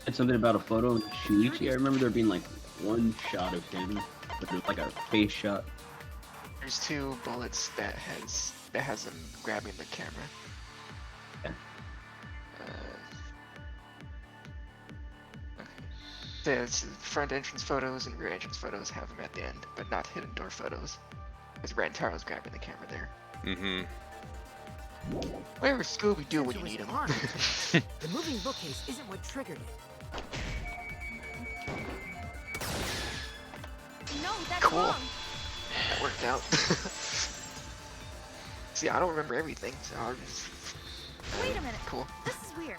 Speaker 11: It's something about a photo of Shuichi. I remember there being like one shot of him, but there's like a face shot.
Speaker 4: There's two bullets that has him grabbing the camera.
Speaker 11: Yeah.
Speaker 4: The front entrance photos and rear entrance photos have him at the end, but not hidden door photos. Because Rantaro's grabbing the camera there.
Speaker 2: Mm-hmm.
Speaker 4: Where's Scooby-Doo when you need him?
Speaker 6: The moving bookcase isn't what triggered it.
Speaker 5: No, that's
Speaker 4: Cool.
Speaker 5: wrong.
Speaker 4: That worked out. See, I don't remember everything, so I'll just...
Speaker 5: Wait a minute.
Speaker 4: Cool.
Speaker 5: This is weird.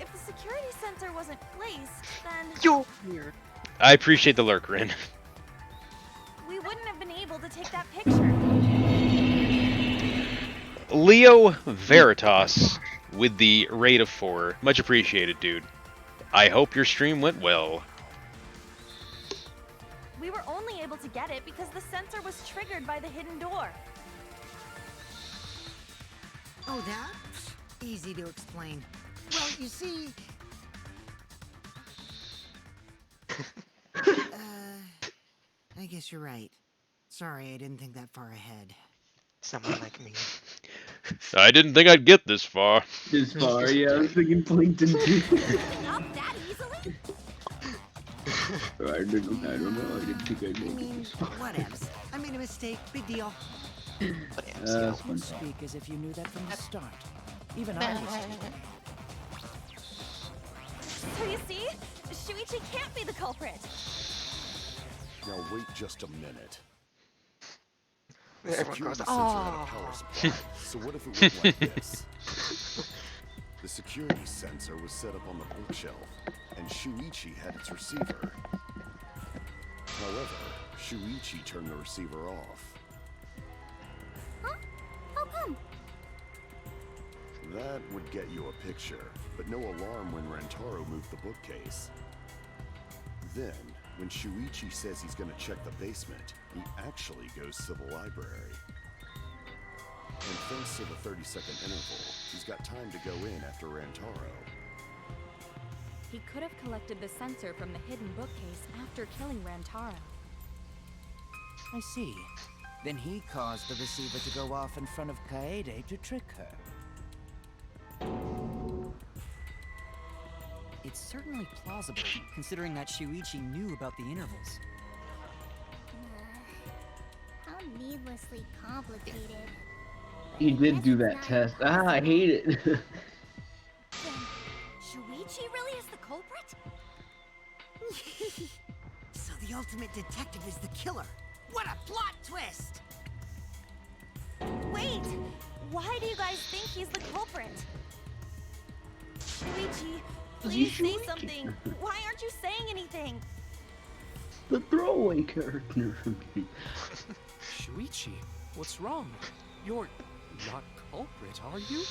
Speaker 5: If the security sensor wasn't placed, then
Speaker 4: You're weird.
Speaker 2: I appreciate the lurk, Rin.
Speaker 5: we wouldn't have been able to take that picture.
Speaker 2: Leo Veritas with the rate of 4. Much appreciated, dude. I hope your stream went well.
Speaker 5: We were only able to get it because the sensor was triggered by the hidden door.
Speaker 6: Oh, that? Easy to explain. Well, you see... I guess you're right. Sorry, I didn't think that far ahead.
Speaker 4: Someone like me.
Speaker 2: I didn't think I'd get this far.
Speaker 11: This far, yeah. I was thinking Plankton too.
Speaker 5: Up that easily?
Speaker 11: I don't know. I didn't think I'd
Speaker 6: I
Speaker 11: make
Speaker 6: mean,
Speaker 11: it this far.
Speaker 6: whatevs. I made a mistake. Big deal.
Speaker 7: You speak as if you knew that from the start. Even I was too.
Speaker 5: So you see, Shuichi can't be the culprit.
Speaker 1: Now wait just a minute. The
Speaker 4: Everyone
Speaker 1: security
Speaker 4: goes,
Speaker 1: sensor had a power supply, so what if it went like this? The security sensor was set up on the bookshelf, and Shuichi had its receiver. However, Shuichi turned the receiver off.
Speaker 15: Huh? How come?
Speaker 1: That would get you a picture, but no alarm when Rantaro moved the bookcase. Then, when Shuichi says he's gonna check the basement, he actually goes to the library. And thanks to the 30-second interval, he's got time to go in after Rantaro.
Speaker 16: He could have collected the sensor from the hidden bookcase after killing Rantaro.
Speaker 7: I see. Then he caused the receiver to go off in front of Kaede to trick her.
Speaker 13: It's certainly plausible, considering that Shuichi knew about the intervals.
Speaker 15: How needlessly complicated.
Speaker 11: He did do that test. Ah, I hate it.
Speaker 12: Then, Shuichi really is the culprit?
Speaker 6: So the ultimate detective is the killer. What a plot twist!
Speaker 5: Wait! Why do you guys think he's the culprit? Shuichi, please say something. Why aren't you saying anything?
Speaker 11: The throwaway character.
Speaker 10: Shuichi, what's wrong? You're not culprit, are you?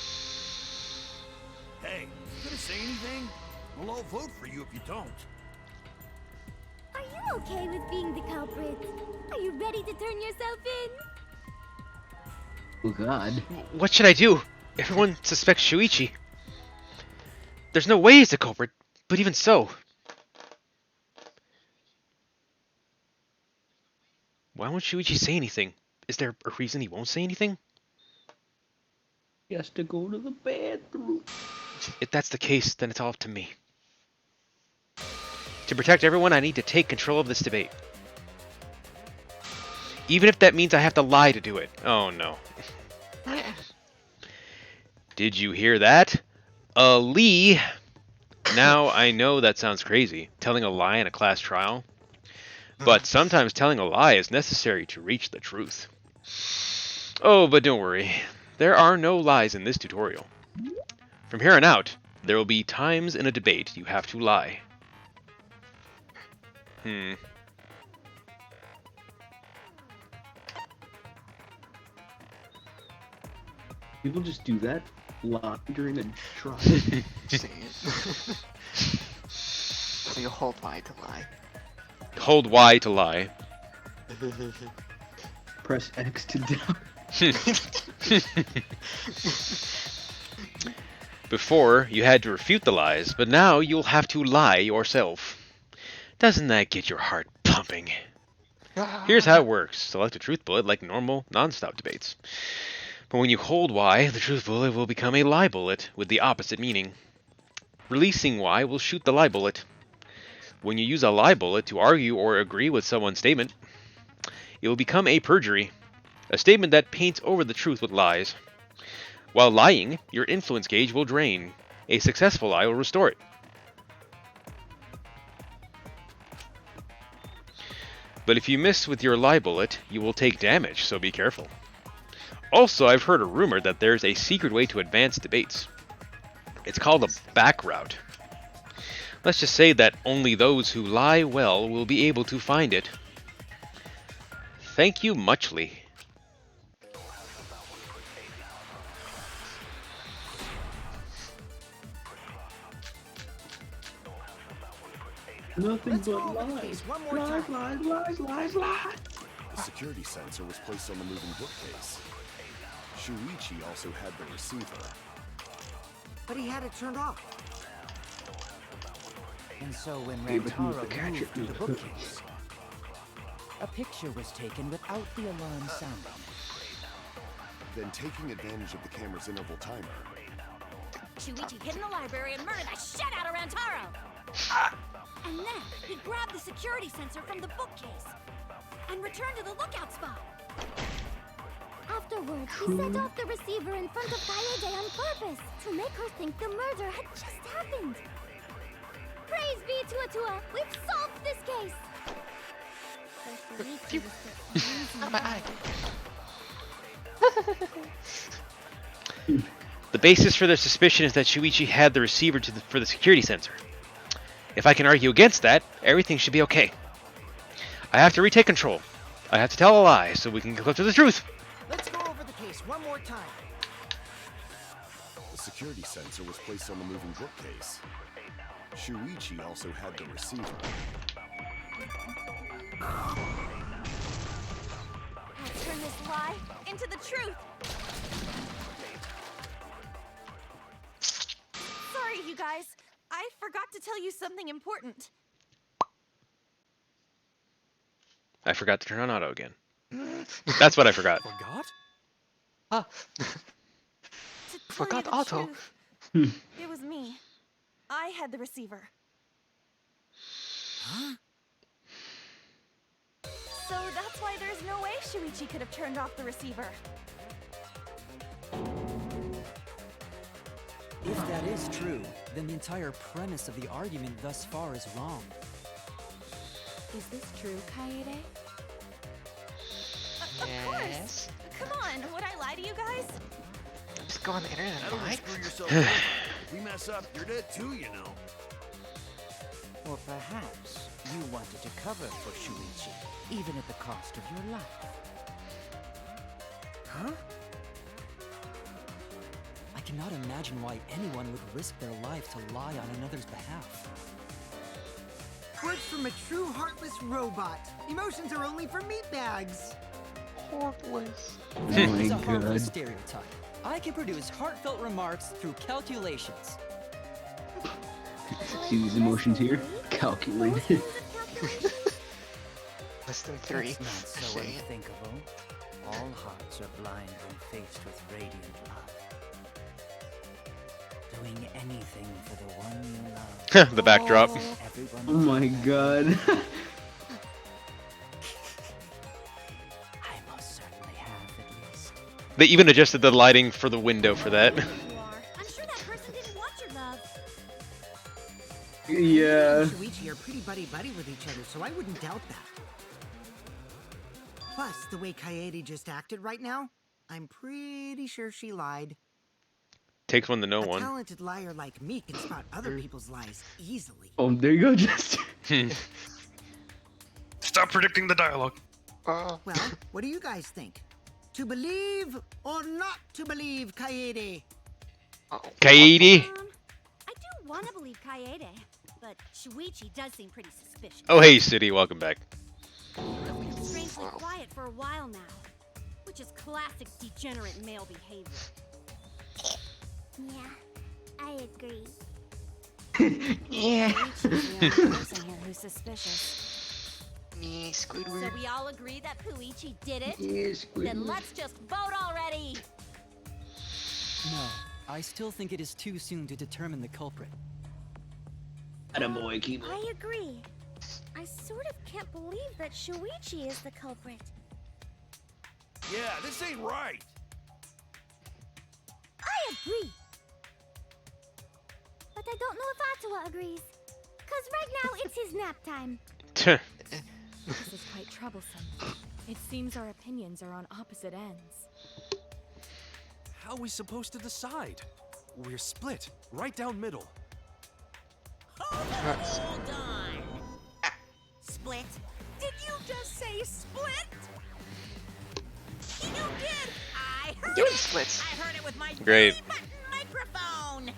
Speaker 1: Hey, you gonna say anything? We'll all vote for you if you don't.
Speaker 15: Are you okay with being the culprit? Are you ready to turn yourself in?
Speaker 11: Oh god.
Speaker 2: What should I do? Everyone suspects Shuichi. There's no way he's the culprit, but even so. Why won't Shuichi say anything? Is there a reason he won't say anything?
Speaker 11: He has to go to the bathroom.
Speaker 2: If that's the case, then it's all up to me. To protect everyone, I need to take control of this debate. Even if that means I have to lie to do it. Oh no. Did you hear that? Lee! Now, I know that sounds crazy, telling a lie in a class trial. But sometimes telling a lie is necessary to reach the truth. Oh, but don't worry. There are no lies in this tutorial. From here on out, there will be times in a debate you have to lie.
Speaker 11: People just do that lie during a trial.
Speaker 4: Say it. So you hold Y to lie.
Speaker 2: Hold Y to lie.
Speaker 11: Press X to down.
Speaker 2: Before, you had to refute the lies, but now you'll have to lie yourself. Doesn't that get your heart pumping? Here's how it works. Select a truth bullet like normal, non-stop debates. But when you hold Y, the truth bullet will become a lie bullet with the opposite meaning. Releasing Y will shoot the lie bullet. When you use a lie bullet to argue or agree with someone's statement, it will become a perjury, a statement that paints over the truth with lies. While lying, your influence gauge will drain. A successful lie will restore it. But if you miss with your lie bullet, you will take damage, so be careful. Also, I've heard a rumor that there's a secret way to advance debates. It's called a back route. Let's just say that only those who lie well will be able to find it. Thank you muchly.
Speaker 11: Nothing
Speaker 6: Let's
Speaker 11: but
Speaker 6: roll the
Speaker 11: lies.
Speaker 6: case one more
Speaker 11: Lies,
Speaker 6: time.
Speaker 11: lies.
Speaker 1: The security sensor was placed on the moving bookcase. Shuichi also had the receiver.
Speaker 6: But he had it turned off.
Speaker 7: And so when
Speaker 11: Hey, but who's the
Speaker 7: Rantaro
Speaker 11: catcher?
Speaker 7: moved through the bookcase, a picture was taken without the alarm sounding.
Speaker 1: Then, taking advantage of the camera's interval timer,
Speaker 12: Shuichi hid in the library and murdered the shit out of Rantaro! And then he grabbed the security sensor from the bookcase and returned to the lookout spot.
Speaker 15: Afterwards, he set off the receiver in front of Kaede on purpose to make her think the murder had just happened. Praise be to Atua! We've solved this case!
Speaker 4: Out of my eye.
Speaker 2: The basis for their suspicion is that Shuichi had the receiver for the security sensor. If I can argue against that, everything should be okay. I have to retake control. I have to tell a lie so we can get close to the truth.
Speaker 6: Let's go over the case one more time.
Speaker 1: The security sensor was placed on the moving bookcase. Shuichi also had the receiver.
Speaker 5: I'll turn this lie into the truth. Sorry, you guys. I forgot to tell you something important.
Speaker 2: I forgot to turn on auto again. That's what I forgot.
Speaker 10: Forgot?
Speaker 4: Ah.
Speaker 5: Forgot
Speaker 4: auto.
Speaker 5: It was me. I had the receiver.
Speaker 6: Huh?
Speaker 5: So that's why there's no way Shuichi could have turned off the receiver.
Speaker 13: If that is true, then the entire premise of the argument thus far is wrong.
Speaker 16: Is this true, Kaede?
Speaker 5: Of course. Come on, would I lie to you guys?
Speaker 4: Just go on the internet and
Speaker 1: That'll
Speaker 4: lie.
Speaker 1: screw yourself over. If we mess up, you're dead too, you know.
Speaker 7: Or perhaps you wanted to cover for Shuichi, even at the cost of your life.
Speaker 6: Huh?
Speaker 13: I cannot imagine why anyone would risk their life to lie on another's behalf.
Speaker 6: Words from a true heartless robot. Emotions are only for meatbags.
Speaker 4: Heartless.
Speaker 13: That
Speaker 11: Oh
Speaker 13: is
Speaker 11: my
Speaker 13: a harmful
Speaker 11: God.
Speaker 13: stereotype. I can produce heartfelt remarks through calculations.
Speaker 11: See these emotions here? Calculated.
Speaker 4: Less than 3.
Speaker 7: It's not so
Speaker 4: Say it.
Speaker 7: unthinkable. All hearts are blind when faced with radiant love. Doing anything for the one you love.
Speaker 2: The backdrop.
Speaker 7: Everyone
Speaker 11: Oh my god.
Speaker 7: I most certainly have, at least.
Speaker 2: They even adjusted the lighting for the window for that.
Speaker 15: You are. I'm sure that person didn't want your love.
Speaker 11: Yeah.
Speaker 6: You and Shuichi are pretty buddy-buddy with each other, so I wouldn't doubt that. Plus, the way Kaede just acted right now, I'm pretty sure she lied.
Speaker 2: Takes one to know
Speaker 6: A
Speaker 2: one.
Speaker 6: talented liar like me can spot other people's lies easily.
Speaker 11: Oh, there you go, Jester.
Speaker 3: Stop predicting the dialogue.
Speaker 6: Well, what do you guys think? To believe or not to believe, Kaede?
Speaker 2: Kaede?
Speaker 12: I do want to believe Kaede, but Shuichi does seem pretty suspicious.
Speaker 2: Oh, hey, City, welcome back.
Speaker 12: Been strangely quiet for a while now, which is classic degenerate male behavior.
Speaker 15: Yeah, I agree.
Speaker 4: Yeah.
Speaker 5: Shuichi's the only person here who's suspicious.
Speaker 4: Yeah,
Speaker 12: So
Speaker 4: Squidward.
Speaker 12: we all agree that Puichi did it?
Speaker 11: Yeah,
Speaker 12: Then
Speaker 11: Squidward.
Speaker 12: let's just vote already!
Speaker 13: No, I still think it is too soon to determine the culprit.
Speaker 11: Attaboy, keep
Speaker 15: I agree. I sort of can't believe that Shuichi is the culprit.
Speaker 1: Yeah, this ain't right.
Speaker 15: I agree. But I don't know if Atua agrees. Cause right now it's his nap time.
Speaker 16: This is quite troublesome. It seems our opinions are on opposite ends.
Speaker 10: How are we supposed to decide? We're split, right down middle.
Speaker 9: Hold on. Split? Did you just say split? You did! I heard
Speaker 4: Doing
Speaker 9: it!
Speaker 4: splits.
Speaker 9: I heard it with my
Speaker 2: Great.
Speaker 9: button microphone!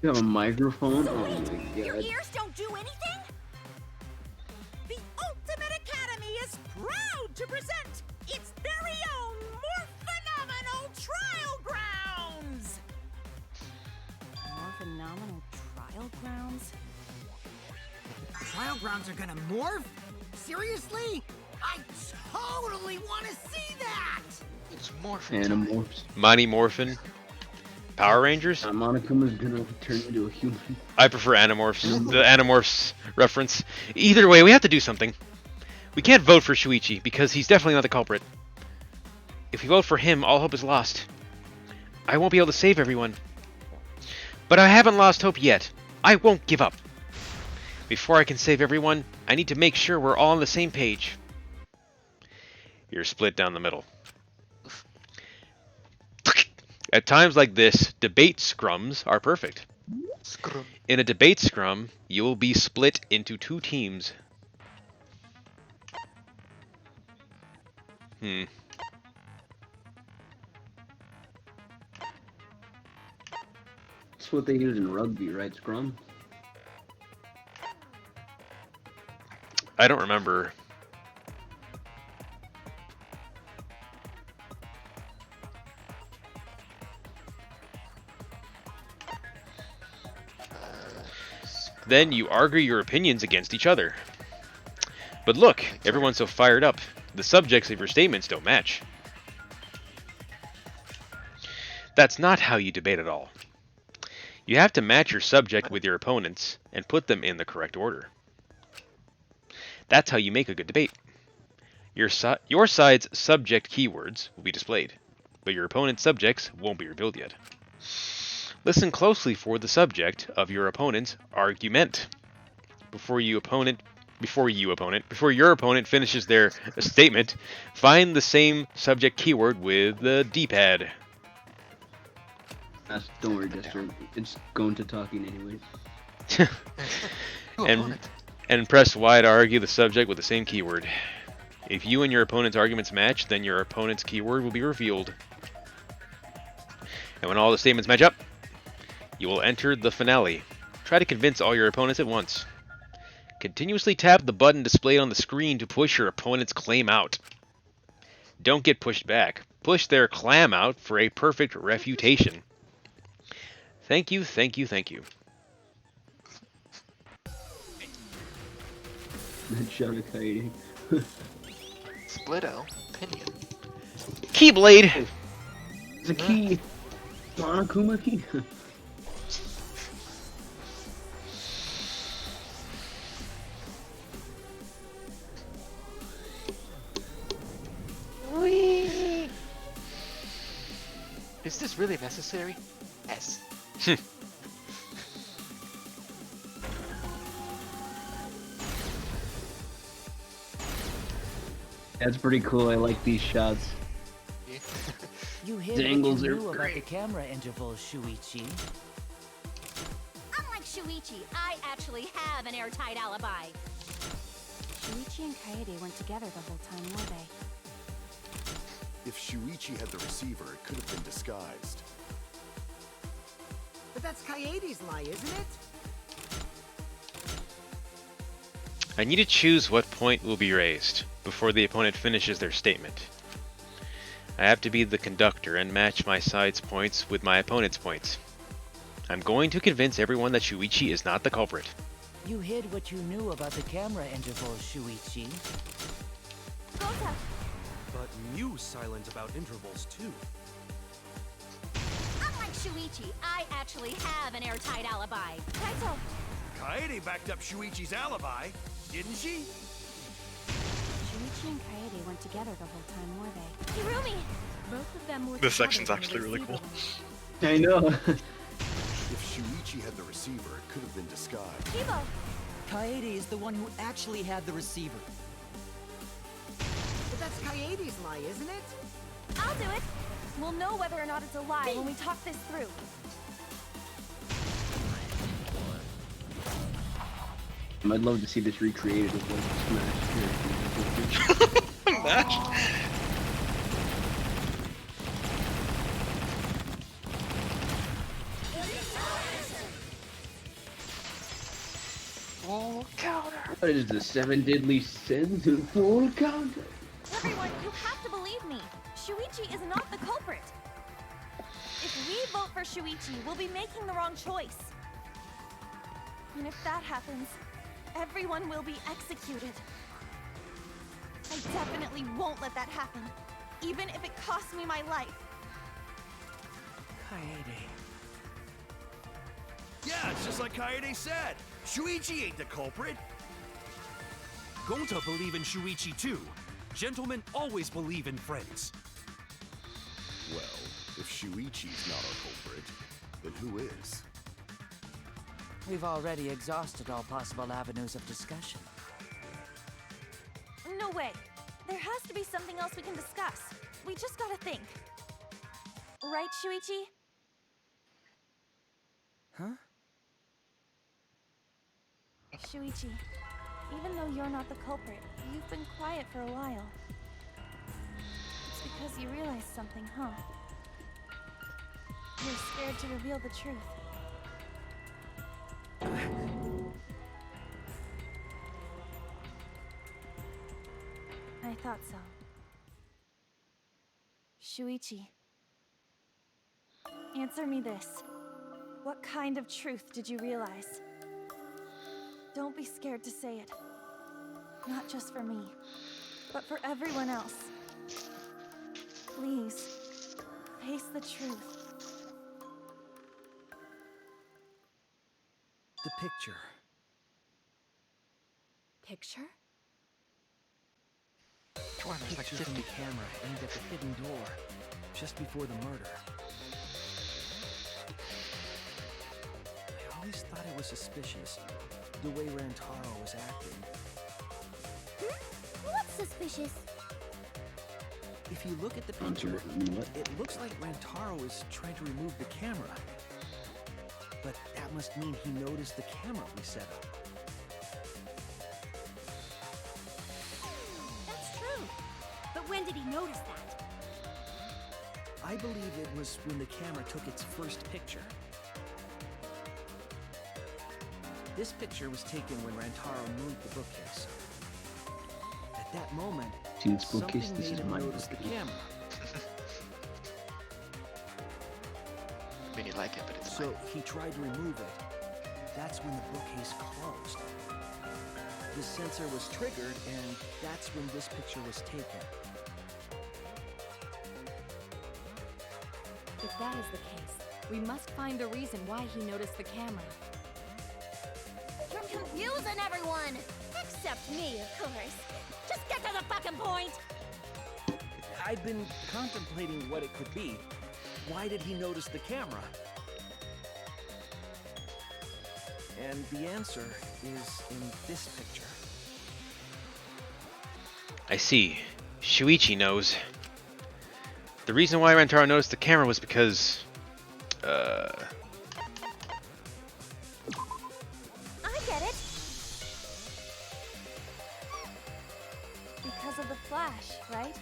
Speaker 11: You have a microphone?
Speaker 12: So
Speaker 11: Oh
Speaker 12: wait,
Speaker 11: my
Speaker 12: your
Speaker 11: god.
Speaker 12: ears don't do anything?
Speaker 9: The Ultimate Academy is proud to present its very own more phenomenal trial grounds!
Speaker 5: More phenomenal trial grounds?
Speaker 6: Trial grounds are gonna morph? Seriously? I totally want to see that!
Speaker 4: It's morphin'
Speaker 11: Animorphs.
Speaker 2: Mighty Morphin. Power Rangers?
Speaker 11: Monokuma's gonna turn into a human.
Speaker 2: I prefer Animorphs. The Animorphs reference. Either way, we have to do something. We can't vote for Shuichi, because he's definitely not the culprit. If we vote for him, all hope is lost. I won't be able to save everyone. But I haven't lost hope yet. I won't give up. Before I can save everyone, I need to make sure we're all on the same page. You're split down the middle. At times like this, debate scrums are perfect.
Speaker 4: Scrum.
Speaker 2: In a debate scrum, you will be split into 2 teams.
Speaker 11: That's what they use in rugby, right? Scrum?
Speaker 2: I don't remember. Then you argue your opinions against each other. But look, everyone's so fired up. The subjects of your statements don't match. That's not how you debate at all. You have to match your subject with your opponents and put them in the correct order. That's how you make a good debate. Your side's subject keywords will be displayed, but your opponent's subjects won't be revealed yet. Listen closely for the subject of your opponent's argument. Before your opponent finishes their statement, find the same subject keyword with the D-pad.
Speaker 11: Don't worry, Jester. It's going to talking anyways.
Speaker 2: and press Y to argue the subject with the same keyword. If you and your opponent's arguments match, then your opponent's keyword will be revealed. And when all the statements match up, you will enter the finale. Try to convince all your opponents at once. Continuously tap the button displayed on the screen to push your opponent's claim out. Don't get pushed back. Push their clam out for a perfect refutation. Thank you, thank you, thank you.
Speaker 11: That shot of Kaede.
Speaker 4: Splitto. Pinion.
Speaker 2: Keyblade!
Speaker 11: It's a key. Monokuma key.
Speaker 4: Is this really necessary? Yes.
Speaker 11: That's pretty cool. I like these shots.
Speaker 7: You hid
Speaker 11: The
Speaker 7: what
Speaker 11: angles
Speaker 7: you
Speaker 11: are
Speaker 7: knew about
Speaker 11: great.
Speaker 7: the camera intervals, Shuichi.
Speaker 12: Unlike Shuichi, I actually have an airtight alibi.
Speaker 5: Shuichi and Kaede weren't together the whole time, were they?
Speaker 1: If Shuichi had the receiver, it could have been disguised.
Speaker 6: But that's Kaede's lie, isn't it?
Speaker 2: I need to choose what point will be raised before the opponent finishes their statement. I have to be the conductor and match my side's points with my opponent's points. I'm going to convince everyone that Shuichi is not the culprit.
Speaker 7: You hid what you knew about the camera intervals, Shuichi.
Speaker 5: Gota!
Speaker 10: But Mew silent about intervals too.
Speaker 12: Unlike Shuichi, I actually have an airtight alibi.
Speaker 5: Kaito!
Speaker 1: Kaede backed up Shuichi's alibi, didn't she?
Speaker 5: Shuichi and Kaede weren't together the whole time, were they? Hirumi! Both of them were
Speaker 3: This
Speaker 5: together
Speaker 3: section's
Speaker 5: when the
Speaker 3: actually really
Speaker 5: receiver
Speaker 3: cool.
Speaker 11: I know.
Speaker 1: If Shuichi had the receiver, it could have been disguised.
Speaker 5: Kibo!
Speaker 6: Kaede is the one who actually had the receiver. But that's Kaede's lie, isn't it?
Speaker 5: I'll do it! We'll know whether or not it's a lie when we talk this through.
Speaker 11: I'd love to see this recreated with like Smash characters.
Speaker 3: Match?
Speaker 4: Full counter.
Speaker 11: What is the 7 deadly sins in full counter?
Speaker 5: Everyone, you have to believe me. Shuichi is not the culprit. If we vote for Shuichi, we'll be making the wrong choice. And if that happens, everyone will be executed. I definitely won't let that happen, even if it costs me my life.
Speaker 7: Kaede.
Speaker 1: Yeah, it's just like Kaede said. Shuichi ain't the culprit.
Speaker 10: Gonta believe in Shuichi too. Gentlemen always believe in friends.
Speaker 1: Well, if Shuichi's not our culprit, then who is?
Speaker 7: We've already exhausted all possible avenues of discussion.
Speaker 5: No way. There has to be something else we can discuss. We just gotta think. Right, Shuichi?
Speaker 7: Huh?
Speaker 5: Shuichi, even though you're not the culprit, you've been quiet for a while. It's because you realized something, huh? You're scared to reveal the truth. I thought so. Shuichi, answer me this. What kind of truth did you realize? Don't be scared to say it. Not just for me, but for everyone else. Please, face the truth.
Speaker 13: The picture.
Speaker 16: Picture?
Speaker 13: Picture from the camera aimed at the hidden door, just before the murder. I always thought it was suspicious, the way Rantaro was acting.
Speaker 15: What's suspicious?
Speaker 13: If you look at the picture, it looks like Rantaro is trying to remove the camera. But that must mean he noticed the camera we set up.
Speaker 15: That's true. But when did he notice that?
Speaker 13: I believe it was when the camera took its first picture. This picture was taken when Rantaro moved the bookcase. At that moment,
Speaker 11: See this bookcase?
Speaker 13: something
Speaker 11: This
Speaker 13: made
Speaker 11: is
Speaker 13: him
Speaker 11: my
Speaker 13: notice the
Speaker 11: bookcase.
Speaker 13: camera.
Speaker 4: I mean, you like it, but it's
Speaker 13: So he tried to remove it. That's when the bookcase closed. The sensor was triggered, and that's when this picture was taken.
Speaker 16: If that is the case, we must find the reason why he noticed the camera.
Speaker 12: You're confusing everyone! Except me, of course. Just get to the fucking point!
Speaker 13: I've been contemplating what it could be. Why did he notice the camera? And the answer is in this picture.
Speaker 2: I see. Shuichi knows. The reason why Rantaro noticed the camera was because...
Speaker 5: I get it. Because of the flash, right?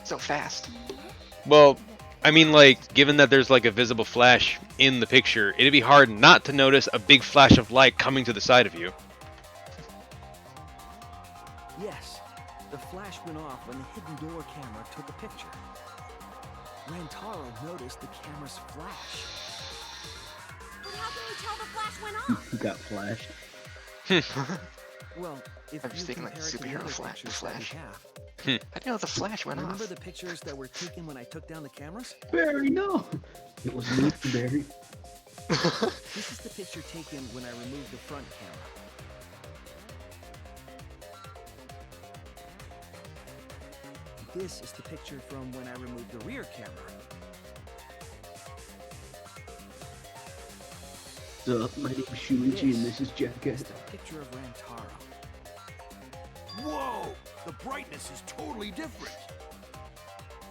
Speaker 4: so fast.
Speaker 2: Well, I mean, like, given that there's like a visible flash in the picture, it'd be hard not to notice a big flash of light coming to the side of you.
Speaker 13: Yes, the flash went off when the hidden door camera took a picture. Rantaro noticed the camera's flash.
Speaker 12: But how can you tell the flash went off?
Speaker 11: He got flashed.
Speaker 13: Well, if
Speaker 4: I'm just
Speaker 13: you
Speaker 4: thinking like
Speaker 13: compare it to the
Speaker 4: superhero
Speaker 13: other
Speaker 4: flash.
Speaker 13: pictures that we have.
Speaker 4: How do you know the flash went
Speaker 13: Remember
Speaker 4: off?
Speaker 13: the pictures that were taken when I took down the cameras?
Speaker 11: Barry, no! It was me, Barry.
Speaker 13: This is the picture taken when I removed the front camera. This is the picture from when I removed the rear camera.
Speaker 11: What's up? My name is Shuichi and this is Jackass.
Speaker 13: It's a picture of Rantaro.
Speaker 1: Whoa! The brightness is totally different.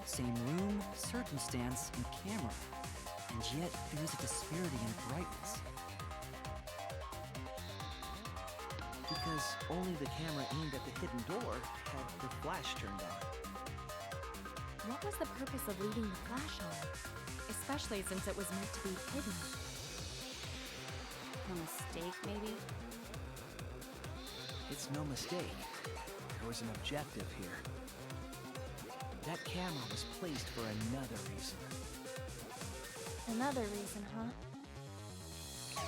Speaker 7: Same room, circumstance, and camera. And yet, there is a disparity in brightness.
Speaker 13: Because only the camera aimed at the hidden door had the flash turned on.
Speaker 16: What was the purpose of leaving the flash on? Especially since it was meant to be hidden.
Speaker 12: A mistake, maybe?
Speaker 13: It's no mistake. There was an objective here. That camera was placed for another reason.
Speaker 5: Another reason, huh?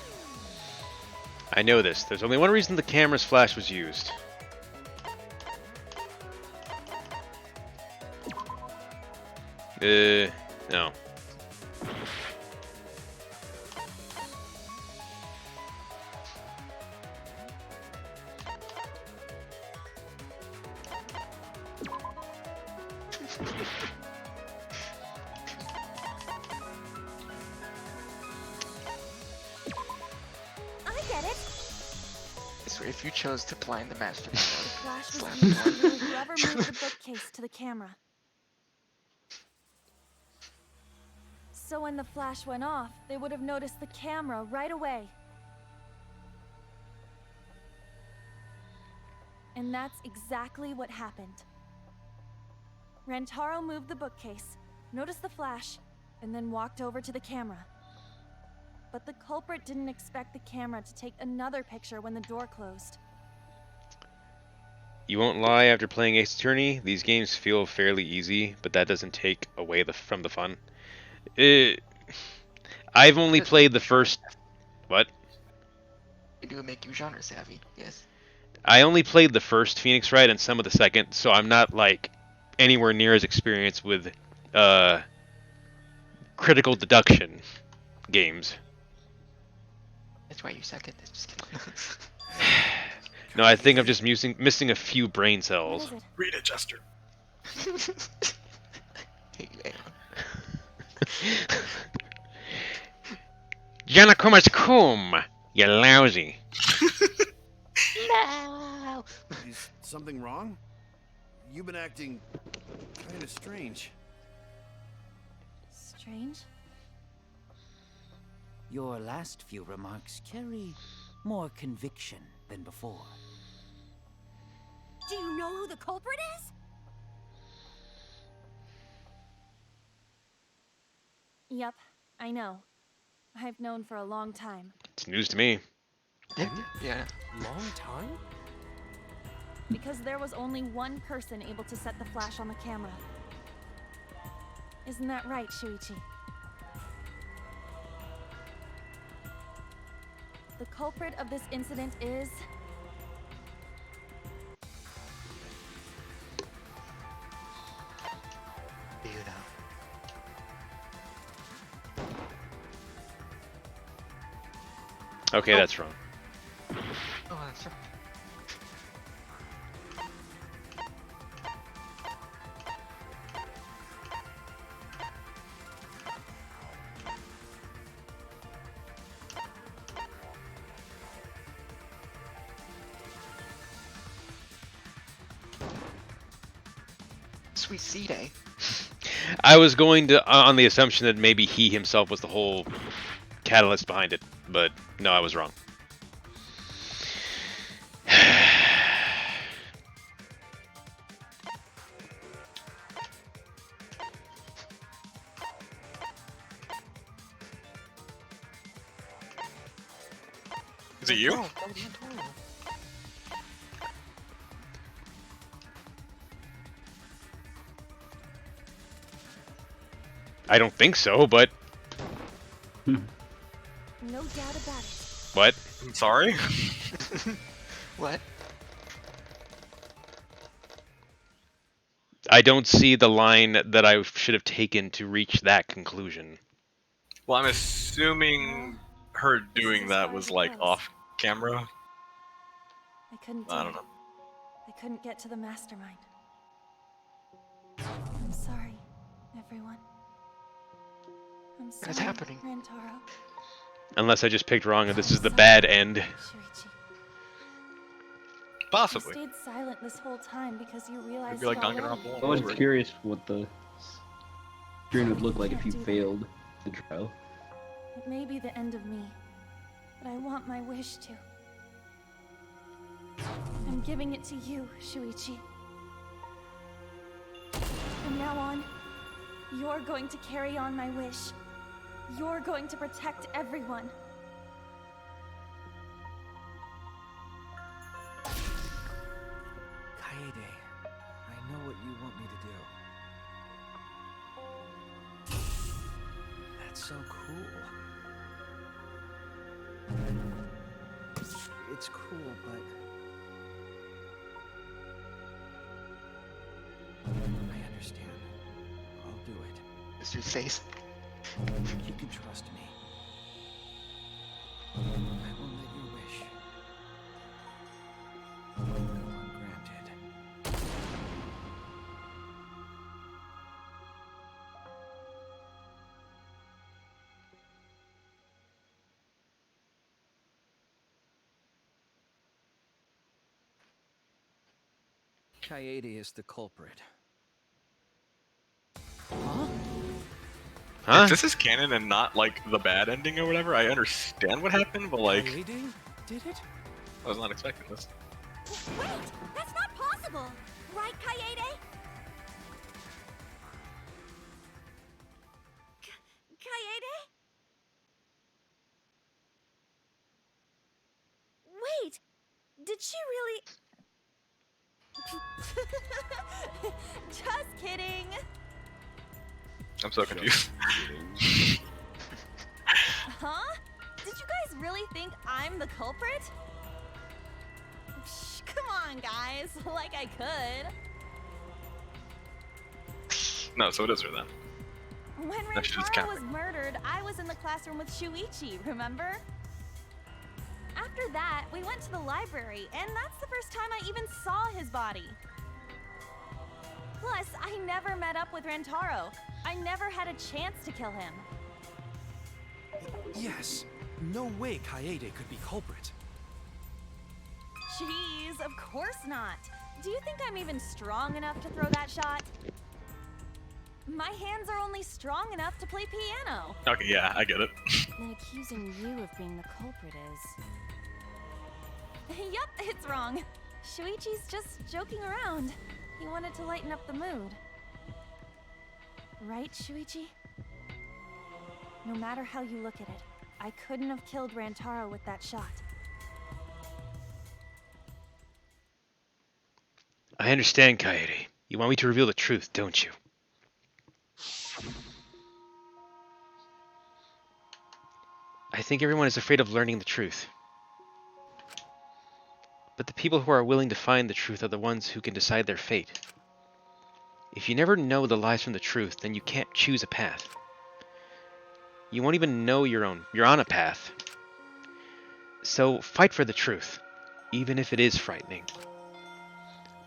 Speaker 2: I know this. There's only one reason the camera's flash was used. No.
Speaker 4: So if you chose to blind the mastermind,
Speaker 5: Flash was
Speaker 4: slap
Speaker 5: used
Speaker 4: him.
Speaker 5: to lure whoever moved the bookcase to the camera. So when the flash went off, they would have noticed the camera right away. And that's exactly what happened. Rantaro moved the bookcase, noticed the flash, and then walked over to the camera. But the culprit didn't expect the camera to take another picture when the door closed.
Speaker 2: You won't lie, after playing Ace Attorney, these games feel fairly easy, but that doesn't take away from the fun. I've only played the first... What?
Speaker 4: They do make you genre savvy, yes.
Speaker 2: I only played the first Phoenix Wright and some of the second, so I'm not, like, anywhere near as experienced with, critical deduction games.
Speaker 4: That's why you suck at this. Just kidding.
Speaker 2: No, I think I'm just missing a few brain cells.
Speaker 3: Read it, Chester.
Speaker 4: Hey,
Speaker 2: Janakumas you lousy.
Speaker 4: No!
Speaker 1: Is something wrong? You've been acting kind of strange.
Speaker 5: Strange?
Speaker 7: Your last few remarks carry more conviction than before.
Speaker 12: Do you know who the culprit is?
Speaker 5: Yep, I know. I've known for a long time.
Speaker 2: It's news to me.
Speaker 4: Yeah.
Speaker 10: Long time?
Speaker 5: Because there was only one person able to set the flash on the camera. Isn't that right, Shuichi? The culprit of this incident is...
Speaker 2: Okay, that's wrong.
Speaker 4: Oh, that's right. Sweet seed, eh?
Speaker 2: I was going to, on the assumption that maybe he himself was the whole catalyst behind it, but no, I was wrong.
Speaker 3: Is it you?
Speaker 2: I don't think so, but...
Speaker 5: No doubt about it.
Speaker 2: What?
Speaker 3: I'm sorry?
Speaker 4: What?
Speaker 2: I don't see the line that I should have taken to reach that conclusion.
Speaker 3: Well, I'm assuming her doing that was like off camera.
Speaker 5: I couldn't do
Speaker 3: I don't
Speaker 5: it.
Speaker 3: know.
Speaker 5: I couldn't get to the mastermind. I'm sorry, everyone. I'm sorry,
Speaker 4: What's happening?
Speaker 5: Rantaro.
Speaker 2: Unless I just picked wrong and this is the bad end.
Speaker 5: Shuichi.
Speaker 3: Possibly.
Speaker 5: You stayed silent this whole time because you realized
Speaker 3: Maybe like
Speaker 5: it already.
Speaker 3: Danganronpa.
Speaker 11: I was curious what the screen would look like if you failed the trial.
Speaker 5: It may be the end of me, but I want my wish to. I'm giving it to you, Shuichi. From now on, you're going to carry on my wish. You're going to protect everyone.
Speaker 13: Kaede, I know what you want me to do. That's so cool. It's cool, but... I understand. I'll do it.
Speaker 4: It's your face.
Speaker 13: You can trust me. I will let your wish go ungranted. Kaede is the culprit.
Speaker 2: Huh?
Speaker 3: If this is canon and not like the bad ending or whatever, I understand what happened, but like,
Speaker 10: Kaede did it?
Speaker 3: I was not expecting this.
Speaker 12: Wait, that's not possible, right, Kaede? Kaede? Wait, did she really? Just kidding.
Speaker 3: I'm so confused.
Speaker 5: Huh? Did you guys really think I'm the culprit? Psh, come on, guys. Like I could.
Speaker 3: No, so it is her then.
Speaker 5: When
Speaker 3: That shit is
Speaker 5: Rentaro
Speaker 3: canon.
Speaker 5: was murdered, I was in the classroom with Shuichi, remember? After that, we went to the library, and that's the first time I even saw his body. Plus, I never met up with Rentaro. I never had a chance to kill him.
Speaker 10: Yes. No way Kaede could be culprit.
Speaker 5: Jeez, of course not. Do you think I'm even strong enough to throw that shot? My hands are only strong enough to play piano.
Speaker 3: Okay, yeah, I get it.
Speaker 5: Then accusing you of being the culprit is... Yup, it's wrong. Shuichi's just joking around. He wanted to lighten up the mood. Right, Shuichi? No matter how you look at it, I couldn't have killed Rantaro with that shot.
Speaker 2: I understand, Kaede. You want me to reveal the truth, don't you? I think everyone is afraid of learning the truth. But the people who are willing to find the truth are the ones who can decide their fate. If you never know the lies from the truth, then you can't choose a path. You won't even know you're on a path. So fight for the truth, even if it is frightening.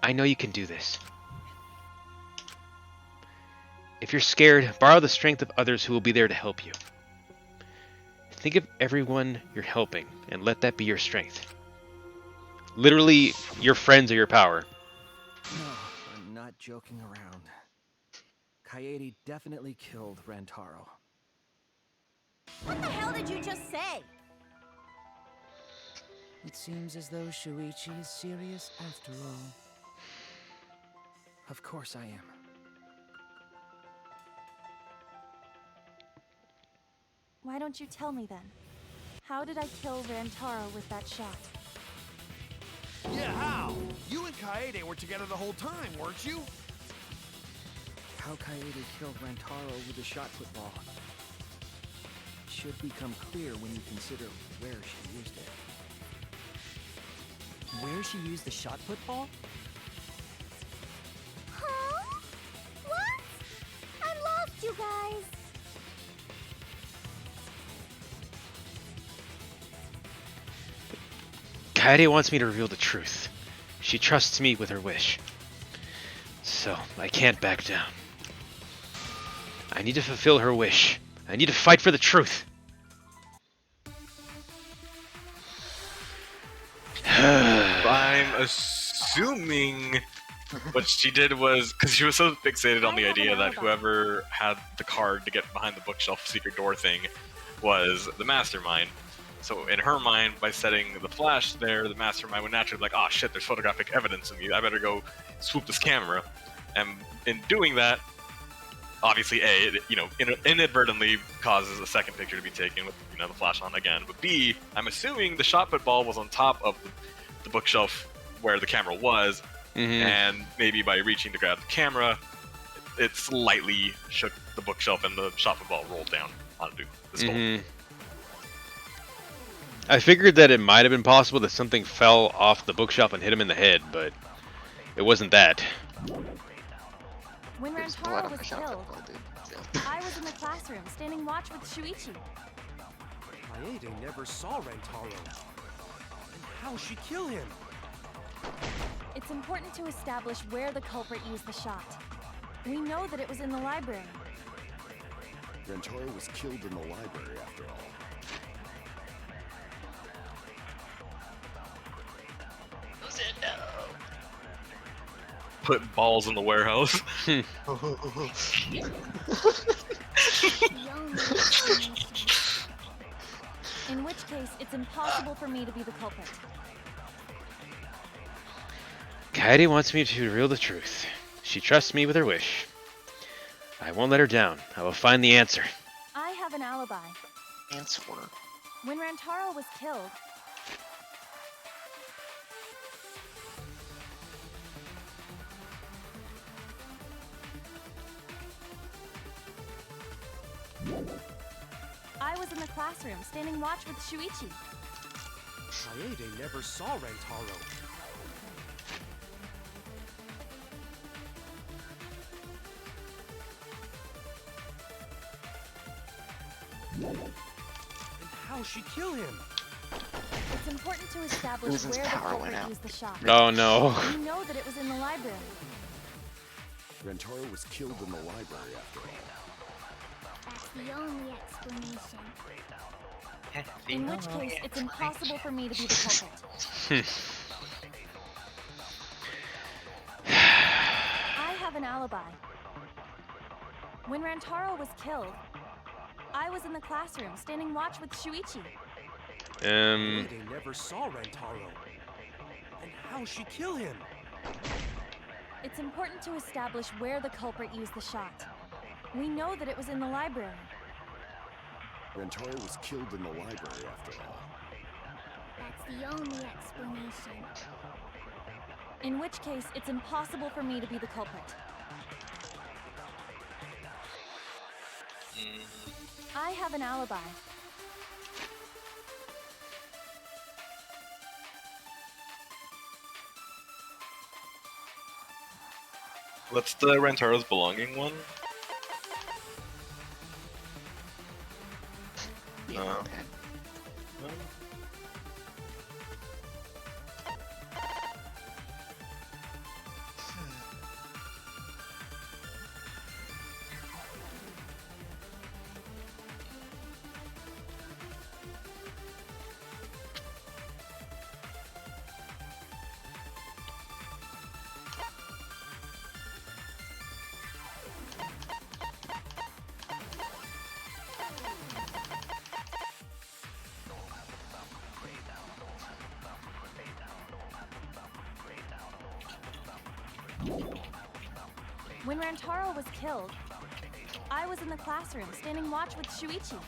Speaker 2: I know you can do this. If you're scared, borrow the strength of others who will be there to help you. Think of everyone you're helping and let that be your strength. Literally, your friends are your power.
Speaker 13: No, I'm not joking around. Kaede definitely killed Rantaro.
Speaker 12: What the hell did you just say?
Speaker 7: It seems as though Shuichi is serious after all.
Speaker 13: Of course I am.
Speaker 5: Why don't you tell me then? How did I kill Rantaro with that shot?
Speaker 1: Yeah, how? You and Kaede were together the whole time, weren't you?
Speaker 13: How Kaede killed Rantaro with a shot put ball should become clear when you consider where she used it.
Speaker 14: Where she used the shot put ball?
Speaker 15: Huh? What? I'm lost, you guys.
Speaker 2: Kaede wants me to reveal the truth. She trusts me with her wish. So, I can't back down. I need to fulfill her wish. I need to fight for the truth.
Speaker 3: I'm assuming what she did was, because she was so fixated on the idea that whoever had the card to get behind the bookshelf secret door thing was the mastermind. So in her mind, by setting the flash there, the mastermind would naturally be like, oh shit, there's photographic evidence of me. I better go swoop this camera. And in doing that, obviously A, it, inadvertently causes a second picture to be taken with, the flash on again. But B, I'm assuming the shot put ball was on top of the bookshelf where the camera was, and maybe by reaching to grab the camera, it slightly shook the bookshelf and the shot put ball rolled down onto the skull.
Speaker 2: I figured that it might have been possible that something fell off the bookshelf and hit him in the head, but it wasn't that.
Speaker 5: When Rantaro was killed, I was in the classroom, standing watch with Shuichi.
Speaker 10: Kaede never saw Rantaro. And how'd she kill him?
Speaker 5: It's important to establish where the culprit used the shot. We know that it was in the library.
Speaker 1: Rantaro was killed in the library after all.
Speaker 3: put balls in the warehouse.
Speaker 5: In which case, it's impossible for me to be the culprit.
Speaker 2: Kaede wants me to reveal the truth. She trusts me with her wish. I won't let her down. I will find the answer.
Speaker 5: I have an alibi.
Speaker 4: Answer.
Speaker 5: When Rantaro was killed, I was in the classroom, standing watch with Shuichi.
Speaker 10: Kaede never saw Rantaro. And how'd she kill him?
Speaker 5: It's important to establish
Speaker 4: Uzin's
Speaker 5: where the
Speaker 4: power
Speaker 5: culprit
Speaker 4: went out.
Speaker 5: used the shot.
Speaker 2: Oh no.
Speaker 5: We know that it was in the library.
Speaker 1: Rantaro was killed in the library after all.
Speaker 15: That's the only explanation.
Speaker 5: In which case, it's impossible for me to be the culprit. I have an alibi. When Rantaro was killed, I was in the classroom, standing watch with Shuichi.
Speaker 10: They never saw Rantaro. And how'd she kill him?
Speaker 5: It's important to establish where the culprit used the shot. We know that it was in the library.
Speaker 1: Rantaro was killed in the library after all.
Speaker 15: That's the only explanation.
Speaker 5: In which case, it's impossible for me to be the culprit. I have an alibi.
Speaker 3: What's the Rantaro's belonging one?
Speaker 5: When Rantaro was killed, I was in the classroom, standing watch with Shuichi.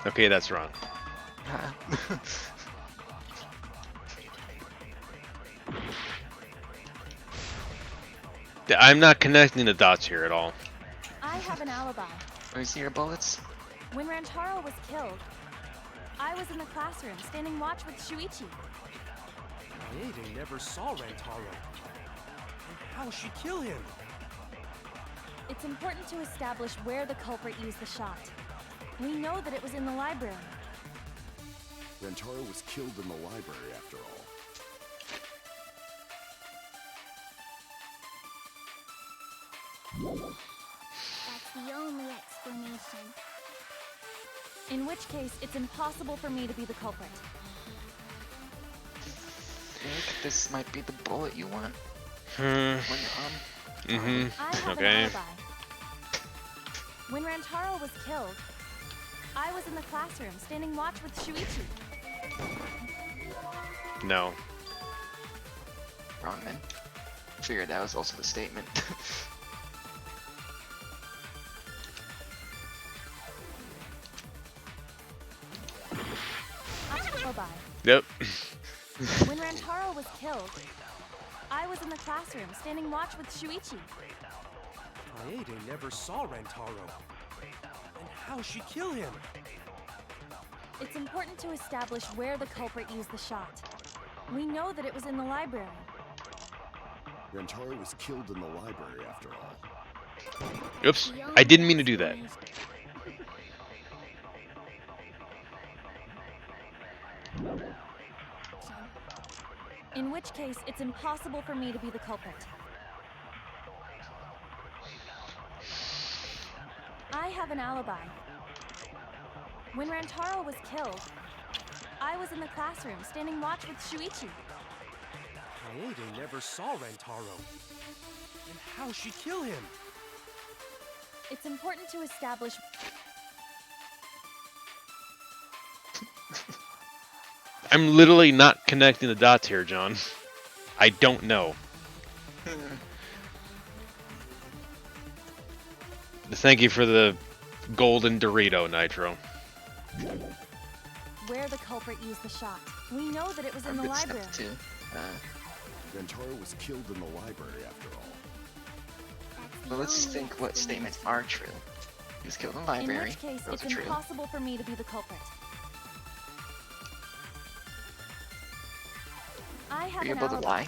Speaker 2: Okay, that's wrong. I'm not connecting the dots here at all.
Speaker 5: I have an alibi.
Speaker 4: Where's your bullets?
Speaker 5: When Rantaro was killed, I was in the classroom, standing watch with Shuichi.
Speaker 10: Kaede never saw Rantaro. And how'd she kill him?
Speaker 5: It's important to establish where the culprit used the shot. We know that it was in the library.
Speaker 1: Rantaro was killed in the library after all.
Speaker 15: That's the only explanation.
Speaker 5: In which case, it's impossible for me to be the culprit.
Speaker 4: I think this might be the bullet you want.
Speaker 2: I
Speaker 5: I have
Speaker 2: Okay.
Speaker 5: an alibi. When Rantaro was killed, I was in the classroom, standing watch with Shuichi.
Speaker 2: No.
Speaker 4: Wrong then. Figured that was also the statement.
Speaker 5: I have an alibi.
Speaker 2: Yep.
Speaker 5: When Rantaro was killed, I was in the classroom, standing watch with Shuichi.
Speaker 10: Kaede never saw Rantaro. And how'd she kill him?
Speaker 5: It's important to establish where the culprit used the shot. We know that it was in the library.
Speaker 1: Rantaro was killed in the library after all.
Speaker 2: Oops. I didn't mean to do that.
Speaker 5: In which case, it's impossible for me to be the culprit. I have an alibi. When Rantaro was killed, I was in the classroom, standing watch with Shuichi.
Speaker 10: Kaede never saw Rantaro. And how'd she kill him?
Speaker 5: It's important to establish.
Speaker 2: I'm literally not connecting the dots here, John. I don't know. Thank you for the golden Dorito, Nitro.
Speaker 5: Where the culprit used the shot. We know that it was in the library.
Speaker 1: Rantaro was killed in the library after all.
Speaker 4: Well, let's think what statements are true. He was killed in the library.
Speaker 5: In which case,
Speaker 4: Those
Speaker 5: it's
Speaker 4: are true.
Speaker 5: impossible for me to be the culprit. I have
Speaker 4: Are you
Speaker 5: an
Speaker 4: able to
Speaker 5: alibi.
Speaker 4: lie?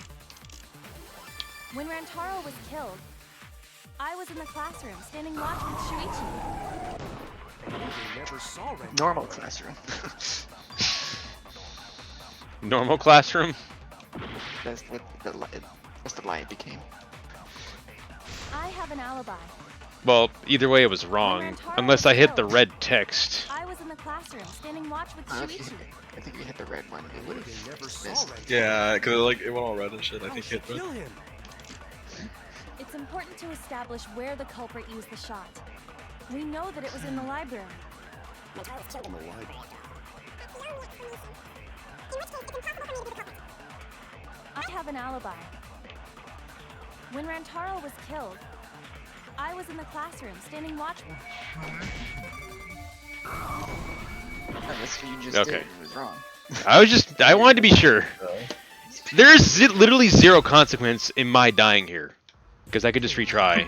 Speaker 5: When Rantaro was killed, I was in the classroom standing watch with Shuichi.
Speaker 10: Kaede never saw Rantaro.
Speaker 4: Normal classroom.
Speaker 2: Normal classroom?
Speaker 4: That's what the lie it became.
Speaker 5: I have an alibi.
Speaker 2: Well, either way it was wrong. Unless I hit the red text.
Speaker 5: I was in the classroom standing watch with Shuichi.
Speaker 4: I think you hit the red one. It would have missed.
Speaker 3: Yeah, because like it went all red and shit. I think hit red.
Speaker 5: It's important to establish where the culprit used the shot. We know that it was in the library.
Speaker 1: In the library.
Speaker 5: I have an alibi. When Rantaro was killed, I was in the classroom standing watch.
Speaker 4: That's what you just did. It was wrong.
Speaker 2: I wanted to be sure. There's literally zero consequence in my dying here. Because I could just retry.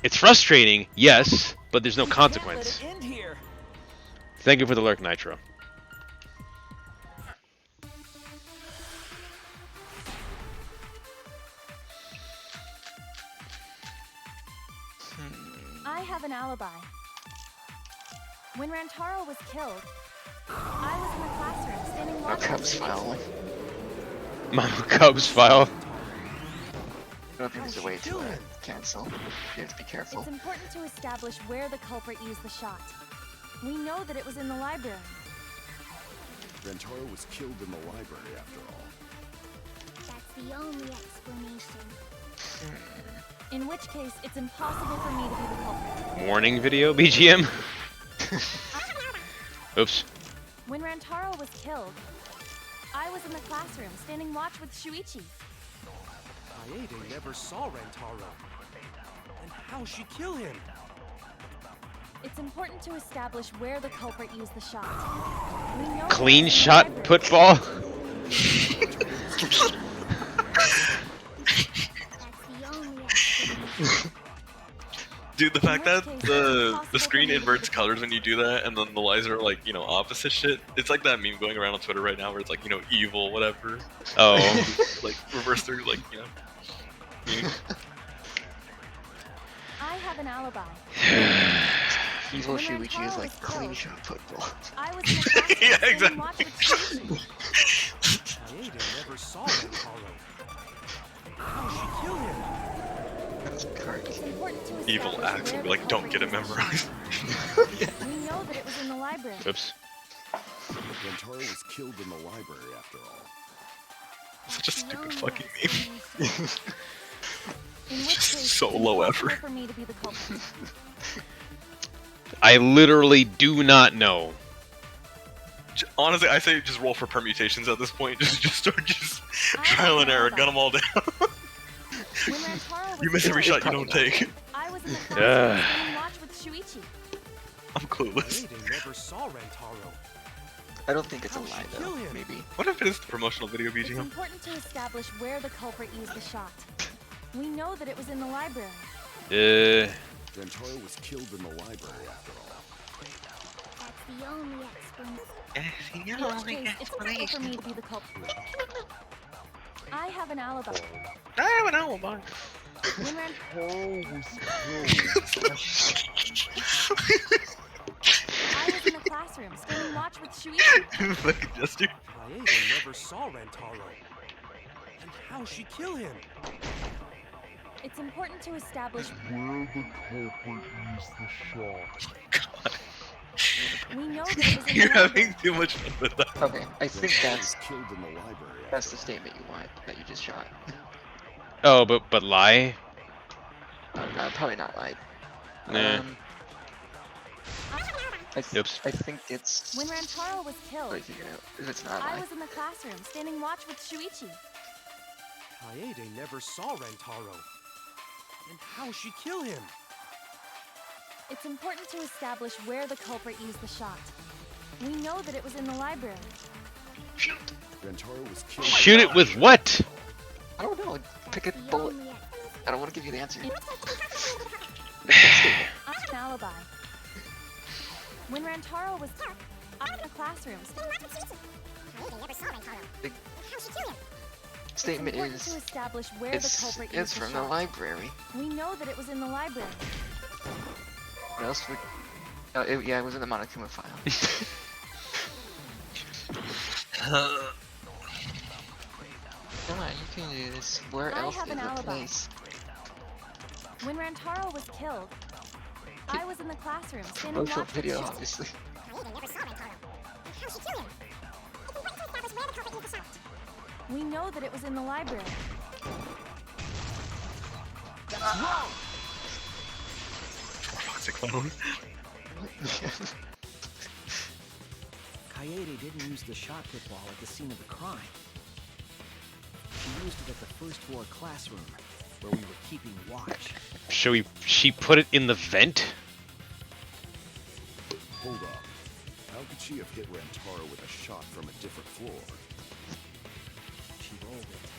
Speaker 2: It's frustrating, yes, but there's no consequence. Thank you for the lurk, Nitro.
Speaker 5: I have an alibi. When Rantaro was killed, I was in the classroom standing watch.
Speaker 4: Cubs file.
Speaker 2: Mama Cubs file.
Speaker 4: I don't think there's a way to cancel. You have to be careful.
Speaker 5: It's important to establish where the culprit used the shot. We know that it was in the library.
Speaker 1: Rantaro was killed in the library after all.
Speaker 15: That's the only explanation.
Speaker 5: In which case, it's impossible for me to be the culprit.
Speaker 2: Warning video BGM. Oops.
Speaker 5: When Rantaro was killed, I was in the classroom standing watch with Shuichi.
Speaker 10: Kaede never saw Rantaro. And how'd she kill him?
Speaker 5: It's important to establish where the culprit used the shot. We know
Speaker 2: Clean
Speaker 5: that
Speaker 2: shot
Speaker 5: it's in the
Speaker 2: football.
Speaker 3: Dude, the fact that the screen inverts colors when you do that, and then the lies are like, you know, opposite shit. It's like that meme going around on Twitter right now where it's like, you know, evil, whatever.
Speaker 2: Oh.
Speaker 3: Like reverse through, like, you know.
Speaker 5: I have an alibi.
Speaker 4: Evil Shuichi is like clean shot football.
Speaker 5: I was in the classroom
Speaker 3: Yeah,
Speaker 5: standing
Speaker 3: exactly.
Speaker 5: watch with Shuichi.
Speaker 10: Kaede never saw Rantaro. How'd she kill him?
Speaker 4: That's correct.
Speaker 5: It's important to
Speaker 3: Evil
Speaker 5: establish
Speaker 3: acts
Speaker 5: where
Speaker 3: and
Speaker 5: the
Speaker 3: be like, don't
Speaker 5: culprit
Speaker 3: get it
Speaker 5: used the
Speaker 3: memorized.
Speaker 5: shot. We know that it was in the library.
Speaker 2: Oops.
Speaker 1: Rantaro was killed in the library after all.
Speaker 3: Such a stupid fucking meme.
Speaker 5: In which
Speaker 3: Just
Speaker 5: case,
Speaker 3: so
Speaker 5: it's
Speaker 3: low
Speaker 5: impossible
Speaker 3: effort.
Speaker 5: for me to be the culprit.
Speaker 2: I literally do not know.
Speaker 3: Honestly, I say just roll for permutations at this point. Just start trial and error, gun them all down.
Speaker 5: When Rantaro was
Speaker 3: You miss every
Speaker 5: killed,
Speaker 3: shot you don't take.
Speaker 5: I was in the classroom standing watch with Shuichi.
Speaker 3: I'm clueless.
Speaker 10: Kaede never saw Rantaro.
Speaker 4: I don't think it's a lie though. Maybe.
Speaker 3: What if it is the promotional video
Speaker 5: It's
Speaker 3: BGM?
Speaker 5: important to establish where the culprit used the shot. We know that it was in the library.
Speaker 1: Rantaro was killed in the library after all.
Speaker 15: That's the only explanation.
Speaker 5: In which case, it's possible for me to be the culprit. I have an alibi.
Speaker 3: I have an alibi.
Speaker 5: When Rantaro was I was in the classroom standing watch with Shuichi.
Speaker 3: Fucking Jester.
Speaker 10: Kaede never saw Rantaro. And how'd she kill him?
Speaker 5: It's important to establish
Speaker 17: where the culprit used the shot.
Speaker 5: We know that it was in
Speaker 3: You're
Speaker 5: the
Speaker 3: having
Speaker 5: library.
Speaker 3: too much fun with that.
Speaker 4: Okay, I think
Speaker 1: Rantar
Speaker 4: that's
Speaker 1: was killed in the library.
Speaker 4: the statement you want that you just shot.
Speaker 2: Oh, but lie?
Speaker 4: Probably not lied.
Speaker 2: Nah. Oops.
Speaker 4: I think it's.
Speaker 5: When Rantaro was killed,
Speaker 4: I figured out if it's not
Speaker 5: I
Speaker 4: lied.
Speaker 5: was in the classroom standing watch with Shuichi.
Speaker 10: Kaede never saw Rantaro. And how she kill him?
Speaker 5: It's important to establish where the culprit used the shot. We know that it was in the library.
Speaker 1: Rantaro was killed.
Speaker 2: Shoot it with what?
Speaker 4: I don't know. Pick a bullet. I don't want to give you the answer.
Speaker 5: I have an alibi. When Rantaro was in the classroom,
Speaker 4: The statement
Speaker 5: it's important
Speaker 4: is.
Speaker 5: to establish where the culprit
Speaker 4: It's
Speaker 5: used
Speaker 4: from
Speaker 5: the
Speaker 4: the
Speaker 5: shot.
Speaker 4: library.
Speaker 5: We know that it was in the library.
Speaker 4: What else would? Oh, yeah, it was in the Monokuma file. Come on, you can do this. Where
Speaker 5: I
Speaker 4: else
Speaker 5: have
Speaker 4: is
Speaker 5: an
Speaker 4: the
Speaker 5: alibi.
Speaker 4: place?
Speaker 5: When Rantaro was killed, I was in the classroom standing
Speaker 4: Oh, short
Speaker 5: watch with
Speaker 4: video,
Speaker 5: Shuichi.
Speaker 4: obviously.
Speaker 5: We know that it was in the library.
Speaker 10: That's wrong!
Speaker 3: Toxic clone.
Speaker 13: Kaede didn't use the shot put ball at the scene of the crime. She used it at the first floor classroom, where we were keeping watch.
Speaker 2: She put it in the vent?
Speaker 1: Hold up. How could she have hit Rantaro with a shot from a different floor?
Speaker 13: She rolled it.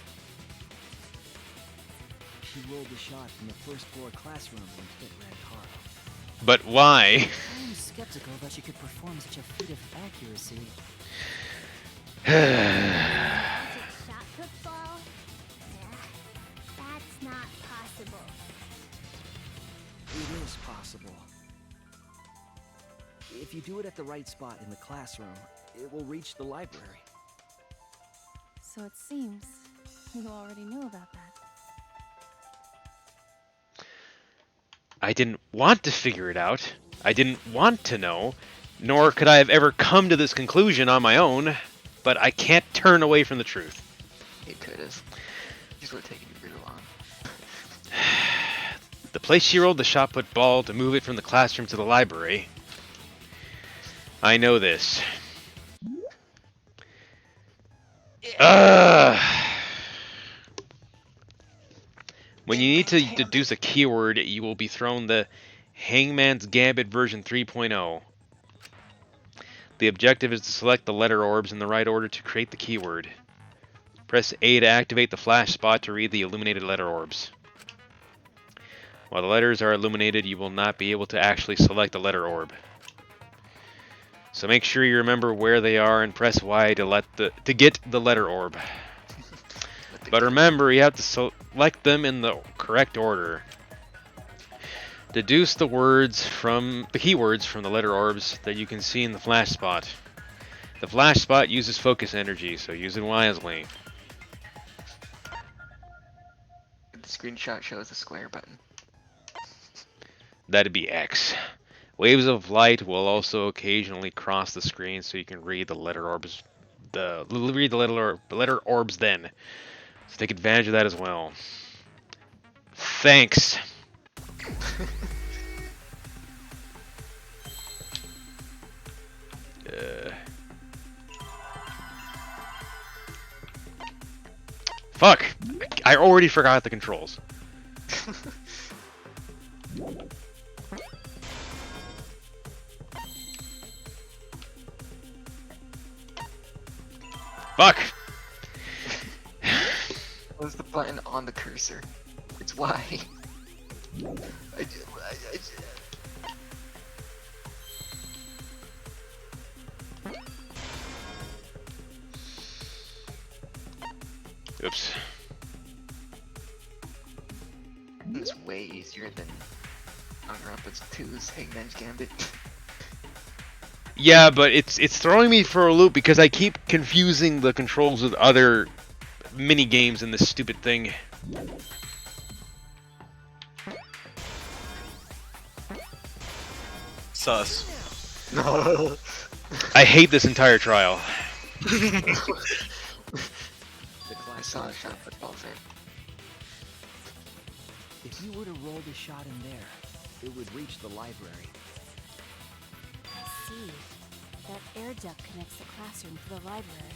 Speaker 13: She rolled the shot from the first floor classroom and hit Rantaro.
Speaker 2: But why?
Speaker 7: I'm skeptical that she could perform such a feat of accuracy.
Speaker 15: Shot put ball? That's not possible.
Speaker 13: It is possible. If you do it at the right spot in the classroom, it will reach the library.
Speaker 5: So it seems you already knew about that.
Speaker 2: I didn't want to figure it out. I didn't want to know, nor could I have ever come to this conclusion on my own, but I can't turn away from the truth.
Speaker 4: You could have. Just would have taken you really long.
Speaker 2: The place she rolled the shot put ball to move it from the classroom to the library. I know this. When you need to deduce a keyword, you will be thrown the Hangman's Gambit version 3.0. The objective is to select the letter orbs in the right order to create the keyword. Press A to activate the flash spot to read the illuminated letter orbs. While the letters are illuminated, you will not be able to actually select the letter orb. So make sure you remember where they are and press Y to get the letter orb. But remember, you have to select them in the correct order. Deduce the keywords from the letter orbs that you can see in the flash spot. The flash spot uses focus energy, so use it wisely.
Speaker 4: The screenshot shows a square button.
Speaker 2: That'd be X. Waves of light will also occasionally cross the screen, so you can read the letter orbs. Read the letter orbs then. So take advantage of that as well. Thanks. Fuck! I already forgot the controls. Fuck!
Speaker 4: What's the button on the cursor? It's Y.
Speaker 2: Oops.
Speaker 4: It's way easier than Danganronpa 2's Hangman's Gambit.
Speaker 2: Yeah, but it's throwing me for a loop because I keep confusing the controls with other mini games in this stupid thing.
Speaker 3: Sus.
Speaker 4: No.
Speaker 2: I hate this entire trial.
Speaker 4: I saw a shot football fan.
Speaker 13: If you were to roll the shot in there, it would reach the library.
Speaker 5: I see. That air duct connects the classroom to the library.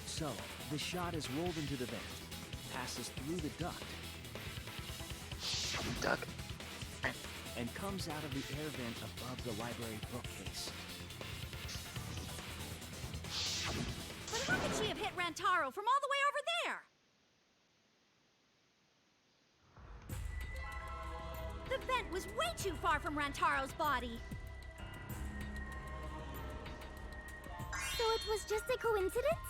Speaker 13: So, the shot is rolled into the vent, passes through the duct, and comes out of the air vent above the library bookcase.
Speaker 9: But how could she have hit Rantaro from all the way over there? The vent was way too far from Rantaro's body.
Speaker 15: So it was just a coincidence?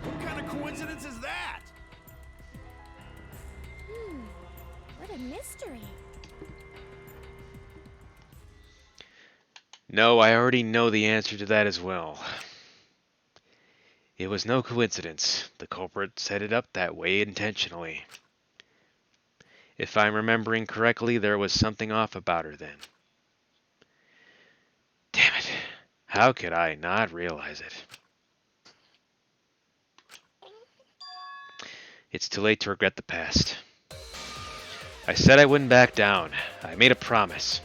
Speaker 1: What kind of coincidence is that?
Speaker 15: What a mystery.
Speaker 2: No, I already know the answer to that as well. It was no coincidence. The culprit set it up that way intentionally. If I'm remembering correctly, there was something off about her then. Damn it. How could I not realize it? It's too late to regret the past. I said I wouldn't back down. I made a promise.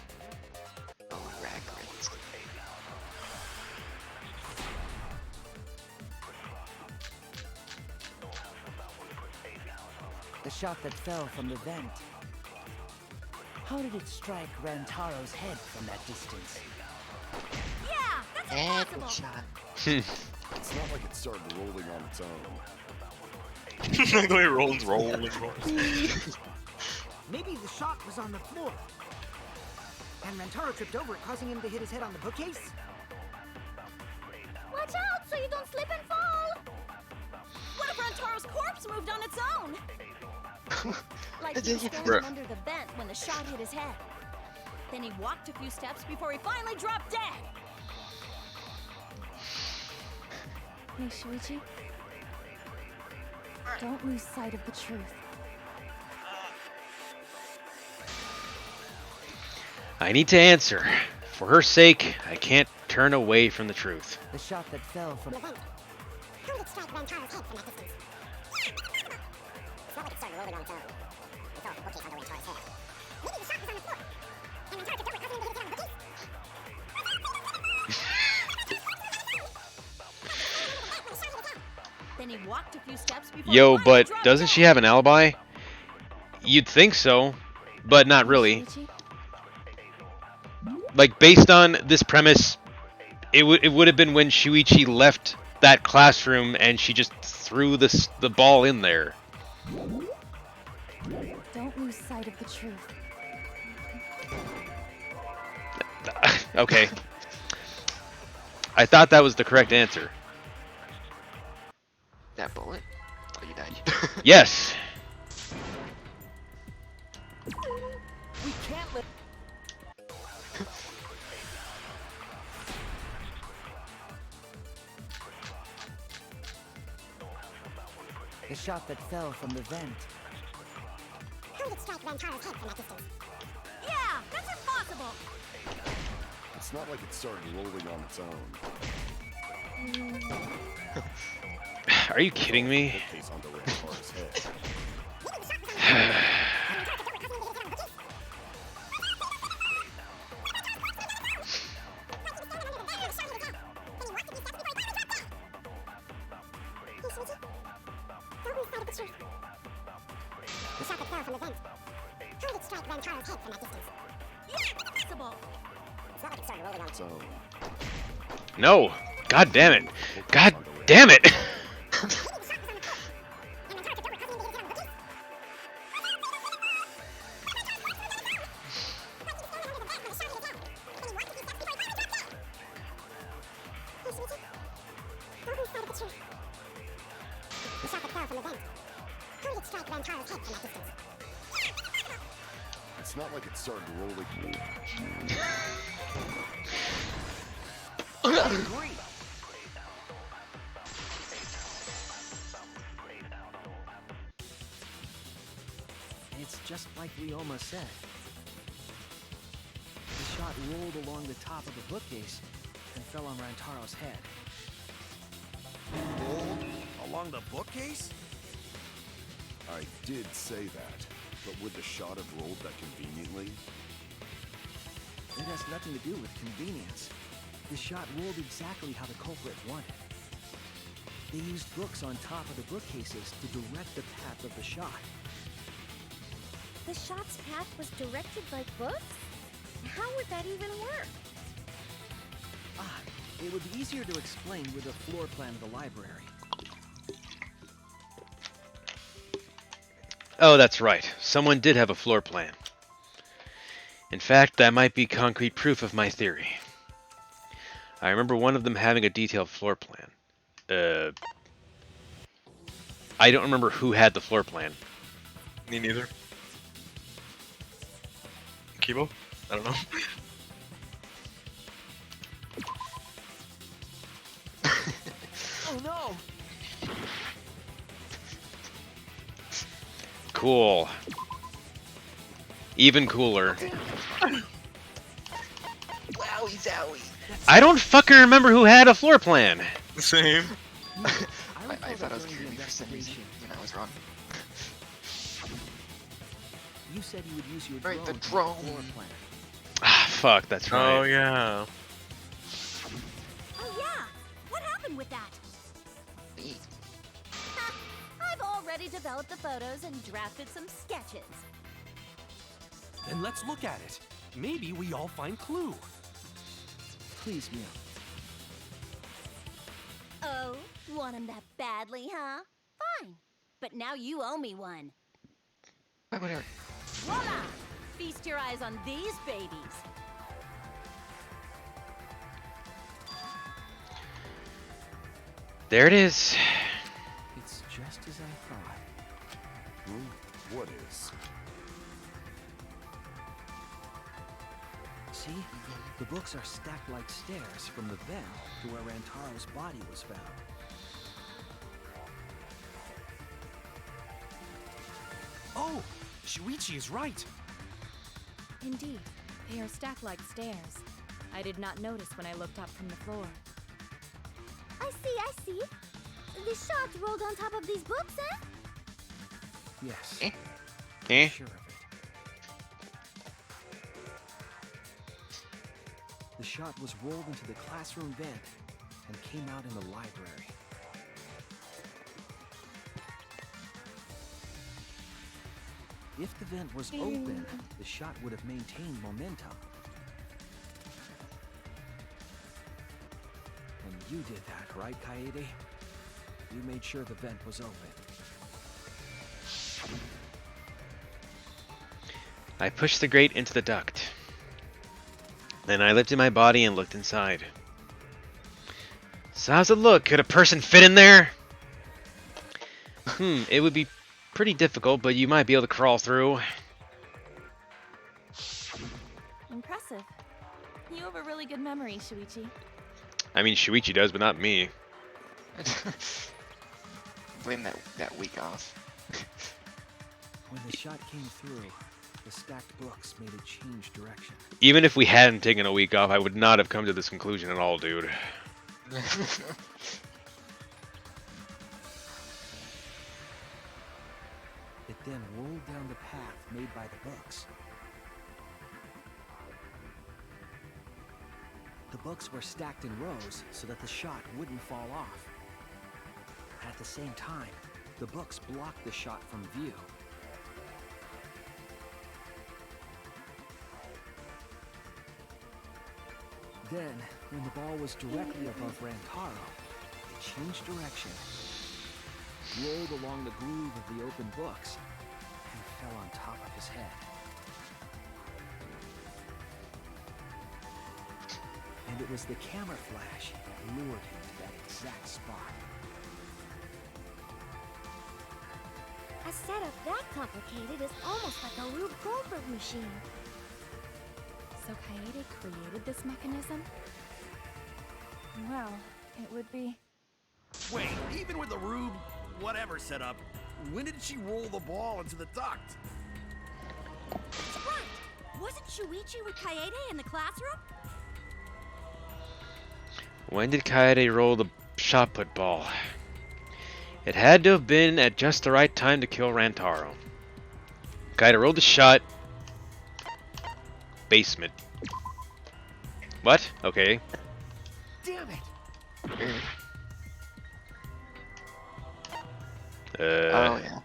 Speaker 7: The shot that fell from the vent. How did it strike Rantaro's head from that distance?
Speaker 9: Yeah, that's impossible.
Speaker 1: It's not like it started rolling on its own.
Speaker 3: Like the way it rolls.
Speaker 6: Maybe the shot was on the floor. And Rantaro tripped over it, causing him to hit his head on the bookcase?
Speaker 12: Watch out so you don't slip and fall!
Speaker 9: What if Rantaro's corpse moved on its own?
Speaker 12: Like he was standing under the vent when the shot hit his head. Then he walked a few steps before he finally dropped dead.
Speaker 5: Hey, Shuichi. Don't lose sight of the truth.
Speaker 2: I need to answer. For her sake, I can't turn away from the truth.
Speaker 7: The shot that fell from the vent.
Speaker 15: How did it strike Rantaro's head from that distance?
Speaker 17: It's not like it started rolling on its own. It fell off the bookcase onto Rantaro's head. Maybe the shot was on the floor. And Rantaro tripped over it, causing him to hit his head on the bookcase.
Speaker 9: Then he walked a few steps before
Speaker 2: Yo, but doesn't she have an alibi? You'd think so, but not really. Like, based on this premise, it would have been when Shuichi left that classroom and she just threw the ball in there.
Speaker 5: Don't lose sight of the truth.
Speaker 2: Okay. I thought that was the correct answer.
Speaker 4: That bullet? Oh, you died.
Speaker 2: Yes.
Speaker 6: We can't let...
Speaker 7: The shot that fell from the vent.
Speaker 17: How did it strike Rantaro's head from that distance?
Speaker 9: Yeah, that's impossible.
Speaker 1: It's not like it started rolling on its own.
Speaker 2: Are you kidding me?
Speaker 1: Bookcase onto Rantaro's head.
Speaker 17: The shot that fell from the vent. How did it strike Rantaro's head from that distance?
Speaker 9: Yeah, impossible.
Speaker 17: It's not like it started rolling on its own.
Speaker 2: No. God damn it. God damn it.
Speaker 17: The shot that fell from the vent. How did it strike Rantaro's head from that distance?
Speaker 1: It's not like it started rolling.
Speaker 13: It's just like Ryoma said. shot rolled along the top of the bookcase and fell on Rantaro's head.
Speaker 1: Roll along the bookcase? I did say that, but would the shot have rolled that conveniently?
Speaker 13: It has nothing to do with convenience. The shot rolled exactly how the culprit wanted. They used books on top of the bookcases to direct the path of the shot.
Speaker 15: The shot's path was directed by books? How would that even work?
Speaker 13: Ah, it would be easier to explain with a floor plan of the library.
Speaker 2: Oh, that's right. Someone did have a floor plan. In fact, that might be concrete proof of my theory. I remember one of them having a detailed floor plan. I don't remember who had the floor plan.
Speaker 3: Me neither. Kibo? I don't know.
Speaker 13: Oh no!
Speaker 2: Cool. Even cooler.
Speaker 4: Wowie zowie.
Speaker 2: I don't fucking remember who had a floor plan.
Speaker 3: Same.
Speaker 4: I thought I was Kirby for some reason, and I was wrong.
Speaker 13: You said you would use your
Speaker 4: Right, the
Speaker 13: drone.
Speaker 4: drone.
Speaker 13: Floor plan.
Speaker 2: Ah, fuck, that's right.
Speaker 3: Oh, yeah.
Speaker 12: Oh yeah! What happened with that? Ha, I've already developed the photos and drafted some sketches.
Speaker 10: Then let's look at it. Maybe we all find clue.
Speaker 13: Please, Mia.
Speaker 12: Oh, want him that badly, huh? Fine. But now you owe me one.
Speaker 4: Whatever.
Speaker 12: Voila! Feast your eyes on these babies.
Speaker 2: There it is.
Speaker 13: It's just as I thought.
Speaker 1: What is?
Speaker 13: See? The books are stacked like stairs from the vent to where Rantaro's body was found.
Speaker 10: Oh, Shuichi is right.
Speaker 16: Indeed, they are stacked like stairs. I did not notice when I looked up from the floor.
Speaker 15: I see. The shot rolled on top of these books, eh?
Speaker 13: Yes.
Speaker 2: Eh?
Speaker 13: Sure of it. The shot was rolled into the classroom vent and came out in the library. If the vent was open, the shot would have maintained momentum. And you did that, right, Kaede? You made sure the vent was open.
Speaker 2: I pushed the grate into the duct. Then I lifted my body and looked inside. So how's it look? Could a person fit in there? It would be pretty difficult, but you might be able to crawl through.
Speaker 5: Impressive. You have a really good memory, Shuichi.
Speaker 2: I mean, Shuichi does, but not me.
Speaker 4: Blame that week off.
Speaker 13: When the shot came through, the stacked books made it change direction.
Speaker 2: Even if we hadn't taken a week off, I would not have come to this conclusion at all, dude.
Speaker 13: It then rolled down the path made by the books. The books were stacked in rows so that the shot wouldn't fall off. At the same time, the books blocked the shot from view. Then, when the ball was directly above Rantaro, it changed direction, rolled along the groove of the open books, and fell on top of his head. And it was the camera flash that lured him to that exact spot.
Speaker 15: A setup that complicated is almost like a Rube Goldberg machine.
Speaker 16: So Kaede created this mechanism?
Speaker 5: Well, it would be.
Speaker 1: Wait, even with the Rube whatever setup, when did she roll the ball into the duct?
Speaker 12: That's right! Wasn't Shuichi with Kaede in the classroom?
Speaker 2: When did Kaede roll the shot put ball? It had to have been at just the right time to kill Rantaro. Kaede rolled the shot. Basement. What? Okay.
Speaker 6: Damn it!
Speaker 4: Oh yeah.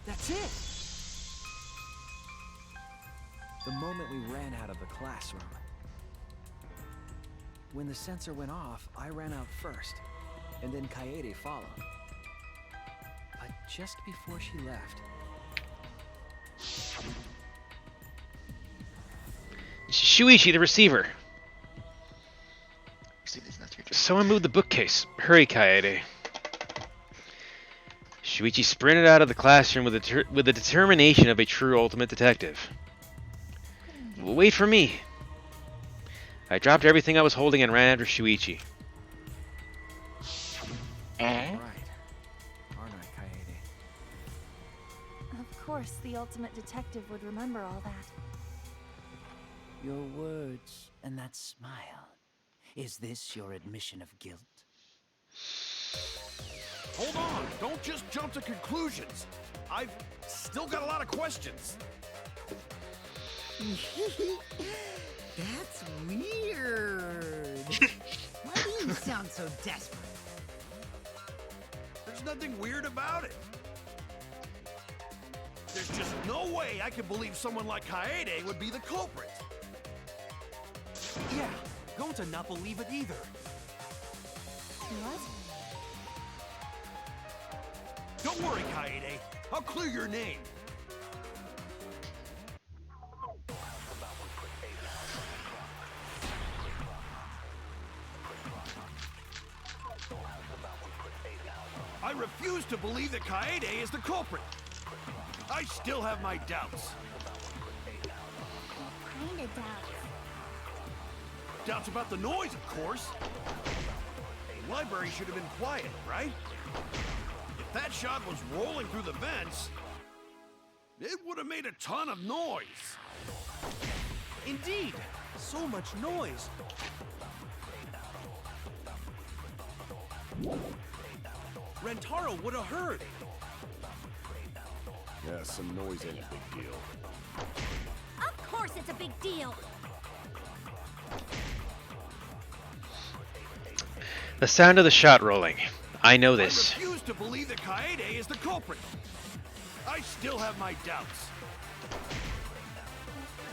Speaker 13: That's it! The moment we ran out of the classroom. When the sensor went off, I ran out first, and then Kaede followed. But just before she left,
Speaker 2: Shuichi, the receiver. Someone moved the bookcase. Hurry, Kaede. Shuichi sprinted out of the classroom with the determination of a true ultimate detective. Wait for me. I dropped everything I was holding and ran after Shuichi.
Speaker 13: right, aren't I, Kaede?
Speaker 5: Of course, the ultimate detective would remember all that.
Speaker 7: Your words and that smile. Is this your admission of guilt?
Speaker 1: Hold on, don't just jump to conclusions. I've still got a lot of questions.
Speaker 6: That's weird. Why do you sound so desperate?
Speaker 1: There's nothing weird about it. There's just no way I can believe someone like Kaede would be the culprit.
Speaker 10: Yeah, going to not believe it either.
Speaker 5: What?
Speaker 1: Don't worry, Kaede. I'll clear your name. I refuse to believe that Kaede is the culprit. I still have my doubts.
Speaker 15: Kinda doubts.
Speaker 1: Doubts about the noise, of course. The library should have been quiet, right? If that shot was rolling through the vents, it would have made a ton of noise.
Speaker 10: Indeed, so much noise. Rentaro would have heard.
Speaker 1: Yeah, some noise ain't a big deal.
Speaker 12: Of course it's a big deal.
Speaker 2: The sound of the shot rolling. I know this.
Speaker 1: I refuse to believe that Kaede is the culprit. I still have my doubts.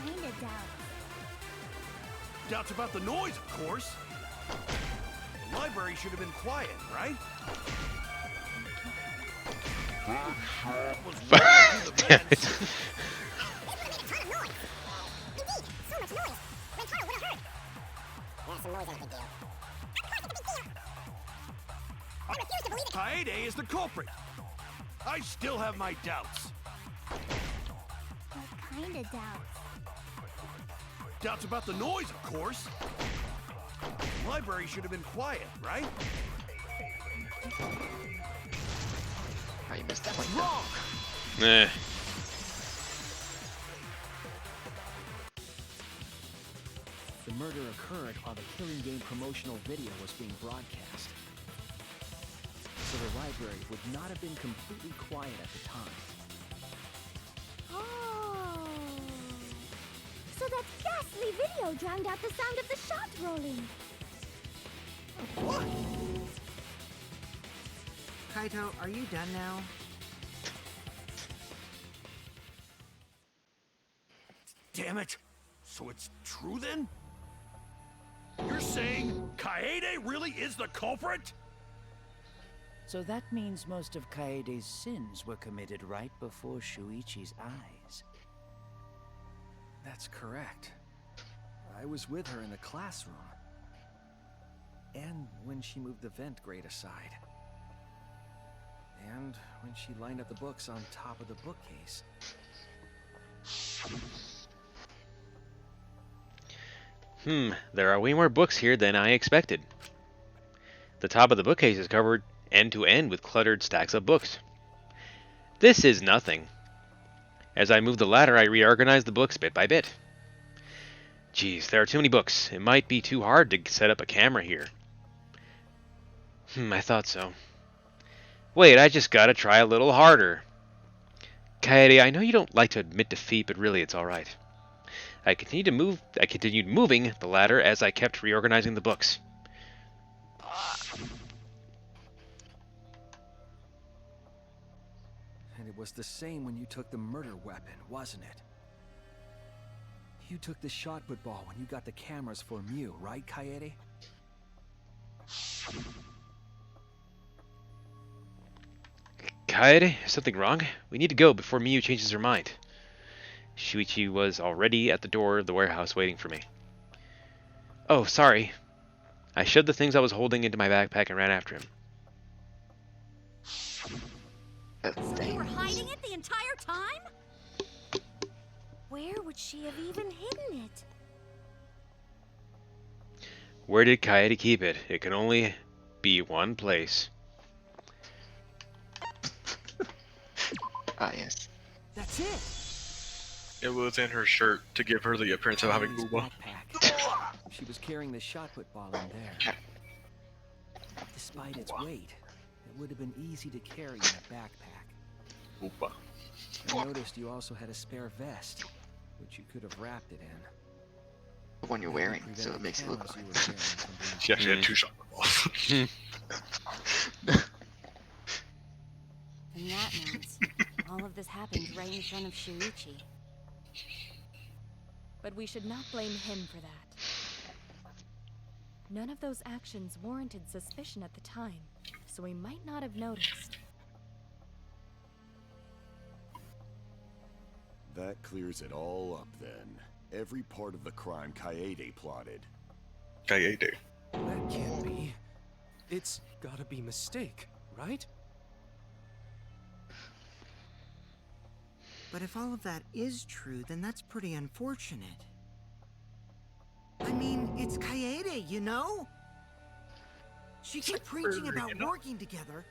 Speaker 15: Kinda doubts.
Speaker 1: Doubts about the noise, of course. The library should have been quiet, right? Was rolling through the
Speaker 2: Damn
Speaker 1: vents.
Speaker 2: it.
Speaker 1: Kaede is the culprit. I still have my doubts.
Speaker 15: Kinda doubts.
Speaker 1: Doubts about the noise, of course. The library should have been quiet, right?
Speaker 4: Oh, you missed that one.
Speaker 1: Wrong.
Speaker 2: Eh.
Speaker 13: The murder occurred while the Killing Game promotional video was being broadcast. So the library would not have been completely quiet at the time.
Speaker 15: Oh. So that ghastly video drowned out the sound of the shot rolling.
Speaker 1: What?
Speaker 6: Kaito, are you done now?
Speaker 1: Damn it. So it's true then? You're saying Kaede really is the culprit?
Speaker 7: So that means most of Kaede's sins were committed right before Shuichi's eyes.
Speaker 13: That's correct. I was with her in the classroom. And when she moved the vent grate aside. And when she lined up the books on top of the bookcase.
Speaker 2: There are way more books here than I expected. The top of the bookcase is covered end to end with cluttered stacks of books. This is nothing. As I move the ladder, I reorganize the books bit by bit. Geez, there are too many books. It might be too hard to set up a camera here. I thought so. Wait, I just gotta try a little harder. Kaede, I know you don't like to admit defeat, but really it's alright. I continued moving the ladder as I kept reorganizing the books.
Speaker 13: And it was the same when you took the murder weapon, wasn't it? You took the shot put ball when you got the cameras for Mew, right, Kaede?
Speaker 2: Kaede, is something wrong? We need to go before Miyu changes her mind. Shuichi was already at the door of the warehouse waiting for me. Oh, sorry. I shoved the things I was holding into my backpack and ran after him.
Speaker 12: You were hiding it the entire time? Where would she have even hidden it?
Speaker 2: Where did Kaede keep it? It can only be one place.
Speaker 4: Ah, yes.
Speaker 13: That's it.
Speaker 3: It was in her shirt to give her the appearance of having
Speaker 13: Kaede's
Speaker 3: booba.
Speaker 13: backpack. She was carrying the shot put ball in there. Despite its weight, it would have been easy to carry in a backpack.
Speaker 3: Booba.
Speaker 13: I noticed you also had a spare vest, which you could have wrapped it in.
Speaker 4: The one you're wearing, so it makes it look like.
Speaker 3: She actually had two shot balls.
Speaker 5: And that means all of this happened right in front of Shuichi. But we should not blame him for that. None of those actions warranted suspicion at the time, so we might not have noticed.
Speaker 1: That clears it all up then. Every part of the crime Kaede plotted.
Speaker 3: Kaede.
Speaker 10: That can't be. It's gotta be mistake, right?
Speaker 6: But if all of that is true, then that's pretty unfortunate. I mean, it's Kaede, you know? She kept preaching about working together,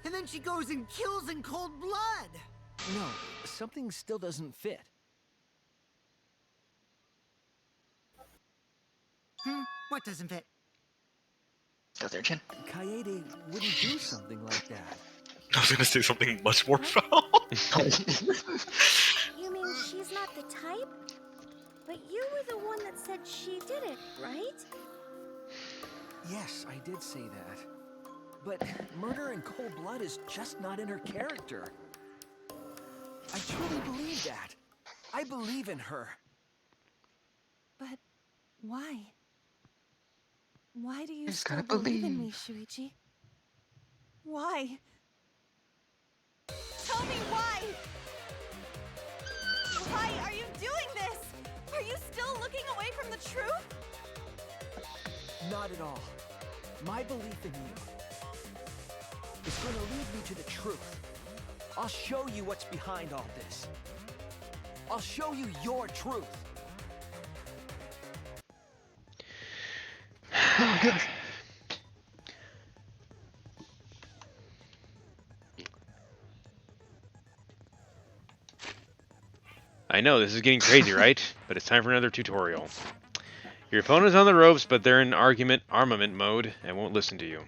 Speaker 6: and then she goes and kills in cold blood!
Speaker 13: No, something still doesn't fit.
Speaker 6: What doesn't fit?
Speaker 4: Does their chin?
Speaker 13: Kaede wouldn't do something like that.
Speaker 3: I was gonna say something much more foul.
Speaker 12: You mean she's not the type? But you were the one that said she did it, right?
Speaker 13: Yes, I did say that. But murder in cold blood is just not in her character. I truly believe that. I believe in her.
Speaker 5: But why? Why do you
Speaker 4: Just
Speaker 5: still
Speaker 4: gotta
Speaker 5: believe in me,
Speaker 4: believe.
Speaker 5: Shuichi? Why? Tell me why! Why are you doing this? Are you still looking away from the truth?
Speaker 13: Not at all. My belief in you is going to lead me to the truth. I'll show you what's behind all this. I'll show you your truth.
Speaker 4: Oh, good.
Speaker 2: I know, this is getting crazy, right? But it's time for another tutorial. Your opponent's on the ropes, but they're in armament mode and won't listen to you.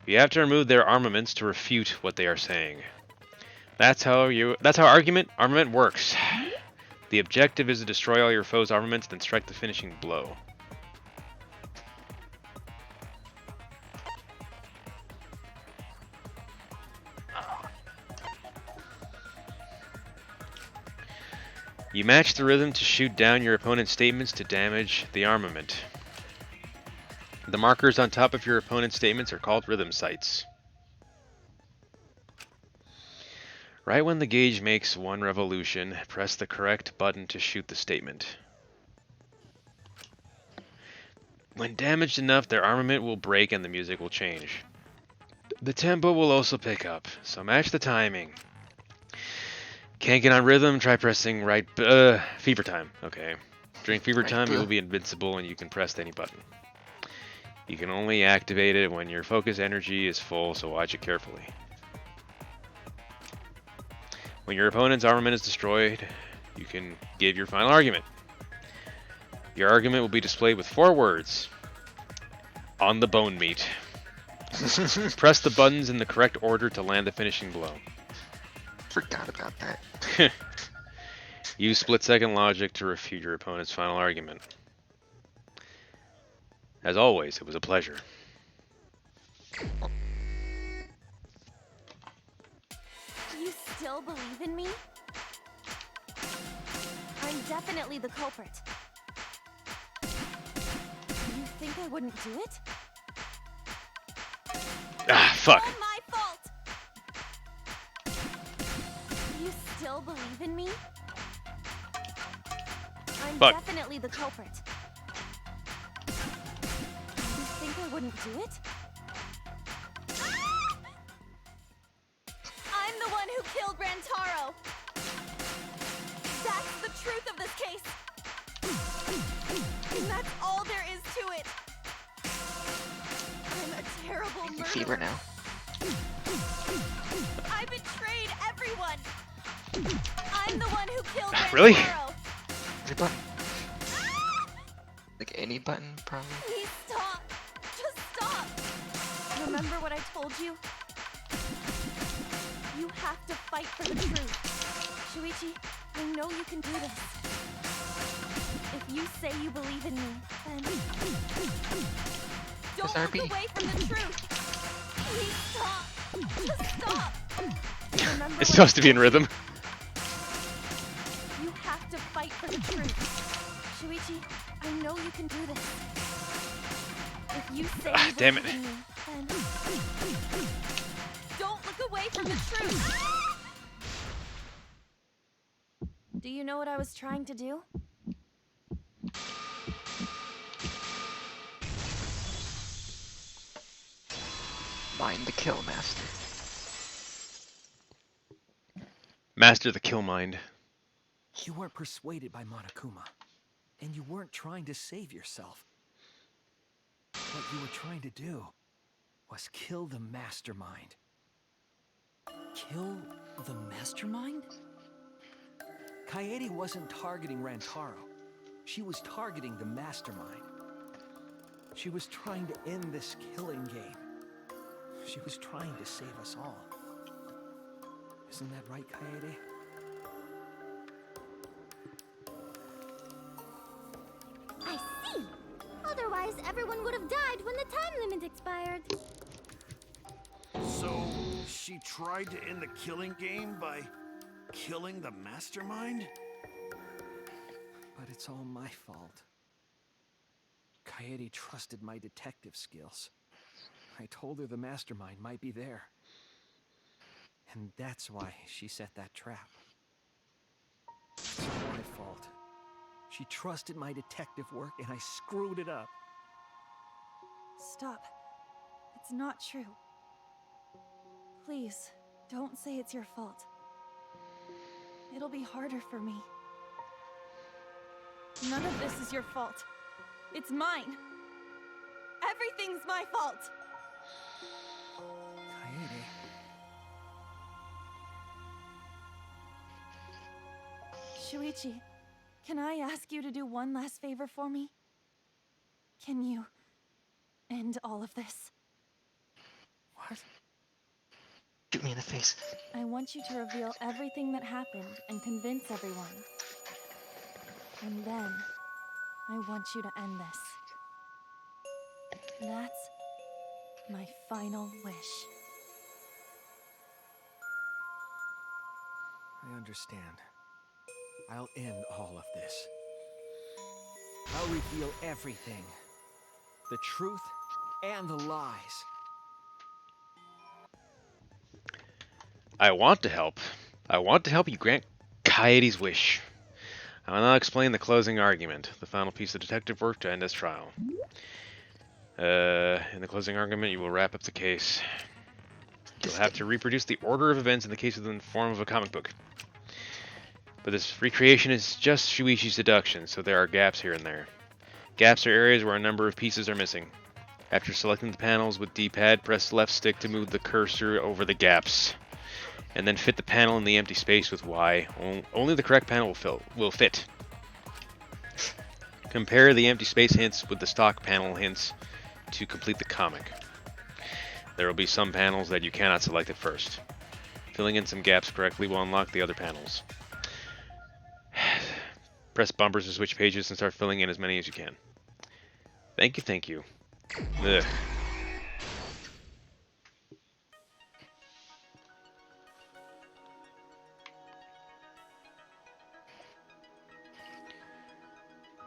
Speaker 2: You have to remove their armaments to refute what they are saying. That's how armament works. The objective is to destroy all your foe's armaments, then strike the finishing blow. You match the rhythm to shoot down your opponent's statements to damage the armament. The markers on top of your opponent's statements are called rhythm sights. Right when the gauge makes one revolution, press the correct button to shoot the statement. When damaged enough, their armament will break and the music will change. The tempo will also pick up, so match the timing. Can't get on rhythm? Try pressing right... fever time. Okay. During fever time, you will be invincible and you can press any button. You can only activate it when your focus energy is full, so watch it carefully. When your opponent's armament is destroyed, you can give your final argument. Your argument will be displayed with 4 words. On the bone meat. Press the buttons in the correct order to land the finishing blow.
Speaker 4: Forgot about that.
Speaker 2: Use split-second logic to refute your opponent's final argument. As always, it was a pleasure.
Speaker 5: You still believe in me? I'm definitely the culprit. You think I wouldn't do it?
Speaker 2: Ah, fuck.
Speaker 5: All my fault! You still believe in me? I'm
Speaker 2: Fuck.
Speaker 5: definitely the culprit. You think I wouldn't do it? I'm the one who killed Rantaro! That's the truth of this case! And that's all there is to it! I'm a terrible murderer.
Speaker 4: Fever now.
Speaker 5: I betrayed everyone! I'm the one who killed Rantaro!
Speaker 2: Really?
Speaker 4: Every button. Like any button, probably.
Speaker 5: Please stop! Just stop! Remember what I told you? You have to fight for the truth. Shuichi, I know you can do this. If you say you believe in me, then... Don't look away from the truth! Please stop! Just stop! Remember
Speaker 2: It's
Speaker 5: what
Speaker 2: supposed
Speaker 5: I
Speaker 2: to be in
Speaker 5: told you?
Speaker 2: rhythm.
Speaker 5: You have to fight for the truth. Shuichi, I know you can do this. If you say you
Speaker 2: damn
Speaker 5: believe
Speaker 2: it.
Speaker 5: in me, then... Don't look away from the truth! Do you know what I was trying to do?
Speaker 4: Mind the kill, master.
Speaker 2: Master the kill mind.
Speaker 13: You weren't persuaded by Monokuma, and you weren't trying to save yourself. What you were trying to do was kill the mastermind.
Speaker 14: Kill the mastermind?
Speaker 13: Kaede wasn't targeting Rantaro. She was targeting the mastermind. She was trying to end this killing game. She was trying to save us all. Isn't that right, Kaede?
Speaker 15: I see! Otherwise, everyone would have died when the time limit expired.
Speaker 1: So, she tried to end the killing game by killing the mastermind?
Speaker 13: But it's all my fault. Kaede trusted my detective skills. I told her the mastermind might be there. And that's why she set that trap. It's all my fault. She trusted my detective work and I screwed it up.
Speaker 5: Stop. It's not true. Please, don't say it's your fault. It'll be harder for me. None of this is your fault. It's mine. Everything's my fault.
Speaker 13: Kaede.
Speaker 5: Shuichi, can I ask you to do one last favor for me? Can you end all of this?
Speaker 4: What? Shoot me in the face.
Speaker 5: I want you to reveal everything that happened and convince everyone. And then, I want you to end this. That's my final wish.
Speaker 13: I understand. I'll end all of this. I'll reveal everything. The truth and the lies.
Speaker 2: I want to help. I want to help you grant Kaede's wish. I will now explain the closing argument, the final piece of detective work to end this trial. In the closing argument, you will wrap up the case. You'll have to reproduce the order of events in the case within the form of a comic book. But this recreation is just Shuichi's deduction, so there are gaps here and there. Gaps are areas where a number of pieces are missing. After selecting the panels with D-pad, press left stick to move the cursor over the gaps. And then fit the panel in the empty space with Y. Only the correct panel will fit. Compare the empty space hints with the stock panel hints to complete the comic. There will be some panels that you cannot select at first. Filling in some gaps correctly will unlock the other panels. Press bumpers to switch pages and start filling in as many as you can. Thank you, thank you. Ugh.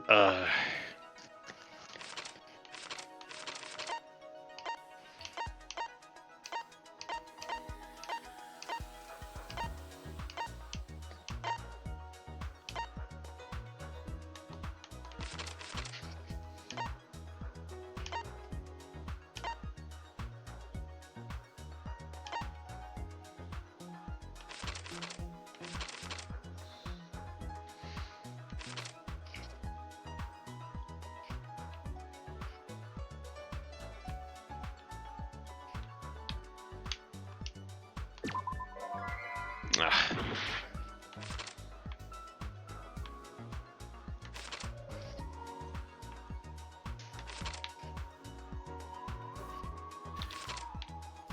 Speaker 2: Uh...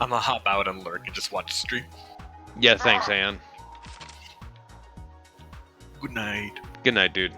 Speaker 3: I'm gonna hop out and lurk and just watch the stream.
Speaker 2: Yeah, thanks, Aeon.
Speaker 3: Good night.
Speaker 2: Good night, dude.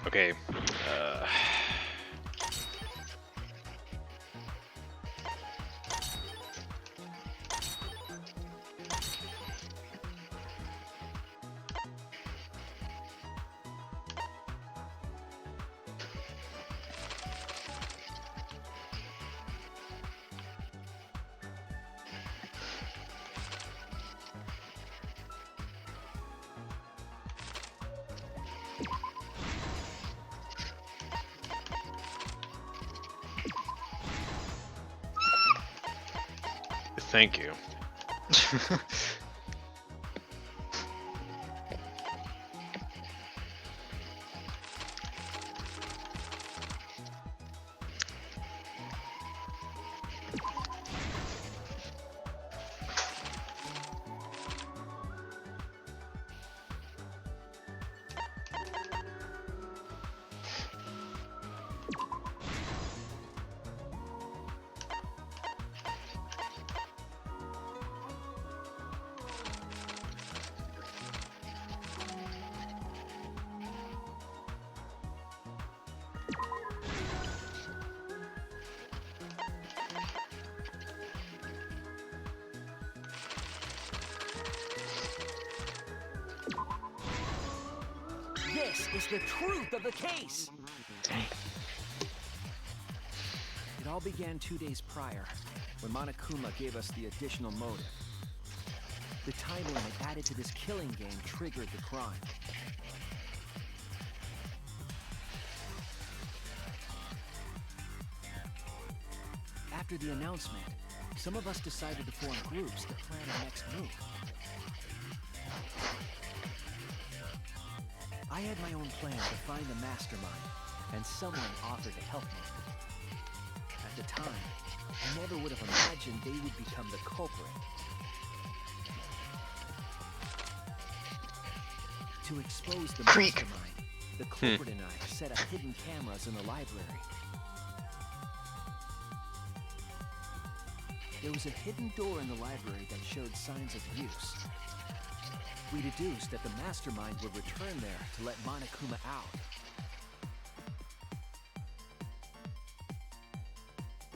Speaker 2: Okay. Thank you.
Speaker 13: is the truth of the case. It all began 2 days prior, when Monokuma gave us the additional motive. The time limit added to this killing game triggered the crime. After the announcement, some of us decided to form groups to plan our next move. I had my own plan to find the mastermind, and someone offered to help me. At the time, I never would have imagined they would become the culprit. To expose the mastermind, the culprit and I set up hidden cameras in the library. There was a hidden door in the library that showed signs of use. We deduced that the mastermind would return there to let Monokuma out.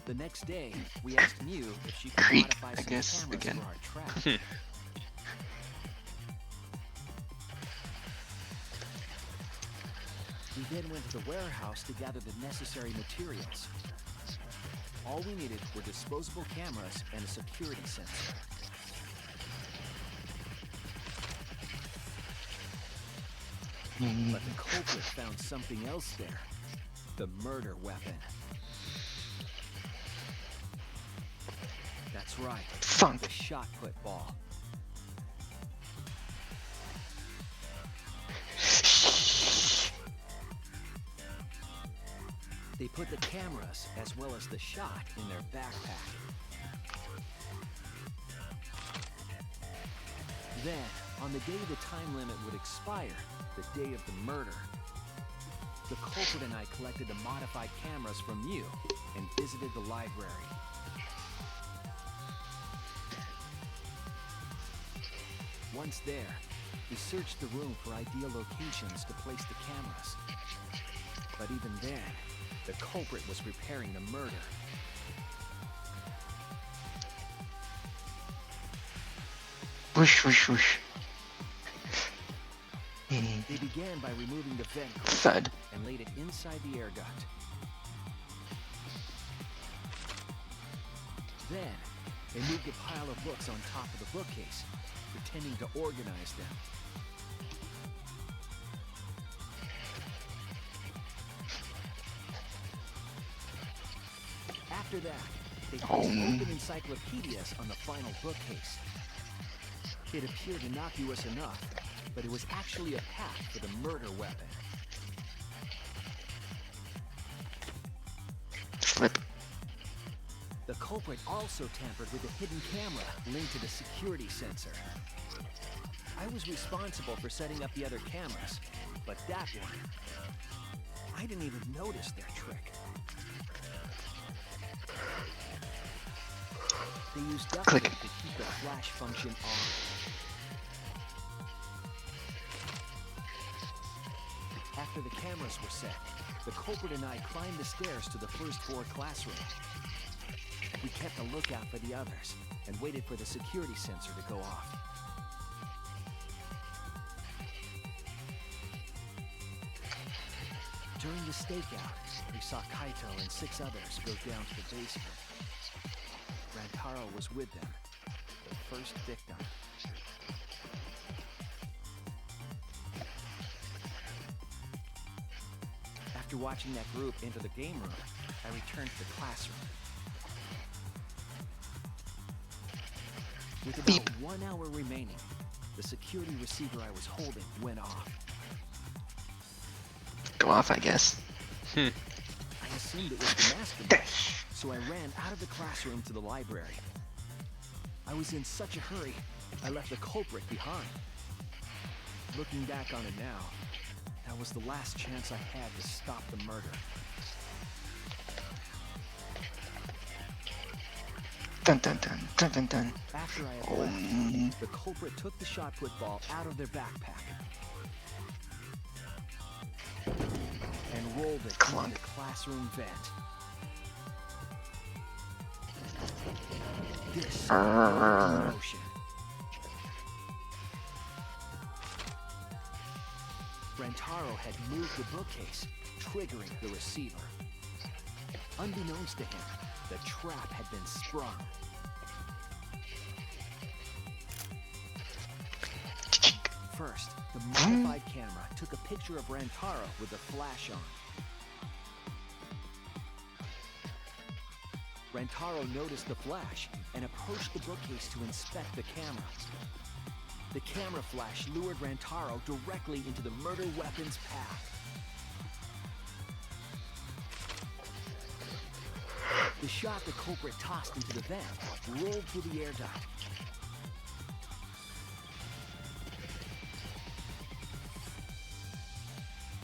Speaker 13: The next day, we asked Mew if she could modify some cameras for our trap. We then went to the warehouse to gather the necessary materials. All we needed were disposable cameras and a security sensor. But the culprit found something else there. The murder weapon. That's right. The shot put ball. They put the cameras as well as the shot in their backpack. Then, on the day the time limit would expire, the day of the murder, the culprit and I collected the modified cameras from you and visited the library. Once there, we searched the room for ideal locations to place the cameras. But even then, the culprit was preparing the murder.
Speaker 4: Whoosh, whoosh, whoosh.
Speaker 13: They began by removing the vent and laid it inside the air duct. Then, they moved a pile of books on top of the bookcase, pretending to organize them. After that, they placed open encyclopedias on the final bookcase. It appeared innocuous enough, but it was actually a pack for the murder weapon.
Speaker 4: Flip.
Speaker 13: The culprit also tampered with a hidden camera linked to the security sensor. I was responsible for setting up the other cameras, but that one, I didn't even notice their trick. They used duct tape to keep the flash function on. After the cameras were set, the culprit and I climbed the stairs to the first floor classroom. We kept a lookout for the others and waited for the security sensor to go off. During the stakeout, we saw Kaito and 6 others go down to the basement. Rantaro was with them, the first victim. After watching that group enter the game room, I returned to the classroom. With about 1 hour remaining, the security receiver I was holding went off.
Speaker 4: Go off, I guess.
Speaker 13: I assumed it was the mastermind, so I ran out of the classroom to the library. I was in such a hurry, I left the culprit behind. Looking back on it now, that was the last chance I had to stop the murder.
Speaker 4: Dun dun dun dun dun dun.
Speaker 13: After I had left, the culprit took the shot put ball out of their backpack and rolled it into the classroom vent. This was motion. Rantaro had moved the bookcase, triggering the receiver. Unbeknownst to him, the trap had been sprung. First, the modified camera took a picture of Rantaro with the flash on. Rantaro noticed the flash and approached the bookcase to inspect the camera. The camera flash lured Rantaro directly into the murder weapon's path. The shot the culprit tossed into the vent rolled through the air duct.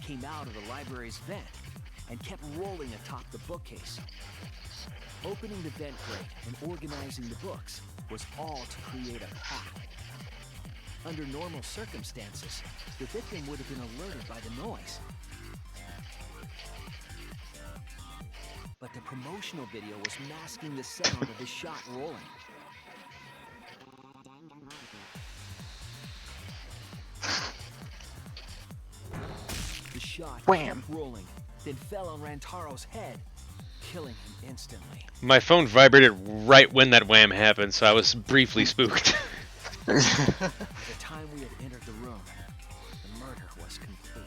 Speaker 13: Came out of the library's vent and kept rolling atop the bookcase. Opening the vent grate and organizing the books was all to create a path. Under normal circumstances, the victim would have been alerted by the noise. But the promotional video was masking the sound of the shot rolling. The shot kept rolling, then fell on Rantaro's head, killing him instantly.
Speaker 2: My phone vibrated right when that wham happened, so I was briefly spooked.
Speaker 13: By the time we had entered the room, the murder was complete.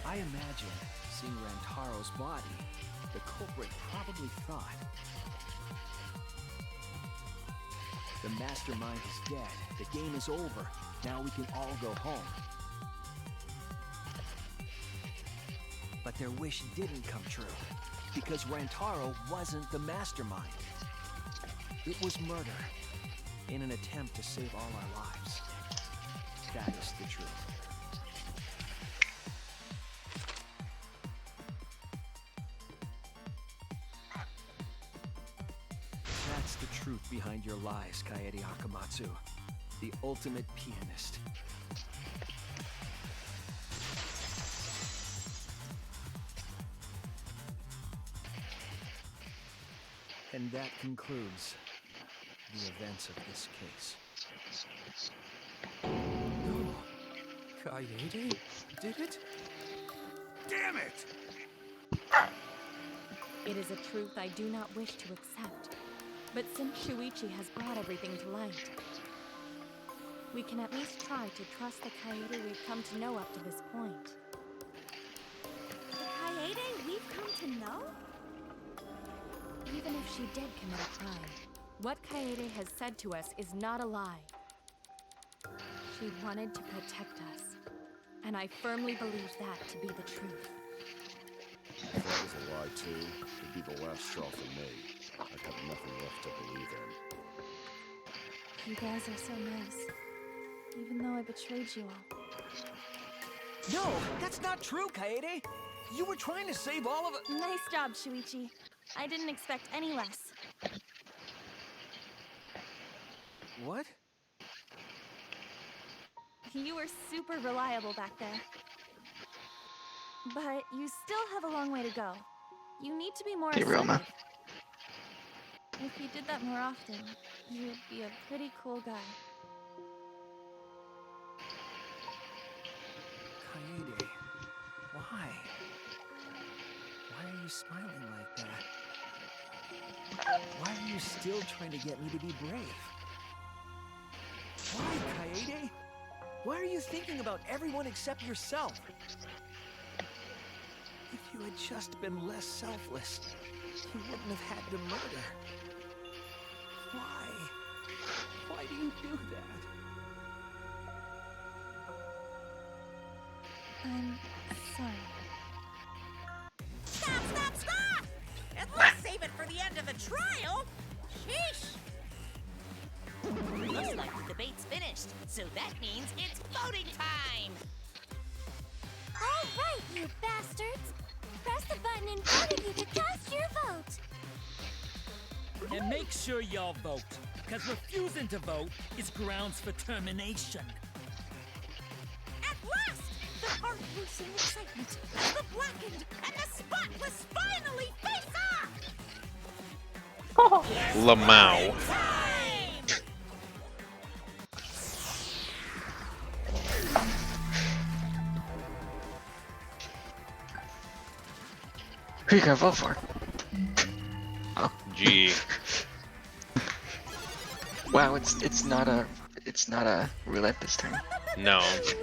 Speaker 13: I imagine, seeing Rantaro's body, the culprit probably thought, the mastermind is dead, the game is over, now we can all go home. But their wish didn't come true, because Rantaro wasn't the mastermind. It was murder, in an attempt to save all our lives. That is the truth. That's the truth behind your lies, Kaede Akamatsu, the ultimate pianist. And that concludes the events of this case.
Speaker 10: No. Kaede did it? Damn it!
Speaker 16: It is a truth I do not wish to accept. But since Shuichi has brought everything to light, we can at least try to trust the Kaede we've come to know up to this point.
Speaker 5: The Kaede we've come to know?
Speaker 16: Even if she did commit a crime, what Kaede has said to us is not a lie. She wanted to protect us, and I firmly believe that to be the truth.
Speaker 18: If that was a lie too, it'd be the last straw for me. I'd have nothing left to believe in.
Speaker 5: You guys are so nice. Even though I betrayed you all.
Speaker 13: No, that's not true, Kaede! You were trying to save all of it.
Speaker 5: Nice job, Shuichi. I didn't expect any less.
Speaker 13: What?
Speaker 5: You were super reliable back there. But you still have a long way to go. You need to be more assertive. If you did that more often, you'd be a pretty cool guy.
Speaker 13: Kaede, why? Why are you smiling like that? Why are you still trying to get me to be brave? Why, Kaede? Why are you thinking about everyone except yourself? If you had just been less selfless, you wouldn't have had to murder. Why? Why do you do that?
Speaker 5: I'm sorry.
Speaker 9: Stop, stop, stop! At least save it for the end of the trial! Sheesh! Looks like the debate's finished, so that means it's voting time!
Speaker 15: All right, you bastards! Press the button in front of you to cast your vote!
Speaker 14: And make sure y'all vote, because refusing to vote is grounds for termination.
Speaker 9: At last! The heart-pulsing excitement of the blackened and the spotless finally face off!
Speaker 2: Lamau.
Speaker 4: Who you gonna vote for? Oh.
Speaker 2: Gee.
Speaker 4: Wow, it's not a roulette this time.
Speaker 2: No.
Speaker 9: Seems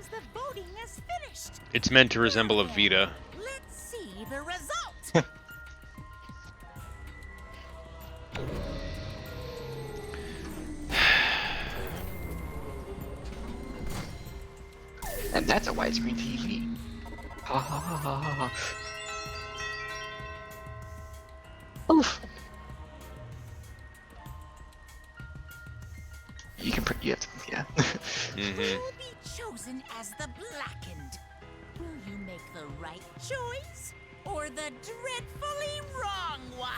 Speaker 9: the voting has finished.
Speaker 2: It's meant to resemble a Vita.
Speaker 9: Let's see the result.
Speaker 4: And that's a widescreen TV. Ha ha ha ha ha. Oof. You can you have to, yeah.
Speaker 9: Who will be chosen as the Blackened? Will you make the right choice or the dreadfully wrong one?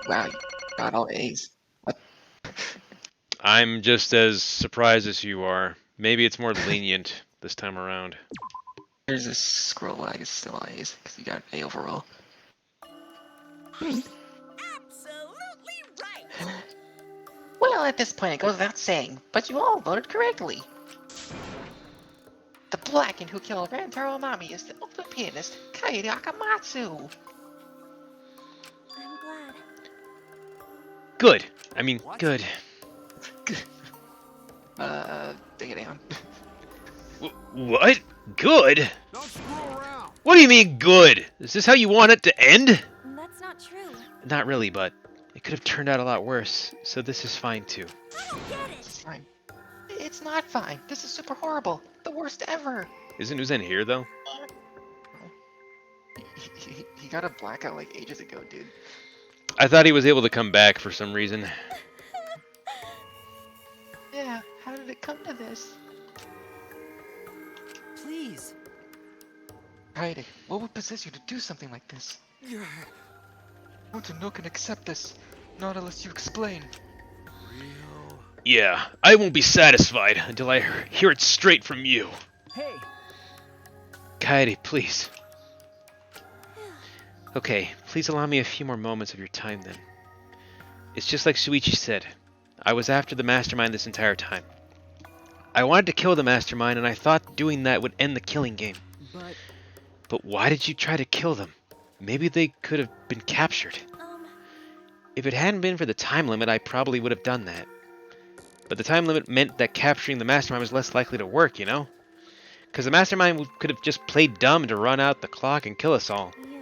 Speaker 4: Wow, you got all A's. What?
Speaker 2: I'm just as surprised as you are. Maybe it's more lenient this time around.
Speaker 4: There's a scroll lag is still A's because you got A overall.
Speaker 9: Absolutely right.
Speaker 4: Well, at this point it goes without saying, but you all voted correctly. The Blackened who killed Rantaro Amami is the ultimate pianist, Kaede Akamatsu.
Speaker 5: I'm glad.
Speaker 2: Good. I mean, good.
Speaker 4: Take it down.
Speaker 2: What? Good? What do you mean, good? Is this how you want it to end?
Speaker 5: That's not true.
Speaker 2: Not really, but it could have turned out a lot worse, so this is fine too.
Speaker 9: I don't get it.
Speaker 4: It's fine. It's not fine. This is super horrible. The worst ever.
Speaker 2: Isn't Uzen here, though?
Speaker 4: He got a blackout like ages ago, dude.
Speaker 2: I thought he was able to come back for some reason.
Speaker 4: Yeah, how did it come to this?
Speaker 6: Please.
Speaker 4: Kaede, what would possess you to do something like this? No can accept this. Not unless you explain.
Speaker 2: Yeah, I won't be satisfied until I hear it straight from you.
Speaker 6: Hey.
Speaker 2: Kaede, please. Okay, please allow me a few more moments of your time then. It's just like Shuichi said. I was after the mastermind this entire time. I wanted to kill the mastermind, and I thought doing that would end the killing game. But why did you try to kill them? Maybe they could have been captured. If it hadn't been for the time limit, I probably would have done that. But the time limit meant that capturing the mastermind was less likely to work, you know? Because the mastermind could have just played dumb to run out the clock and kill us all.
Speaker 5: Yeah.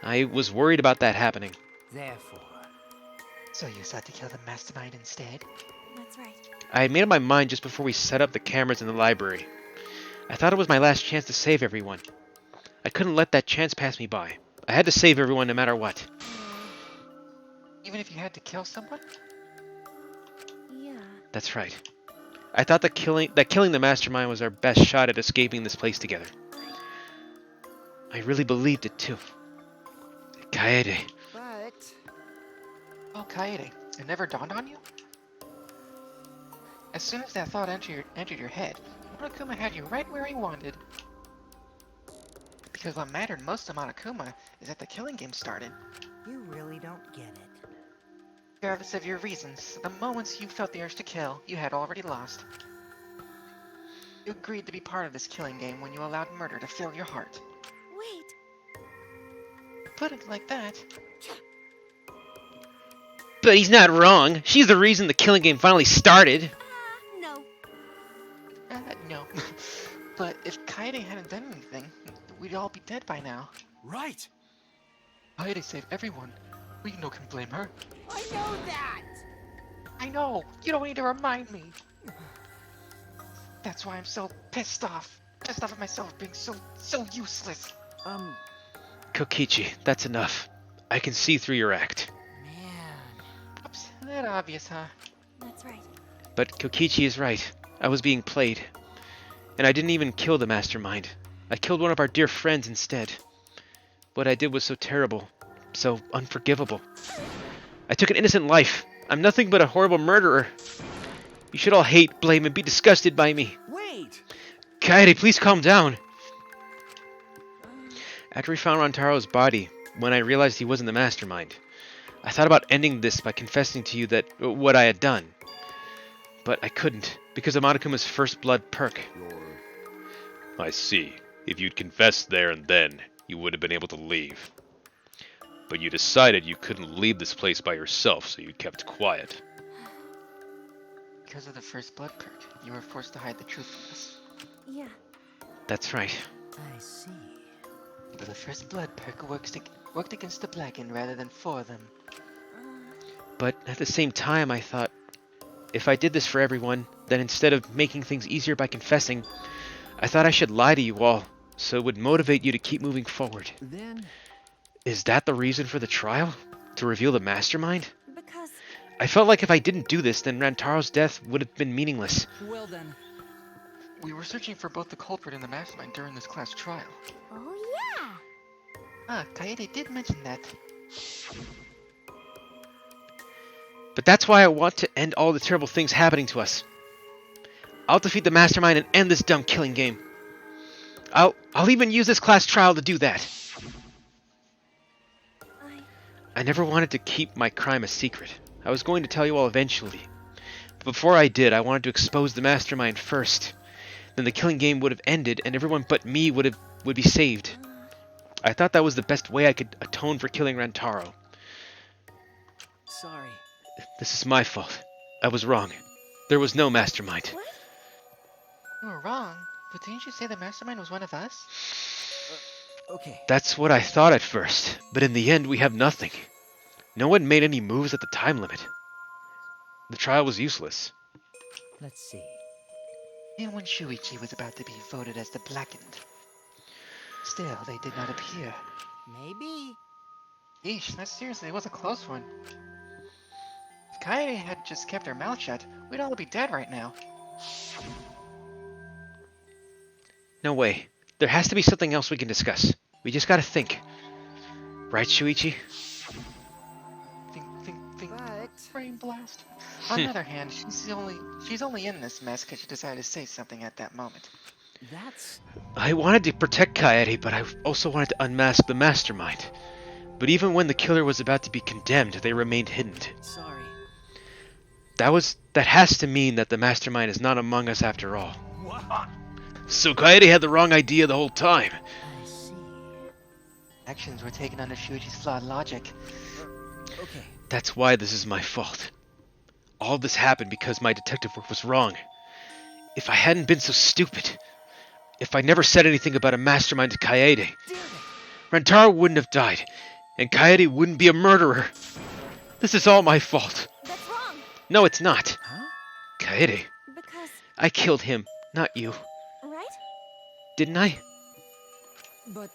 Speaker 2: I was worried about that happening.
Speaker 6: Therefore.
Speaker 4: So you sought to kill the mastermind instead?
Speaker 5: That's right.
Speaker 2: I had made up my mind just before we set up the cameras in the library. I thought it was my last chance to save everyone. I couldn't let that chance pass me by. I had to save everyone no matter what.
Speaker 4: Even if you had to kill someone?
Speaker 5: Yeah.
Speaker 2: That's right. I thought that killing the mastermind was our best shot at escaping this place together. I really believed it too. Kaede.
Speaker 6: But...
Speaker 4: Oh, Kaede, it never dawned on you? As soon as that thought entered your head, Monokuma had you right where he wanted. Because what mattered most to Monokuma is that the killing game started.
Speaker 6: You really don't get it.
Speaker 4: Regardless of your reasons, the moments you felt the urge to kill, you had already lost. You agreed to be part of this killing game when you allowed murder to fill your heart.
Speaker 5: Wait.
Speaker 4: Put it like that.
Speaker 2: But he's not wrong. She's the reason the killing game finally started.
Speaker 5: No.
Speaker 4: No. But if Kaede hadn't done anything, we'd all be dead by now.
Speaker 10: Right.
Speaker 4: Kaede saved everyone. We no can blame her.
Speaker 9: I know that.
Speaker 4: I know. You don't need to remind me. That's why I'm so pissed off. Pissed off at myself being so useless.
Speaker 2: Kokichi, that's enough. I can see through your act.
Speaker 4: Oops, that obvious, huh?
Speaker 5: That's right.
Speaker 2: But Kokichi is right. I was being played. And I didn't even kill the mastermind. I killed one of our dear friends instead. What I did was so terrible. So unforgivable. I took an innocent life. I'm nothing but a horrible murderer. You should all hate, blame, and be disgusted by me.
Speaker 10: Wait!
Speaker 2: Kaede, please calm down. After we found Rantaro's body, when I realized he wasn't the mastermind, I thought about ending this by confessing to you that what I had done. But I couldn't, because of Monokuma's first blood perk.
Speaker 18: I see. If you'd confessed there and then, you would have been able to leave. But you decided you couldn't leave this place by yourself, so you kept quiet.
Speaker 4: Because of the first blood perk, you were forced to hide the truth from us.
Speaker 5: Yeah.
Speaker 2: That's right.
Speaker 6: I see.
Speaker 4: But the first blood perk worked against the Blackened rather than for them.
Speaker 2: But at the same time, I thought, if I did this for everyone, then instead of making things easier by confessing, I thought I should lie to you all, so it would motivate you to keep moving forward.
Speaker 6: Then...
Speaker 2: Is that the reason for the trial? To reveal the mastermind?
Speaker 5: Because...
Speaker 2: I felt like if I didn't do this, then Rantaro's death would have been meaningless.
Speaker 6: Well then...
Speaker 4: We were searching for both the culprit and the mastermind during this class trial.
Speaker 15: Oh yeah!
Speaker 4: Ah, Kaede did mention that.
Speaker 2: But that's why I want to end all the terrible things happening to us. I'll defeat the mastermind and end this dumb killing game. I'll even use this class trial to do that. I never wanted to keep my crime a secret. I was going to tell you all eventually. But before I did, I wanted to expose the mastermind first. Then the killing game would have ended and everyone but me would be saved. I thought that was the best way I could atone for killing Rantaro.
Speaker 6: Sorry.
Speaker 2: This is my fault. I was wrong. There was no mastermind.
Speaker 4: What? You were wrong, but didn't you say the mastermind was one of us?
Speaker 6: Okay.
Speaker 2: That's what I thought at first, but in the end we have nothing. No one made any moves at the time limit. The trial was useless.
Speaker 6: Let's see.
Speaker 4: And when Shuichi was about to be voted as the Blackened. Still, they did not appear.
Speaker 6: Maybe.
Speaker 4: Yeesh, that seriously was a close one. If Kaede had just kept her mouth shut, we'd all be dead right now.
Speaker 2: No way. There has to be something else we can discuss. We just gotta think. Right, Shuichi?
Speaker 4: Think. Brain blast. On the other hand, she's only in this mess because she decided to say something at that moment.
Speaker 6: That's...
Speaker 2: I wanted to protect Kaede, but I also wanted to unmask the mastermind. But even when the killer was about to be condemned, they remained hidden.
Speaker 6: Sorry.
Speaker 2: That has to mean that the mastermind is not among us after all. What? So Kaede had the wrong idea the whole time.
Speaker 6: I see.
Speaker 4: Actions were taken under Shuichi's flawed logic.
Speaker 6: Okay.
Speaker 2: That's why this is my fault. All this happened because my detective work was wrong. If I hadn't been so stupid, if I never said anything about a mastermind to Kaede, Rantaro wouldn't have died, and Kaede wouldn't be a murderer. This is all my fault.
Speaker 5: That's wrong.
Speaker 2: No, it's not.
Speaker 6: Huh?
Speaker 2: Kaede.
Speaker 5: Because...
Speaker 2: I killed him, not you.
Speaker 5: Right?
Speaker 2: Didn't I?
Speaker 6: But...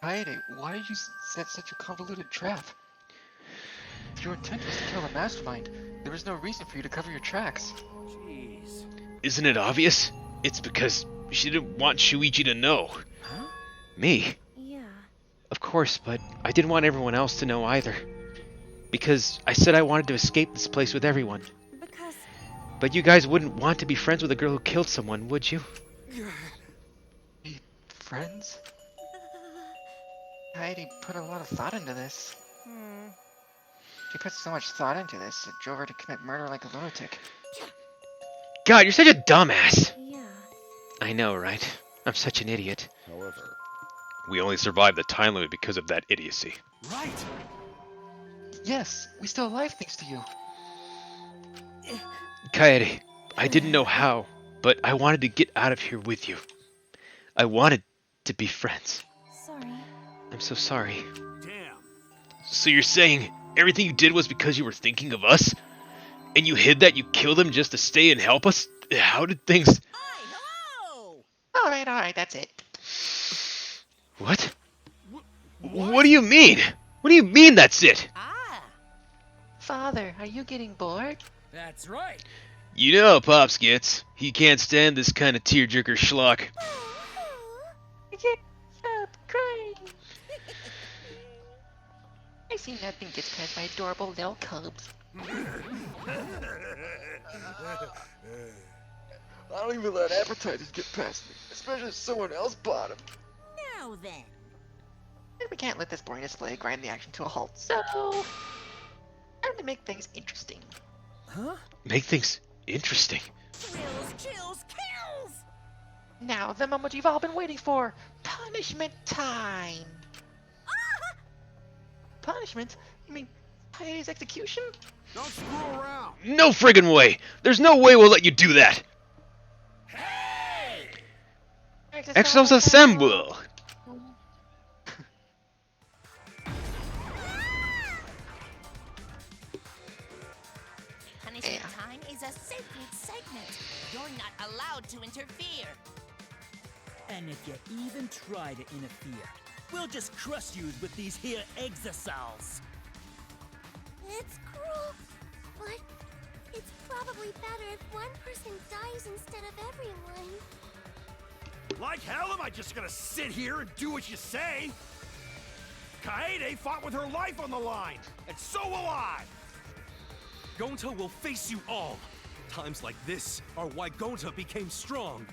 Speaker 4: Kaede, why did you set such a convoluted trap? If your intent was to kill the mastermind, there was no reason for you to cover your tracks.
Speaker 10: Jeez.
Speaker 2: Isn't it obvious? It's because she didn't want Shuichi to know.
Speaker 6: Huh?
Speaker 2: Me?
Speaker 5: Yeah.
Speaker 2: Of course, but I didn't want everyone else to know either. Because I said I wanted to escape this place with everyone.
Speaker 5: Because...
Speaker 2: But you guys wouldn't want to be friends with a girl who killed someone, would you?
Speaker 4: Be friends? Kaede put a lot of thought into this. She put so much thought into this, it drove her to commit murder like a lunatic.
Speaker 2: God, you're such a dumbass!
Speaker 5: Yeah.
Speaker 2: I know, right? I'm such an idiot.
Speaker 18: However, we only survived the time limit because of that idiocy.
Speaker 10: Right!
Speaker 4: Yes, we still alive thanks to you.
Speaker 2: Kaede, I didn't know how, but I wanted to get out of here with you. I wanted to be friends.
Speaker 5: Sorry.
Speaker 2: I'm so sorry.
Speaker 10: Damn.
Speaker 2: So you're saying everything you did was because you were thinking of us? And you hid that you killed him just to stay and help us? How did things...
Speaker 9: Hi, hello!
Speaker 4: alright, that's it.
Speaker 2: What? What do you mean? What do you mean that's it?
Speaker 4: Father, are you getting bored?
Speaker 14: That's right.
Speaker 2: You know how Pops gets. He can't stand this kind of tearjerker schlock.
Speaker 4: Stop crying. I see nothing gets past my adorable little cubs. I don't even let advertisers get past me, especially if someone else bought them.
Speaker 9: Now then.
Speaker 4: We can't let this boring display grind the action to a halt, so time to make things interesting.
Speaker 13: Huh?
Speaker 2: Make things interesting.
Speaker 9: Chills, chills, kills!
Speaker 4: Now, the moment you've all been waiting for. Punishment time! Punishment? You mean Kaede's execution?
Speaker 1: Don't screw around.
Speaker 2: No friggin' way! There's no way we'll let you do that! Exos assemble!
Speaker 9: Punishment time is a sacred segment. You're not allowed to interfere.
Speaker 14: And if you even try to interfere, we'll just crush you with these here exosols.
Speaker 15: It's cruel, but it's probably better if one person dies instead of everyone.
Speaker 1: Like hell am I just gonna sit here and do what you say? Kaede fought with her life on the line, and so will I!
Speaker 10: Gonta will face you all. Times like this are why Gonta became strong.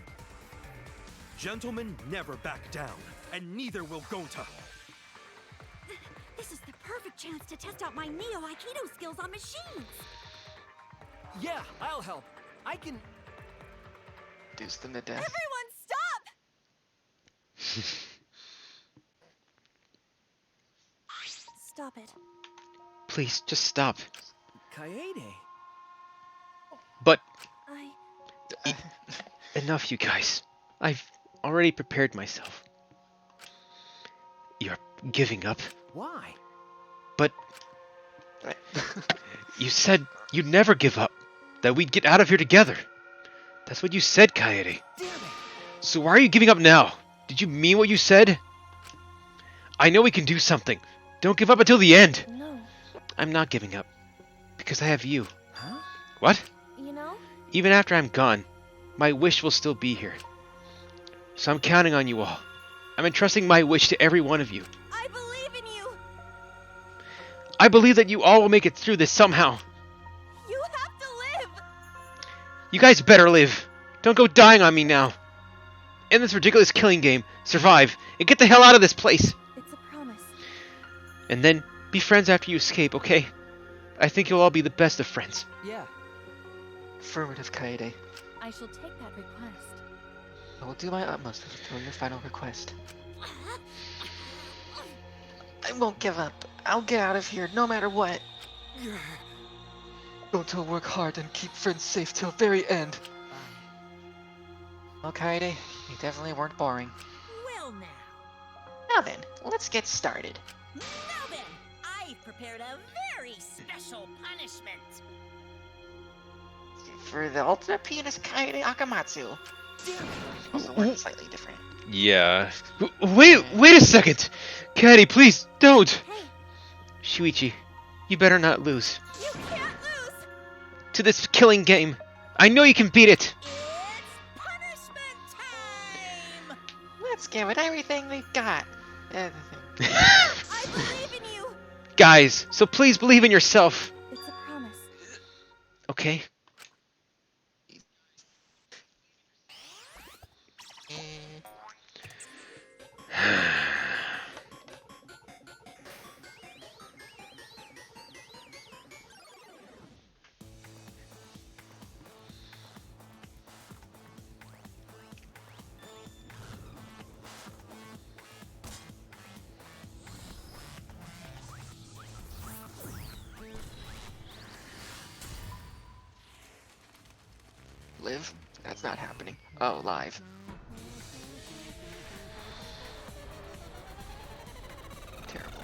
Speaker 10: Gentlemen never back down, and neither will Gonta.
Speaker 12: This is the perfect chance to test out my Neo Aikido skills on machines.
Speaker 13: Yeah, I'll help. I can...
Speaker 4: Reduce them to death.
Speaker 12: Everyone stop! Stop it.
Speaker 2: Please, just stop.
Speaker 13: Kaede.
Speaker 2: But...
Speaker 12: I...
Speaker 2: Enough, you guys. I've already prepared myself. You're giving up.
Speaker 13: Why?
Speaker 2: But... You said you'd never give up. That we'd get out of here together. That's what you said, Kaede.
Speaker 13: Damn it.
Speaker 2: So why are you giving up now? Did you mean what you said? I know we can do something. Don't give up until the end.
Speaker 12: No.
Speaker 2: I'm not giving up. Because I have you.
Speaker 13: Huh?
Speaker 2: What?
Speaker 12: You know?
Speaker 2: Even after I'm gone, my wish will still be here. So I'm counting on you all. I'm entrusting my wish to every one of you.
Speaker 12: I believe in you!
Speaker 2: I believe that you all will make it through this somehow.
Speaker 12: You have to live!
Speaker 2: You guys better live. Don't go dying on me now. End this ridiculous killing game, survive, and get the hell out of this place.
Speaker 12: It's a promise.
Speaker 2: And then be friends after you escape, okay? I think you'll all be the best of friends.
Speaker 13: Yeah.
Speaker 4: Affirmative, Kaede.
Speaker 16: I shall take that request.
Speaker 4: I will do my utmost to fulfill your final request. I won't give up. I'll get out of here no matter what. Gonta will work hard and keep friends safe till very end. Well, Kaede, you definitely weren't boring.
Speaker 9: Well now.
Speaker 4: Now then, let's get started.
Speaker 9: Now then, I've prepared a very special punishment.
Speaker 4: For the ultimate pianist Kaede Akamatsu. Also worded slightly different.
Speaker 2: Yeah. Wait a second! Kaede, please, don't!
Speaker 12: Hey.
Speaker 2: Shuichi, you better not lose.
Speaker 12: You can't lose!
Speaker 2: To this killing game. I know you can beat it!
Speaker 9: It's punishment time!
Speaker 4: Let's give it everything we've got.
Speaker 12: I believe in you!
Speaker 2: Guys, so please believe in yourself.
Speaker 12: It's a promise.
Speaker 2: Okay?
Speaker 4: Live? That's not happening. Oh, live. Terrible.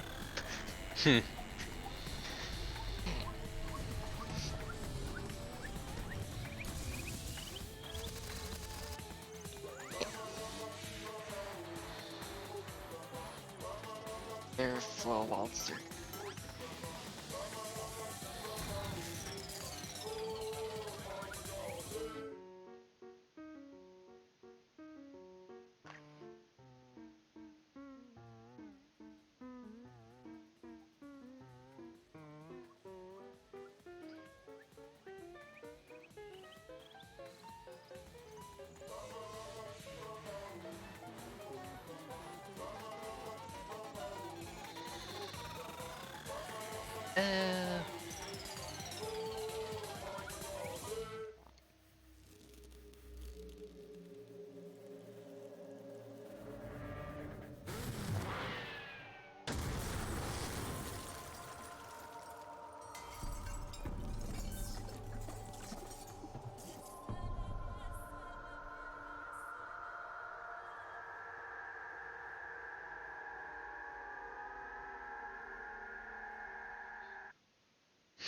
Speaker 4: Airflow waltzer.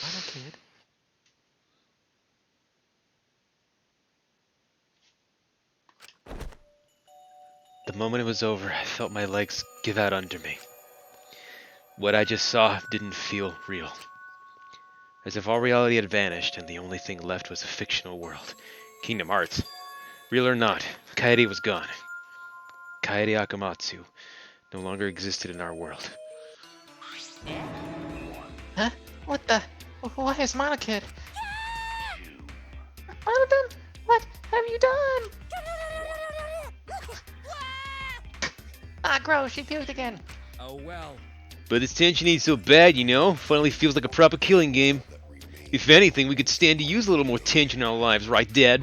Speaker 4: Mono Kid.
Speaker 2: The moment it was over, I felt my legs give out under me. What I just saw didn't feel real. As if all reality had vanished and the only thing left was a fictional world. Kingdom Hearts. Real or not, Kaede was gone. Kaede Akamatsu no longer existed in our world.
Speaker 4: Huh? What the? Why is Mono Kid? Monodam? What have you done? Ah, gross, she puked again.
Speaker 14: Oh well.
Speaker 2: But this tension ain't so bad, you know? Finally feels like a proper killing game. If anything, we could stand to use a little more tension in our lives, right, Dad?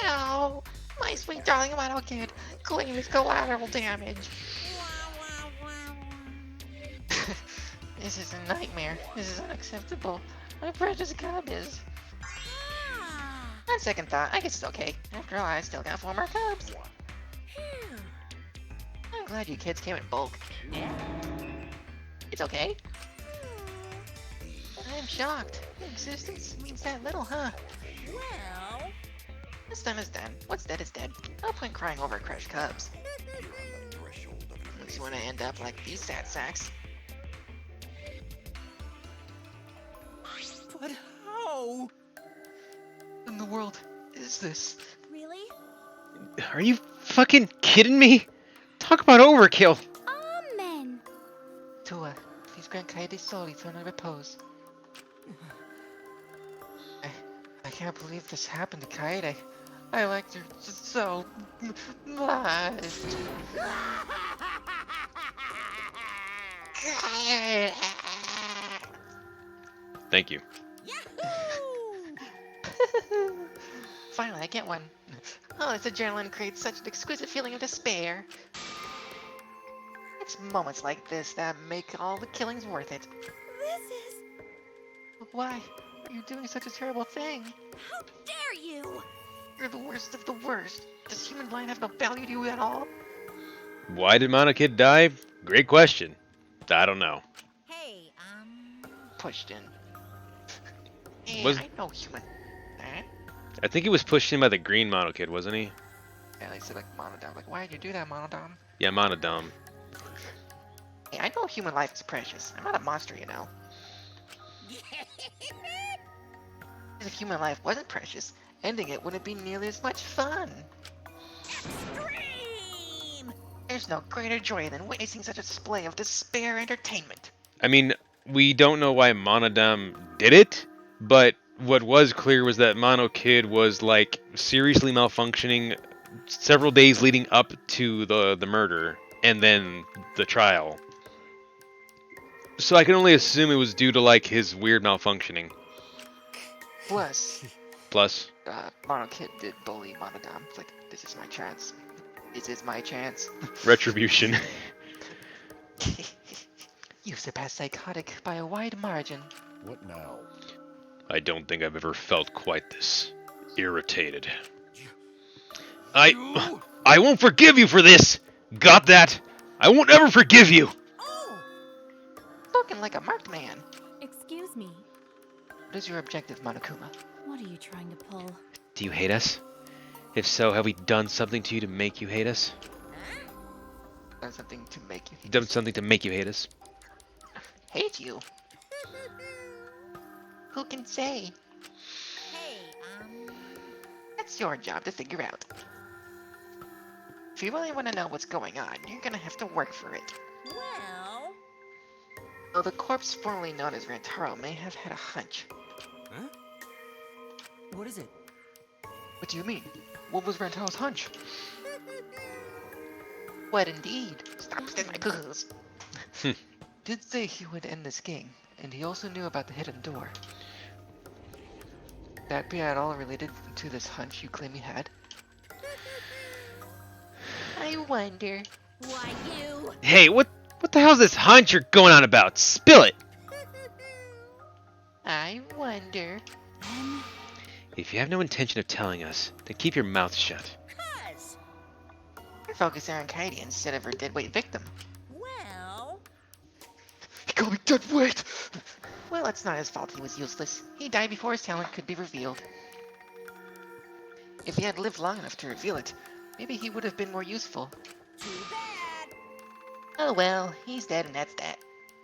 Speaker 4: No! My sweet darling Mono Kid claims collateral damage. This is a nightmare. This is unacceptable. My precious cub is. On second thought, I guess it's okay. After all, I still got 4 more cubs. I'm glad you kids came in bulk. It's okay. I'm shocked. Existence means that little, huh?
Speaker 9: Well...
Speaker 4: What's done is done. What's dead is dead. No point crying over crushed cubs. Unless you want to end up like these sad sacks.
Speaker 14: But how?
Speaker 4: In the world is this?
Speaker 12: Really?
Speaker 2: Are you fucking kidding me? Talk about overkill.
Speaker 15: Amen.
Speaker 4: Tua, please grant Kaede's soul eternal repose. I can't believe this happened to Kaede. I liked her so much.
Speaker 2: Thank you.
Speaker 4: Finally, I get one. Oh, this adrenaline creates such an exquisite feeling of despair. It's moments like this that make all the killings worth it.
Speaker 12: This is...
Speaker 4: Why are you doing such a terrible thing?
Speaker 12: How dare you!
Speaker 4: You're the worst of the worst. Does human life have no value to you at all?
Speaker 2: Why did Mono Kid die? Great question. I don't know.
Speaker 9: Hey,
Speaker 4: Pushed in.
Speaker 2: Was-
Speaker 4: I know human. Eh?
Speaker 2: I think he was pushed in by the green Mono Kid, wasn't he?
Speaker 4: Yeah, they said like Monodam. Like, why did you do that, Monodam?
Speaker 2: Yeah, Monodam.
Speaker 4: Hey, I know human life is precious. I'm not a monster, you know. If human life wasn't precious, ending it wouldn't be nearly as much fun. There's no greater joy than witnessing such a display of despair entertainment.
Speaker 2: I mean, we don't know why Monodam did it, but what was clear was that Mono Kid was, like, seriously malfunctioning several days leading up to the murder, and then the trial. So I can only assume it was due to, like, his weird malfunctioning.
Speaker 4: Plus, Mono Kid did bully Monodam. It's like, this is my chance. This is my chance.
Speaker 2: Retribution.
Speaker 4: You surpassed Psychotic by a wide margin.
Speaker 1: What now?
Speaker 2: I don't think I've ever felt quite this irritated. I won't forgive you for this! Got that? I won't ever forgive you!
Speaker 4: Spoken like a marked man.
Speaker 16: Excuse me.
Speaker 4: What is your objective, Monokuma?
Speaker 16: What are you trying to pull?
Speaker 2: Do you hate us? If so, have we done something to you to make you hate us?
Speaker 4: Done something to make you
Speaker 2: Done something to make you hate us.
Speaker 4: hate you. Who can say?
Speaker 9: Hey,
Speaker 4: That's your job to figure out. If you really want to know what's going on, you're gonna have to work for it.
Speaker 9: well,
Speaker 4: Though the corpse formerly known as Rantaro may have had a hunch.
Speaker 13: Huh? What is it?
Speaker 4: What do you mean? What was Rantaro's hunch? What indeed? Stop stealing my poo-poos. Did say he would end this game, and he also knew about the hidden door. That be at all related to this hunch you claim he had? I wonder.
Speaker 9: why you?
Speaker 2: Hey, what the hell's this hunch you're going on about? Spill it!
Speaker 4: I wonder.
Speaker 2: If you have no intention of telling us, then keep your mouth shut.
Speaker 9: Cuz.
Speaker 4: You're focusing on Kaidi instead of her deadweight victim.
Speaker 9: Well,
Speaker 4: He called me deadweight! Well, it's not his fault he was useless. He died before his talent could be revealed. If he had lived long enough to reveal it, maybe he would have been more useful.
Speaker 9: too bad.
Speaker 4: Oh well, he's dead and that's that.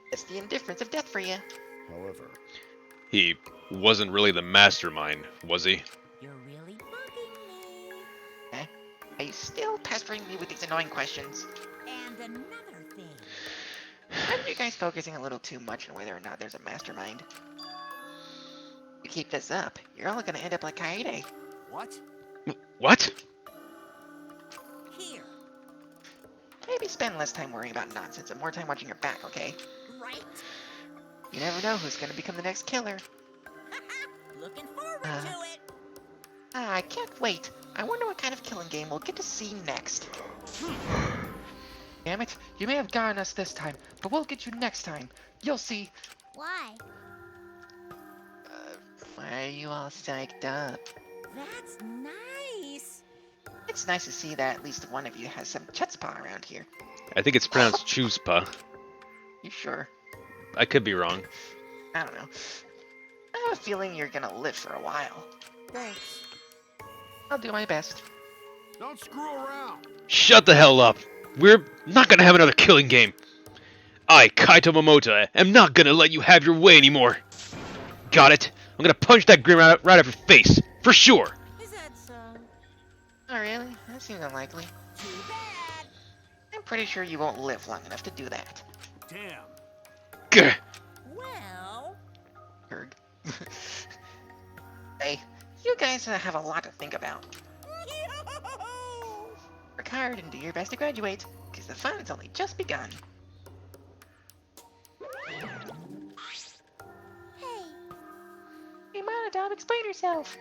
Speaker 4: That's the indifference of death for you.
Speaker 1: However,
Speaker 18: He wasn't really the mastermind, was he?
Speaker 9: You're really bugging me.
Speaker 4: Eh? Are you still pestering me with these annoying questions?
Speaker 9: And another thing.
Speaker 4: Aren't you guys focusing a little too much on whether or not there's a mastermind? You keep this up, you're all gonna end up like Kaede.
Speaker 13: What?
Speaker 2: What?
Speaker 9: Here,
Speaker 4: Maybe spend less time worrying about nonsense and more time watching your back, okay?
Speaker 9: right?
Speaker 4: You never know who's gonna become the next killer.
Speaker 9: Looking forward
Speaker 4: Uh.
Speaker 9: to it.
Speaker 4: I can't wait. I wonder what kind of killing game we'll get to see next. Damn it, you may have gotten us this time, but we'll get you next time. You'll see.
Speaker 15: Why?
Speaker 4: Why are you all psyched up?
Speaker 9: That's nice.
Speaker 4: It's nice to see that at least one of you has some chutzpah around here.
Speaker 2: I think it's pronounced Chuspa.
Speaker 4: You sure?
Speaker 2: I could be wrong.
Speaker 4: I don't know. I have a feeling you're gonna live for a while.
Speaker 9: Thanks.
Speaker 4: I'll do my best.
Speaker 1: don't screw around.
Speaker 2: Shut the hell up! We're not gonna have another killing game. I, Kaito Momota, am not gonna let you have your way anymore. Got it? I'm gonna punch that grim right out of your face, for sure.
Speaker 9: Is that so?
Speaker 4: Oh really? That seems unlikely.
Speaker 9: Too bad.
Speaker 4: I'm pretty sure you won't live long enough to do that.
Speaker 1: Damn.
Speaker 2: Grr.
Speaker 9: Well,
Speaker 4: Erg. Hey, you guys have a lot to think about. Work hard and do your best to graduate, because the fun has only just begun. Hey, Monodom, explain yourself.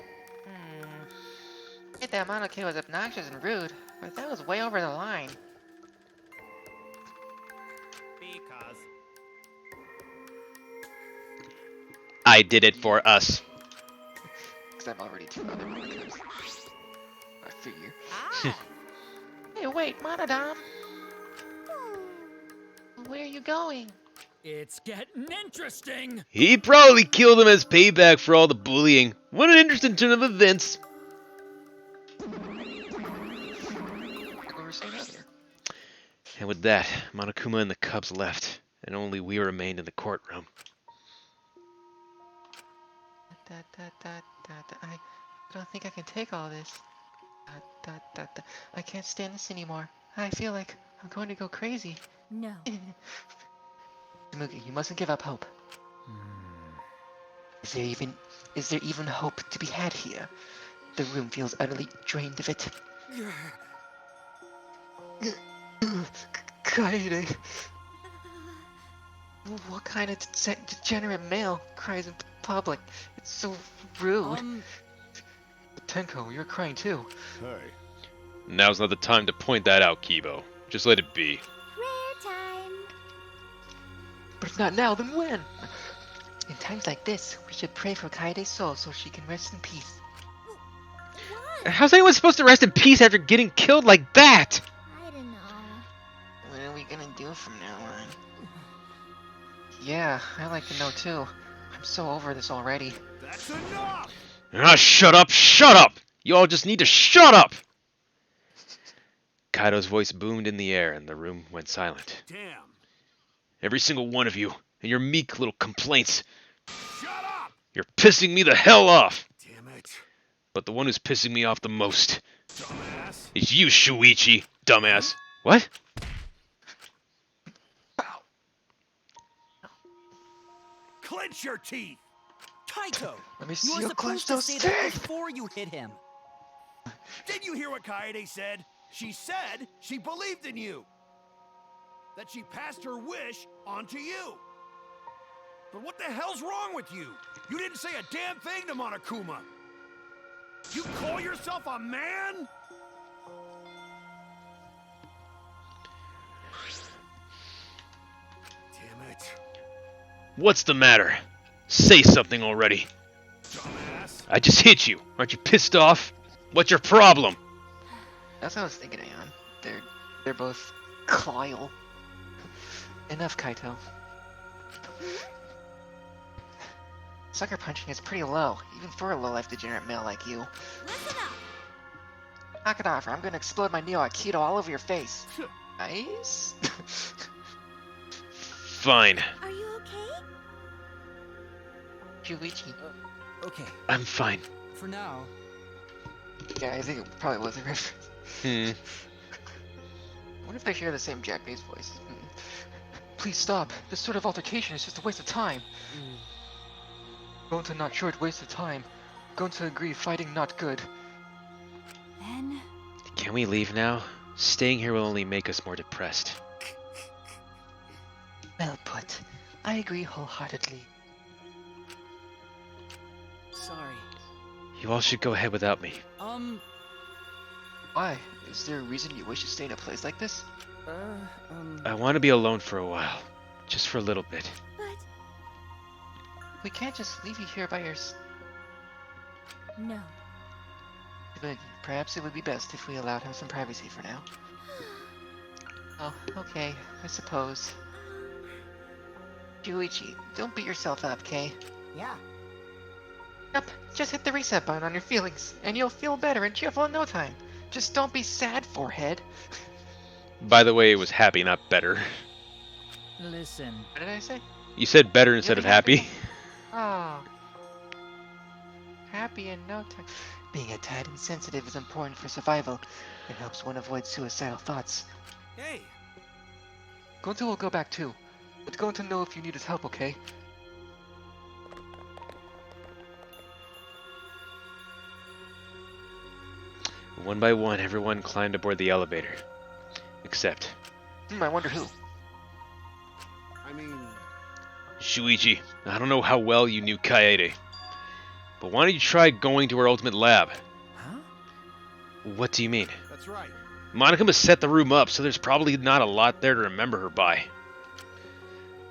Speaker 4: I thought Monoke was obnoxious and rude, but that was way over the line.
Speaker 13: Because.
Speaker 2: I did it for us.
Speaker 4: Because I'm already two other Monokos. I figure.
Speaker 9: ah,
Speaker 4: Hey, wait, Monodom. Where are you going?
Speaker 14: It's getting interesting.
Speaker 2: He probably killed him as payback for all the bullying. What an interesting turn of events.
Speaker 4: Like we were saying earlier.
Speaker 2: And with that, Monokuma and the Cubs left, and only we remained in the courtroom.
Speaker 4: I don't think I can take all this. I can't stand this anymore. I feel like I'm going to go crazy.
Speaker 5: No.
Speaker 4: Tamuki, you mustn't give up hope. Is there even hope to be had here? The room feels utterly drained of it. Kaede. What kind of degenerate male cries in public? It's so rude. Tenko, you're crying too.
Speaker 1: Hey.
Speaker 18: Now's not the time to point that out, Kibo. Just let it be.
Speaker 15: Prayer time.
Speaker 4: But if not now, then when? In times like this, we should pray for Kaede's soul so she can rest in peace.
Speaker 2: How's anyone supposed to rest in peace after getting killed like that?
Speaker 15: I don't know.
Speaker 4: What are we gonna do from now on? Yeah, I like to know too. I'm so over this already.
Speaker 1: That's enough!
Speaker 2: Ah, shut up, shut up! You all just need to shut up! Kaido's voice boomed in the air and the room went silent.
Speaker 1: Damn.
Speaker 2: Every single one of you, and your meek little complaints.
Speaker 1: Shut up!
Speaker 2: You're pissing me the hell off!
Speaker 1: Damn it.
Speaker 2: But the one who's pissing me off the most
Speaker 1: Dumbass.
Speaker 2: is you, Shuichi, dumbass. What?
Speaker 1: Clench your teeth!
Speaker 13: Kaito!
Speaker 4: Let me
Speaker 13: You
Speaker 4: see
Speaker 13: were
Speaker 4: you
Speaker 13: supposed
Speaker 4: clench
Speaker 13: to
Speaker 4: those
Speaker 13: say that
Speaker 4: teeth!
Speaker 13: before you hit him.
Speaker 1: Did you hear what Kaede said? She said she believed in you. That she passed her wish on to you. But what the hell's wrong with you? You didn't say a damn thing to Monokuma. You call yourself a man? Damn it.
Speaker 2: What's the matter? Say something already.
Speaker 1: Dumbass.
Speaker 2: I just hit you. Aren't you pissed off? What's your problem?
Speaker 4: That's what I was thinking, Aeon. They're both Kyle. Enough, Kaito. Sucker punching is pretty low, even for a low-life degenerate male like you.
Speaker 12: Listen up.
Speaker 4: Knock it off, or I'm gonna explode my Neo Aikido all over your face. Nice?
Speaker 2: Fine.
Speaker 12: Are you okay?
Speaker 4: Shuichi.
Speaker 13: Okay,
Speaker 2: I'm fine.
Speaker 13: for now.
Speaker 4: Yeah, I think it probably was a reference. What if they share the same Japanese voice? Please stop. This sort of altercation is just a waste of time. Going to not short waste of time. Going to agree fighting not good.
Speaker 12: Then...
Speaker 2: Can we leave now? Staying here will only make us more depressed.
Speaker 4: Well put. I agree wholeheartedly.
Speaker 13: Sorry.
Speaker 2: You all should go ahead without me.
Speaker 4: Why? Is there a reason you wish to stay in a place like this?
Speaker 2: I want to be alone for a while. Just for a little bit.
Speaker 12: But...
Speaker 4: We can't just leave you here by yourself.
Speaker 12: No.
Speaker 4: But perhaps it would be best if we allowed him some privacy for now. Oh, okay. I suppose. Shuichi, don't beat yourself up, Kay?
Speaker 6: Yeah.
Speaker 4: Yep, just hit the reset button on your feelings, and you'll feel better and cheerful in no time. Just don't be sad, forehead.
Speaker 2: By the way, it was happy, not better.
Speaker 13: Listen.
Speaker 4: What did I say?
Speaker 2: You said better instead of happy.
Speaker 4: Oh. Happy in no time. Being a tad insensitive is important for survival. It helps one avoid suicidal thoughts.
Speaker 10: Hey!
Speaker 4: Gonta will go back too, but going to know if you need his help, okay?
Speaker 2: One by one, everyone climbed aboard the elevator. Except...
Speaker 4: I wonder who.
Speaker 10: I mean...
Speaker 2: Shuichi, I don't know how well you knew Kaede, but why don't you try going to her ultimate lab?
Speaker 13: Huh?
Speaker 2: What do you mean?
Speaker 10: That's right.
Speaker 2: Monokuma set the room up, so there's probably not a lot there to remember her by.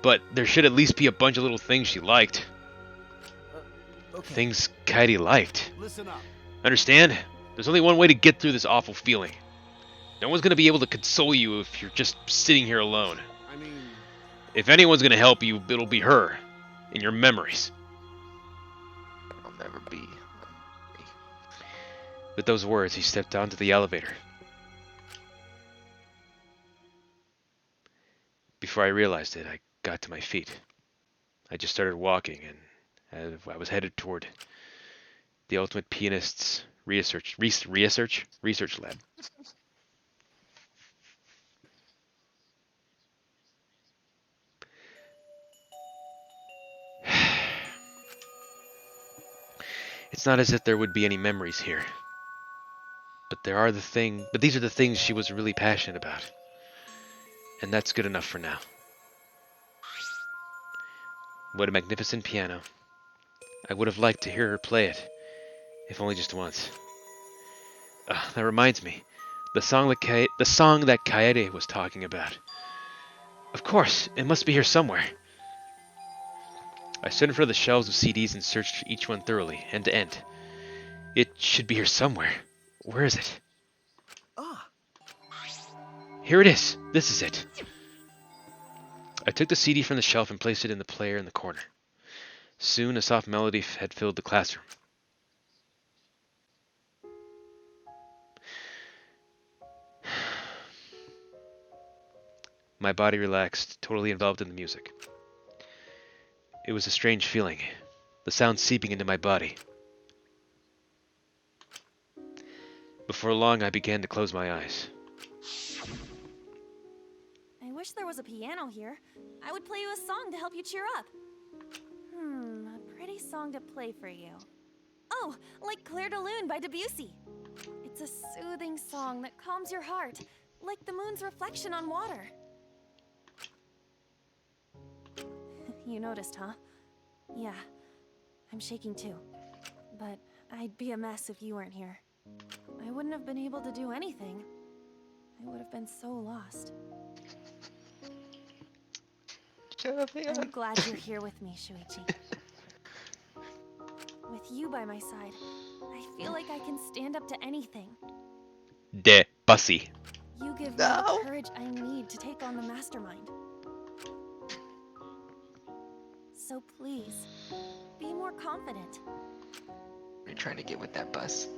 Speaker 2: But there should at least be a bunch of little things she liked.
Speaker 13: Okay.
Speaker 2: Things Kaede liked.
Speaker 10: Listen up.
Speaker 2: Understand? There's only one way to get through this awful feeling. No one's gonna be able to console you if you're just sitting here alone.
Speaker 10: I mean...
Speaker 2: If anyone's gonna help you, it'll be her. In your memories.
Speaker 4: I'll never be.
Speaker 2: With those words, he stepped onto the elevator. Before I realized it, I got to my feet. I just started walking, and I was headed toward the Ultimate Pianist's research lab. It's not as if there would be any memories here. But these are the things she was really passionate about. And that's good enough for now. What a magnificent piano. I would have liked to hear her play it, if only just once. That reminds me, the song that Kaede was talking about. Of course, it must be here somewhere. I stood in front of the shelves of CDs and searched for each one thoroughly, end to end. It should be here somewhere. Where is it? Here it is. This is it. I took the CD from the shelf and placed it in the player in the corner. Soon a soft melody had filled the classroom. my body relaxed, totally involved in the music. It was a strange feeling, the sound seeping into my body. Before long, I began to close my eyes.
Speaker 5: I wish there was a piano here. I would play you a song to help you cheer up. A pretty song to play for you. Oh, like Clair de Lune by Debussy. It's a soothing song that calms your heart, like the moon's reflection on water. You noticed, huh? Yeah, I'm shaking too. But I'd be a mess if you weren't here. I wouldn't have been able to do anything. I would have been so lost. I'm glad you're here with me, Shuichi. With you by my side, I feel like I can stand up to anything.
Speaker 2: De Bussy.
Speaker 5: You give me the courage I need to take on the mastermind. So please, be more confident.
Speaker 4: You're trying to get with that bus.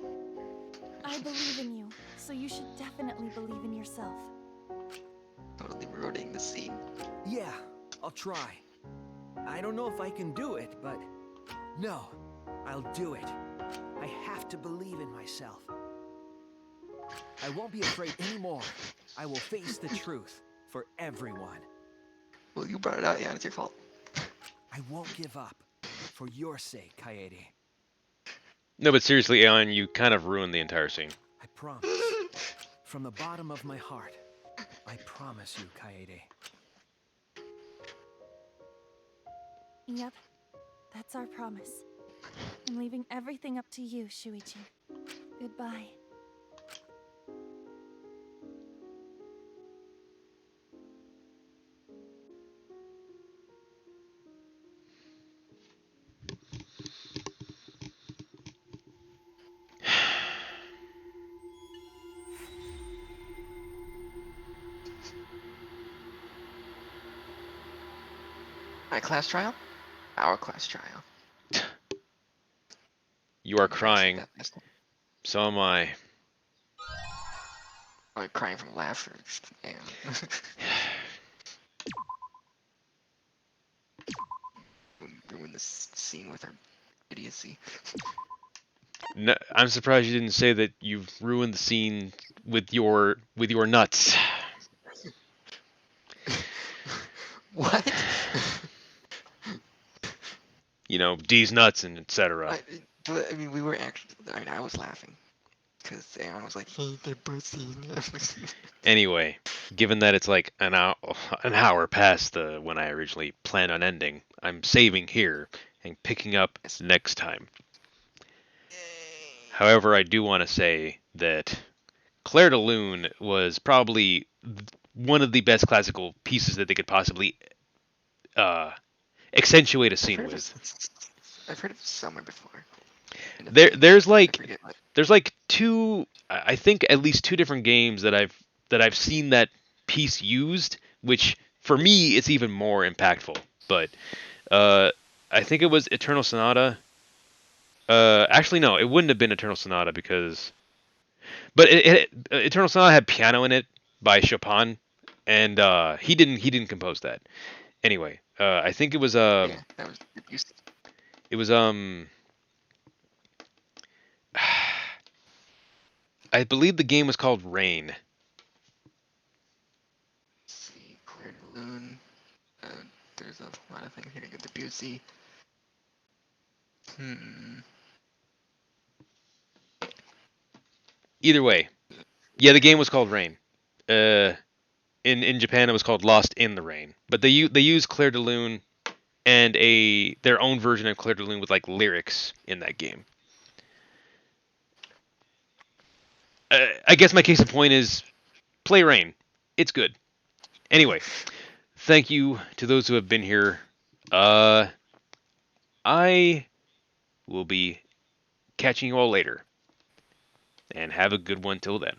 Speaker 5: I believe in you, so you should definitely believe in yourself.
Speaker 4: Totally ruining the scene.
Speaker 13: Yeah, I'll try. I don't know if I can do it, but no, I'll do it. I have to believe in myself. I won't be afraid anymore. I will face the truth for everyone.
Speaker 4: Well, you brought it out, yeah, it's your fault.
Speaker 13: I won't give up. For your sake, Kaede.
Speaker 2: No, but seriously, Alan, you kind of ruined the entire scene.
Speaker 13: I promise. From the bottom of my heart, I promise you, Kaede.
Speaker 5: Yep, that's our promise. I'm leaving everything up to you, Shuichi. Goodbye.
Speaker 4: My class trial? Our class trial.
Speaker 2: You are crying. So am I.
Speaker 4: I'm crying from laughter. Damn. Ruin this scene with her idiocy.
Speaker 2: No, I'm surprised you didn't say that you've ruined the scene with your nuts.
Speaker 4: What?
Speaker 2: You know, D's nuts and etc.
Speaker 4: I mean, we were actually. I was laughing because Aaron was like, "Hey, they're pussy."
Speaker 2: Anyway, given that it's like an hour past the when I originally planned on ending, I'm saving here and picking up next time. However, I do want to say that Clair de Lune was probably one of the best classical pieces that they could possibly accentuate a scene with.
Speaker 4: I've heard of somewhere before.
Speaker 2: There's like two, I think at least two different games that I've seen that piece used, which for me it's even more impactful. But I think it was Eternal Sonata. Actually no, it wouldn't have been Eternal Sonata but Eternal Sonata had piano in it by Chopin, and he didn't compose that. Anyway, I think it was
Speaker 4: yeah, that was
Speaker 2: it was I believe the game was called Rain.
Speaker 4: Let's see, Clair de Lune. There's a lot of things here. Get Debussy.
Speaker 2: Either way, yeah, the game was called Rain. In Japan it was called Lost in the Rain. But they use Clair de Lune and their own version of Clair de Lune with like lyrics in that game. I guess my case in point is play Rain. It's good. Anyway, thank you to those who have been here. I will be catching you all later. And have a good one till then.